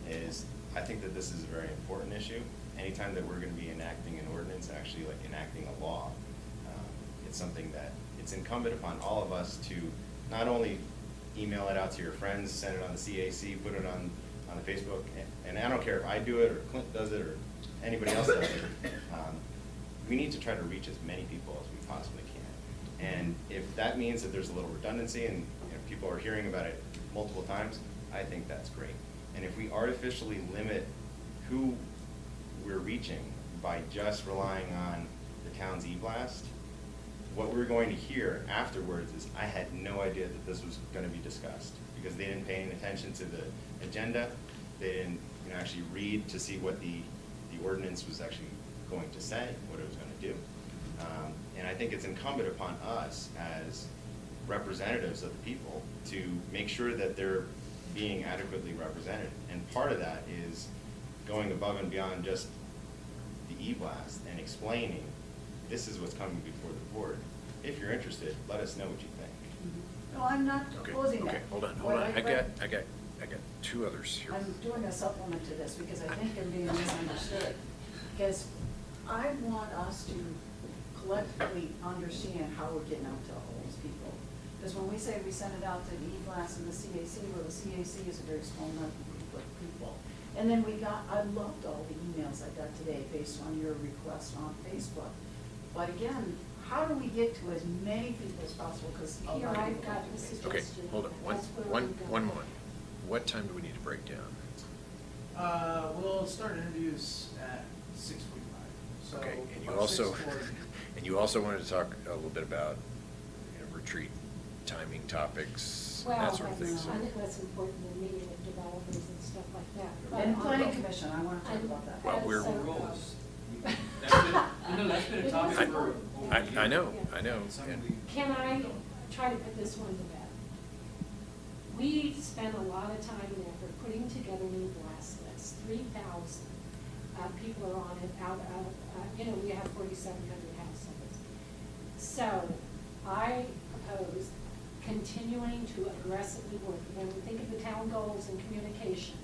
is I think that this is a very important issue. Anytime that we're going to be enacting an ordinance, actually like enacting a law, it's something that it's incumbent upon all of us to not only email it out to your friends, send it on the CAC, put it on the Facebook, and I don't care if I do it or Clint does it or anybody else does it. we need to try to reach as many people as we possibly can. And if that means that there's a little redundancy and people are hearing about it multiple times, I think that's great. And if we artificially limit who we're reaching by just relying on the town's e-blast, what we're going to hear afterwards is, I had no idea that this was going to be discussed, because they didn't pay any attention to the agenda. They didn't actually read to see what the ordinance was actually going to say, what it was going to do. And I think it's incumbent upon us as representatives of the people to make sure that they're being adequately represented. And part of that is going above and beyond just the e-blast and explaining, this is what's coming before the board. If you're interested, let us know what you think. No, I'm not Okay, opposing that. okay, hold on. What I read- got two others here. I'm doing a supplement to this because I think I'm being misunderstood. Because I want us to collectively understand how we're getting out to all these people. Because when we say we send it out to the E-Blast and the CAC, well, the CAC is a very small number of people. And then I loved all the emails I got today based on your request on Facebook. But again, how do we get to as many people as possible? Because Here, I've got the Okay, suggestion. hold on, That's where one we go. moment. What time do we need to break down? We'll start interviews at 6:45. So Okay, and you about also, 6:40. and you also wanted to talk a little bit about, retreat timing topics, Well, that sort of thing. I think that's important in meeting with developers and stuff like that. But And on planning the- commission, I want to talk about that. Well, we're- So- Rules. That's been a topic for over I know, Some and- we- Can I try to put this one to bed? We spent a lot of time and effort putting together new blast lists. 3,000 people are on it out of, we have 4,700 households. So I propose continuing to aggressively work. When we think of the town goals and communication,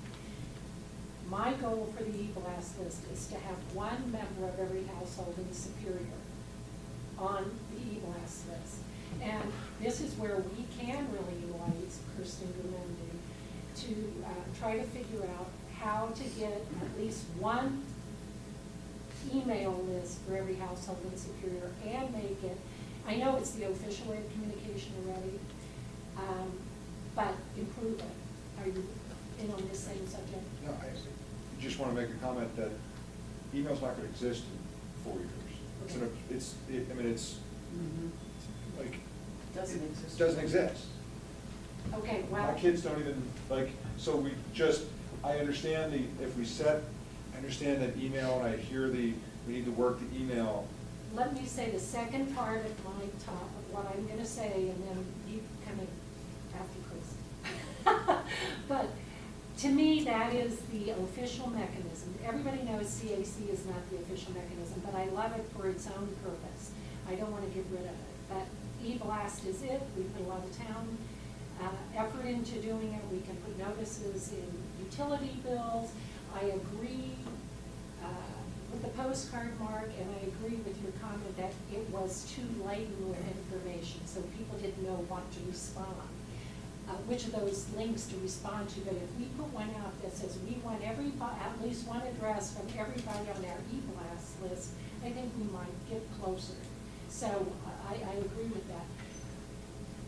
my goal for the e-blast list is to have one member of every household in Superior on the e-blast list. And this is where we can really utilize Kirsten Gumundi to try to figure out how to get at least one email list for every household in Superior and make it, I know it's the official way of communication already, but improve it. Are you in on this same subject? No, I just want to make a comment that email's not going to exist in 4 years. It's Mhm. like, Doesn't it exist. doesn't exist. Okay, well. My kids don't even, so I understand I understand that email, and I hear we need to work the email. Let me say the second part of my top, of what I'm gonna say, and then you kind of after Chris. But to me, that is the official mechanism. Everybody knows CAC is not the official mechanism, but I love it for its own purpose. I don't wanna get rid of it, but e-blast is it. We put a lot of town effort into doing it. We can put notices in utility bills. I agree with the postcard, Mark, and I agree with your comment that it was too laden with information, so people didn't know what to respond, which of those links to respond to. But if we put one out that says we want at least one address from everybody on our e-blast list, I think we might get closer. So I agree with that.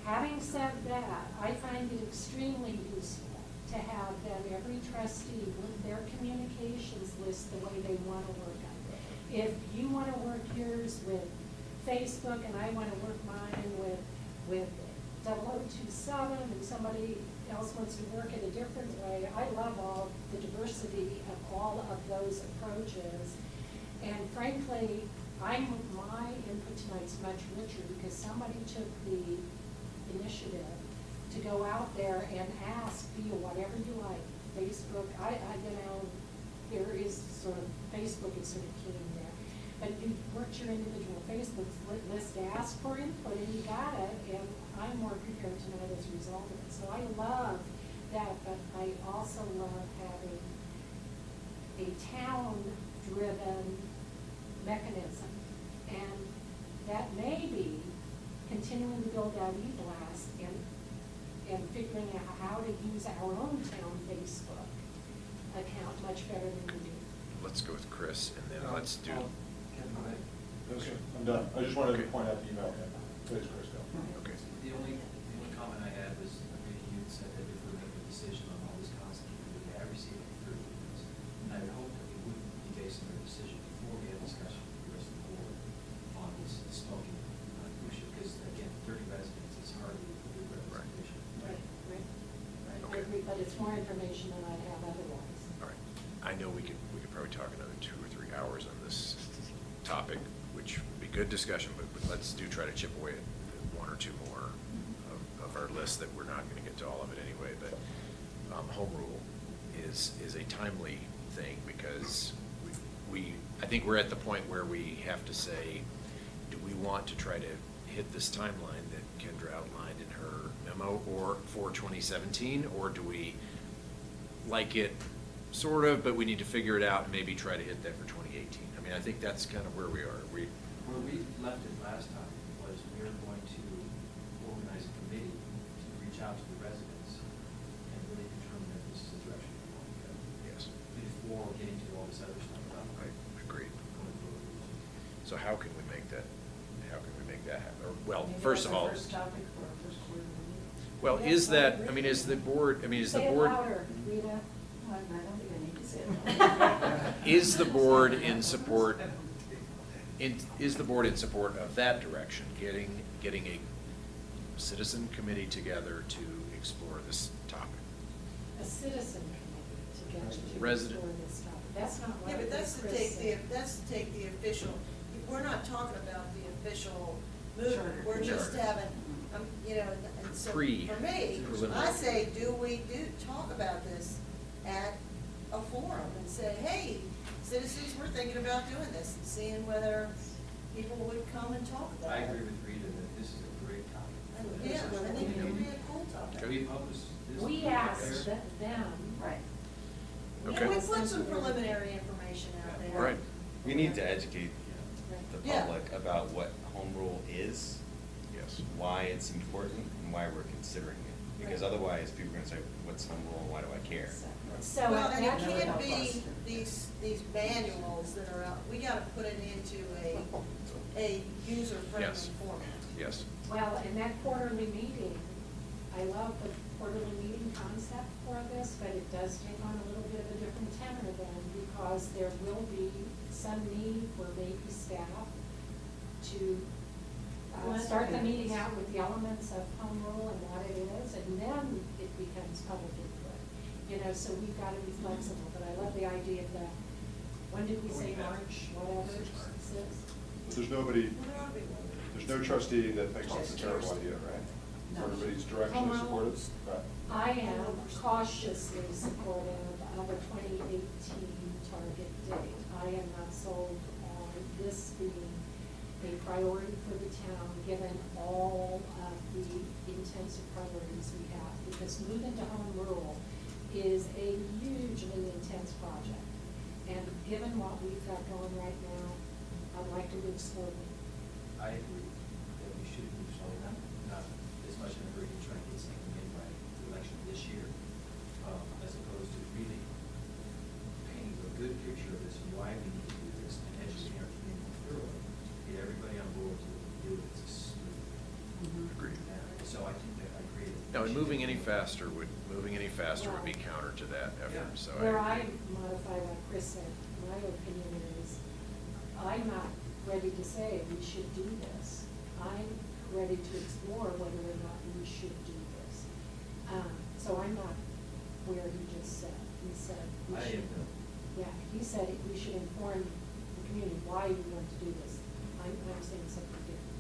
Having said that, I find it extremely useful to have them, every trustee, with their communications list the way they want to work on it. If you want to work yours with Facebook and I want to work mine with 0027 and somebody else wants to work it a different way, I love all the diversity of all of those approaches. And frankly, my input tonight's much richer because somebody took the initiative to go out there and ask, do you whatever you like, Facebook, there is sort of, Facebook is sort of king there. But you worked your individual Facebook list to ask for input and you got it, and I'm more prepared tonight as a result of it. So I love that, but I also love having a town-driven mechanism. And that may be continuing to build out e-blast and figuring out how to use our own town Facebook account much better than we do. Let's go with Chris, and then let's do. I'm done. I just wanted to point out the email. Please, Chris, go. Okay. The only comment I had was, I mean, you had said that if we make a decision on all this concept, we have received any further emails. And I would hope that we wouldn't be basing our decision before we have discussion with the rest of the board on this smoking issue, because again, 30 residents is hardly a good representation. Right, right. I Okay. agree, but it's more information than I'd have otherwise. All right. I know we could probably talk another 2 or 3 hours on this topic, which would be good discussion, but let's try to chip away at 1 or 2 more of our list that we're not going to get to all of it anyway. But home rule is a timely thing because I think we're at the point where we have to say, do we want to try to hit this timeline that Kendra outlined in her memo or for 2017, or do we like it sort of, but we need to figure it out and maybe try to hit that for 2018? I mean, I think that's kind of where we are. Where we left it last time was we were going to organize a committee to reach out to the residents and really determine if this is the direction we want to go. Yes. Before getting to all this other stuff about. I agree. going forward. So how can we make that happen? Or, well, Maybe first that's of all, the first topic for our first quarterly meeting. well, Yes, is that, I I mean, agree. is the board, Say it louder, Rita. I don't think I need to say it. is the board in support, is the board in support of that direction, getting a citizen committee together to explore this topic? A citizen committee to get to Resident. explore this topic. That's not what Yeah, but that's Chris to take said. that's to take the official, we're not talking about the official movement. Charter. We're just Charter. having, you know, and so for me, Preliminary. I say, do we talk about this at a forum and say, hey, citizens, we're thinking about doing this and seeing whether people would come and talk about I it. agree with Rita that this is a great topic. Yeah, I think it would be a cool topic. Can we publish this? We asked them. Right. Okay. And we put some preliminary information out there. Right. We need to educate the Yeah. public about what home rule is, Yes. why it's important, and why we're considering it. Because Right. otherwise, people are gonna say, what's home rule and why do I care? So Well, and it that- can't be these manuals that are out, we gotta put it into a user-friendly Yes. format. Yes. Well, in that quarterly meeting, I love the quarterly meeting concept for this, but it does take on a little bit of a different tenor then, because there will be some need for maybe staff to start the meeting out with the elements of home rule and what it is, and then it becomes public input. You know, so we've got to be flexible, but I love the idea of the, when did we say March, whatever, 6th? There's no trustee that thinks it's a terrible idea, right? Everybody's directionally supportive? Right. I am cautiously supportive of a 2018 target date. I am not sold on this being a priority for the town, given all of the intensive priorities we have. Because moving to home rule is a hugely intense project. And given what we've got going right now, I'd like to move slowly. I agree that we should move slowly, not as much in a hurry to try and get something made by the election this year, as opposed to really painting a good picture of this and why we need to do this and educating our community thoroughly, get everybody on board to do it as a smooth. Agreed. So I think that I agree. No, and moving any faster would be counter to that effort, so Where I I agree. modify what Chris said, my opinion is, I'm not ready to say we should do this. I'm ready to explore whether or not we should do this. So I'm not where he just said. He said we I should. am though. Yeah, he said we should inform the community why we want to do this. I'm saying something different.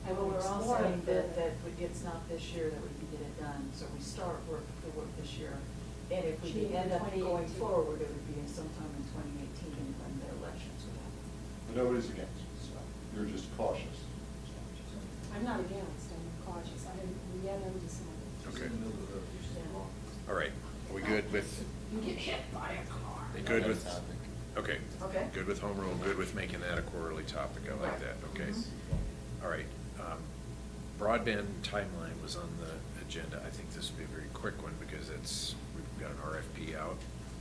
I Well, will we're all explore saying it that further. it's not this year that we can get it done, so we start the work this year. And if we Shooting end for up going 2018. forward, it would be sometime in 2018 when the elections would happen. But nobody's against, so you're just cautious. I'm not against, I'm cautious. I am yet undecided. Okay. In the middle of the road, you should Yeah. walk. All right, are we good with, You get hit by a car. good with, okay. Okay. Good with home rule, good with making that a quarterly topic, I like Right. that, okay. Mhm. All right, broadband timeline was on the agenda. I think this would be a very quick one because we've got an RFP out,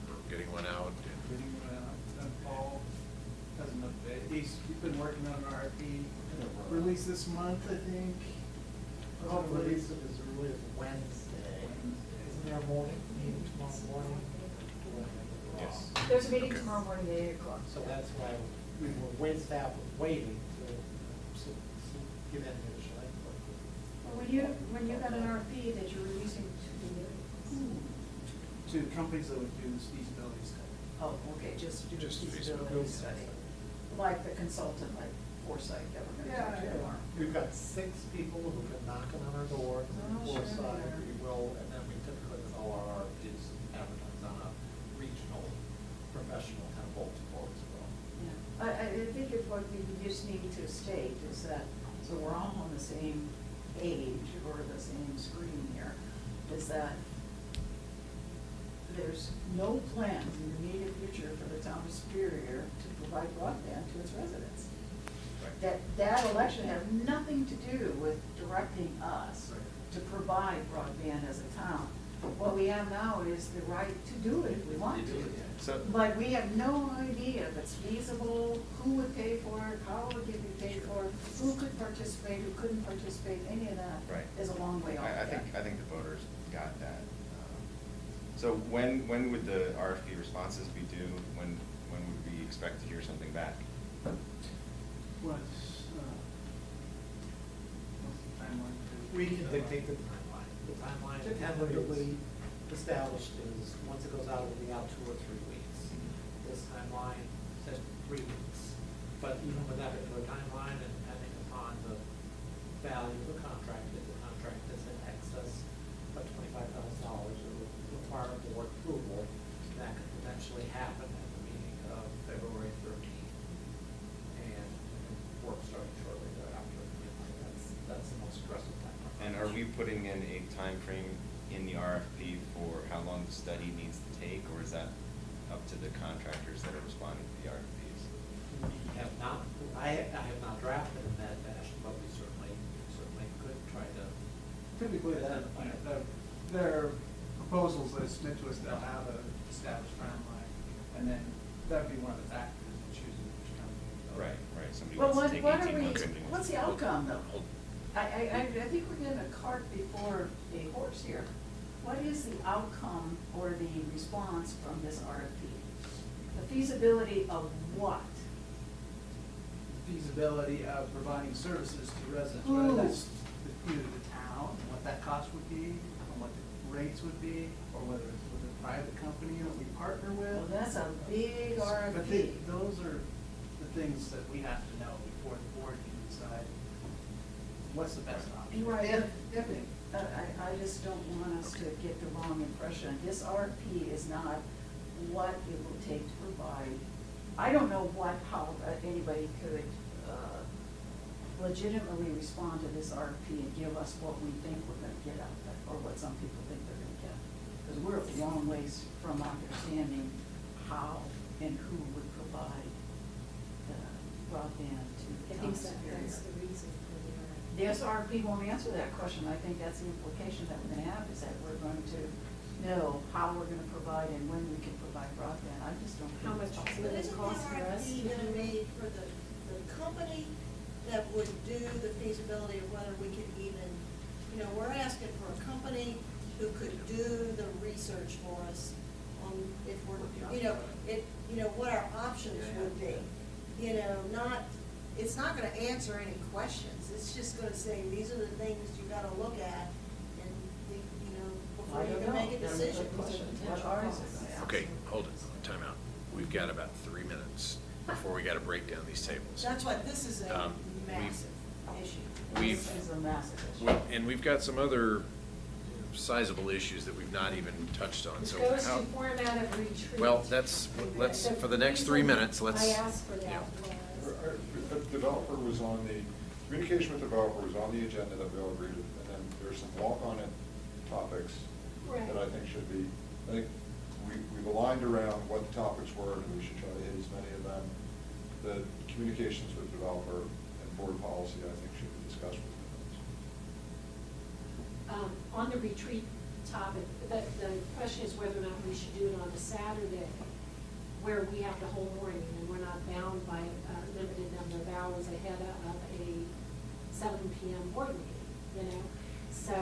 we're getting one out. and- Paul, Doesn't look bad. He's been working on an RFP, release this month, I think. Hopefully. Release it as early as Wednesday. Isn't there a morning, meeting tomorrow morning? Yes. There's a meeting tomorrow morning at 8 o'clock. So that's why staff was waiting to give any additional input. Well, when you got an RFP that you're releasing To companies that would do this feasibility study. oh, okay, just do a Just feasibility study, like the consultant, like Foresight that we're gonna talk to tomorrow. We've got 6 people who've been knocking on our door, Oh, four sure. side, we will, and then we typically, with all our RFPs, advertise on a regional professional kind of bulletin board as well. Yeah, I think if what we just need to state is that, so we're all on the same page or the same screen here, is that there's no plans in the immediate future for the town of Superior to provide broadband to its residents. That election has nothing to do with directing us to provide broadband as a town. What we have now is the right to do it if we want to. So, But we have no idea if it's feasible, who would pay for it, how would it be paid for, who could participate, who couldn't participate, any of that Right. is a long way off I yet. think the voters got that. So when would the RFP responses be due? When would we expect to hear something back? What's the timeline? We can dictate the timeline. The timeline tentatively established is, once it goes out, it'll be out 2 or 3 weeks. This timeline says 3 weeks. But even with that particular timeline, and depending upon the value of the contract, if the contract is in excess of $25,000, it would require board approval. That could potentially happen at the meeting of February 13th. And work starting shortly thereafter. That's the most aggressive timeline. And are we putting in a time frame in the RFP for how long the study needs to take, or is that up to the contractors that are responding to the RFPs? We have not, I have not drafted in that fashion, but we certainly could try to. Typically, their proposals that submit to us, they'll have an established timeline, and then that'd be one of the factors in choosing which company. Right. Somebody Well, wants to take what are 18 we, months. somebody wants what's to- the outcome though? Hold- I think we're getting a cart before a horse here. What is the outcome or the response from this RFP? The feasibility of what? Feasibility of providing services to residents, Who? whether that's either the town, what that cost would be, and what the rates would be, or whether it's with a private company that we partner with. Well, that's a big But RFP. those are the things that we have to know before the board can decide what's the best option. Right. If any. I just don't want us to get the wrong impression. This RFP is not what it will take to provide. I don't know how anybody could legitimately respond to this RFP and give us what we think we're gonna get out of it, or what some people think they're gonna get. Because we're a long ways from understanding how and who would provide the broadband to the I town think of Superior. that's the reason for the RFP. This RFP won't answer that question. I think that's the implication that we're gonna have, is that we're going to know how we're gonna provide and when we can provide broadband. I just don't think. How much it's will possible. it Isn't the cost for us? RFP gonna be for the company that would do the feasibility of whether we could even, we're asking for a company who could do the research for us on if we're, what our options would be. It's not gonna answer any questions. It's just gonna say, these are the things you gotta look at and, before I you don't can know. make a That's decision. good question. What are is it? Okay, hold it, time out. We've got about 3 minutes before we gotta break down these tables. That's why this is a massive issue. This is a massive issue. And we've got some other sizable issues that we've not even touched on, It so goes how? to format of retreat. Well, let's, for the next 3 minutes, let's. I asked for yeah. that was. The developer was on the, communication with the developer was on the agenda that we all agreed with, and then there's some walk-on it topics that I think should be, we've aligned around what the topics were, and we should try to hit as many of them. The communications with developer and board policy, I think, should be discussed with them. On the retreat topic, the question is whether or not we should do it on a Saturday. where we have the whole morning and we're not bound by a limited number of hours ahead of a 7 PM board meeting, you know? So,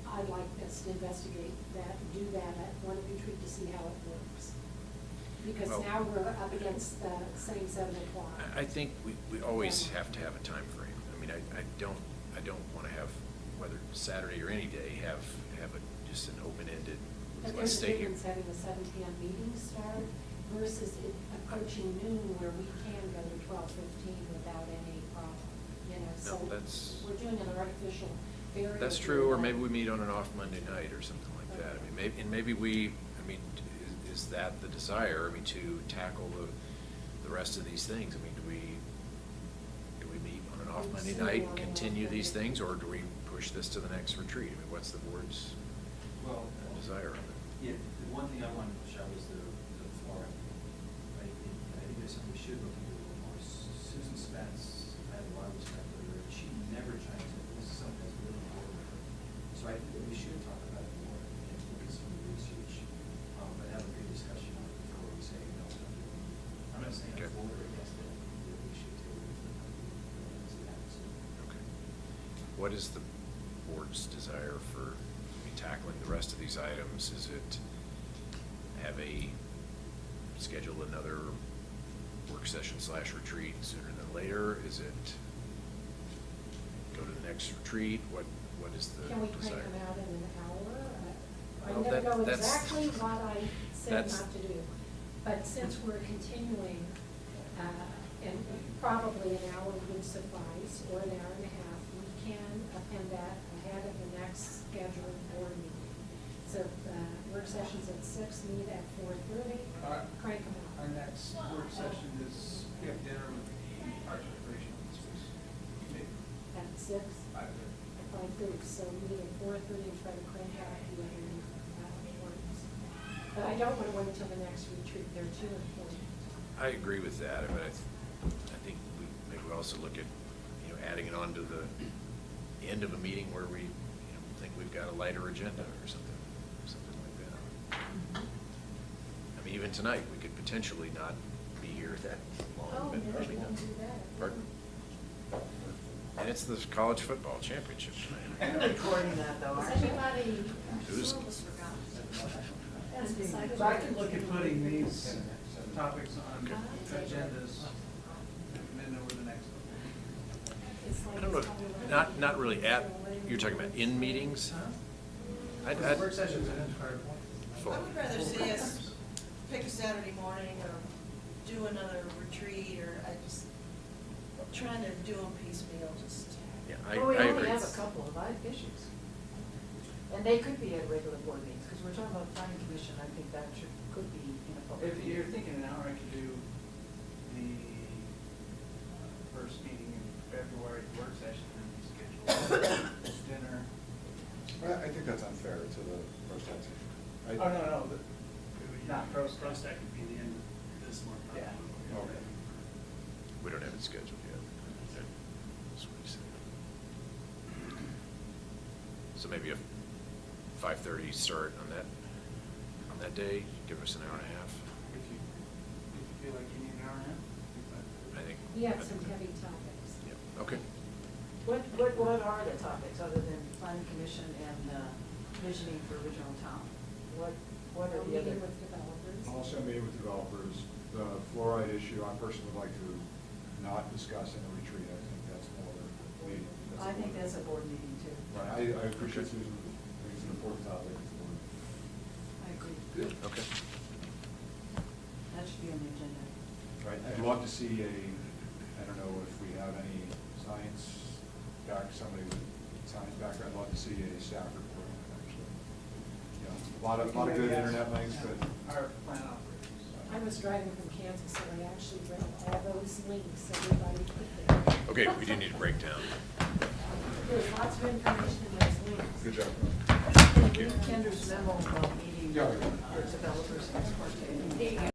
I'd like us to investigate that, do that at one retreat to see how it works. Because Well- now we're up against the same 7 o'clock. I think we always have to have a time frame. I mean, I don't want to have, whether Saturday or any day, have just an open-ended, But let's there's a stay here. difference having a 7 PM meeting start versus it approaching noon where we can go to 12:15 without any problem, you know? So that's- we're doing an artificial barrier. That's true, or maybe we meet on an off Monday night or something like that. I mean, maybe we, I mean, is that the desire, I mean, to tackle the rest of these things? I mean, do we meet on an off Monday night and continue these things, or do we push this to the next retreat? I mean, what's the board's Well, desire on it? yeah, the one thing I wanted to push out was the fluoride. Right? I think there's something we should look into a little more. Susan Spence, I have a lot of respect for her, she never chimes in, this is something that's really important to her. So I think that we should talk about it more and look at some of the research, but have a good discussion on it before we say, no, it's not doing it. I'm not saying I'm for or against it, that we should take it as an attitude. Okay. What is the board's desire for tackling the rest of these items? Is it schedule another work session / retreat sooner than later? Is it go to the next retreat? What is the desire? Can we crank them out in an hour? Well, I'm gonna go that's- exactly what I said that's- not to do. But since we're continuing, and probably an hour would suffice, or an hour and a half, we can append that ahead of the next scheduled board meeting. So, work sessions at 6, meet at 4:30, crank them out. Our next work session is, we have dinner with the Parks and Recreation officers. At 6? 5:30, so meet at 4:30 and try to crank out the other ones. But I don't want to wait until the next retreat, they're too important. I agree with that, but I think maybe we also look at, adding it on to the end of a meeting where we, think we've got a lighter agenda or something like that. I mean, even tonight, we could potentially not be here that long, Oh, but yeah, maybe we not. can do that. Pardon? And it's the college football championship I'm tonight. recording that though, Does aren't you? anybody? Who's- That's decided. So I could look at putting these topics on agendas and then over the next one. I don't know, not really you're talking about in meetings? I'd- Work sessions are Full. I would rather see us pick a Saturday morning or do another retreat, or trying to do them piecemeal, just. Yeah, Well, we I only agree. have a couple of issues. And they could be at regular board meetings, because we're talking about planning commission, I think that could be in a public. If you're thinking an hour, I could do the first meeting in February, work session, and schedule dinner. I think that's unfair to the Rostec team. Oh, no, not Prostac. Prostac would be the end of this month. Yeah. Okay. We don't have it scheduled yet. Okay. That's what he said. So maybe a 5:30 start on that day, give us an hour and a half. If you feel like you need an hour and a half. I think. We have some heavy topics. Yeah, okay. What are the topics other than planning commission and visioning for original town? What are the Meeting other? with developers. Also meeting with developers, the fluoride issue, I personally would like to not discuss in a retreat. I think that's more leading. I think that's a board meeting too. Right, I appreciate Susan, I think it's an important topic. I agree. Good. Okay. That should be on the agenda. Right, I'd love to see I don't know if we have any science somebody with science background, I'd love to see a staff report on it, actually. A lot of good internet links, but. Our plant operators. I was driving from Kansas, so I actually read all those links everybody put there. Okay, we do need to break down. There's lots of information in those links. Good job. Kendra's memo about meeting Yeah. with developers and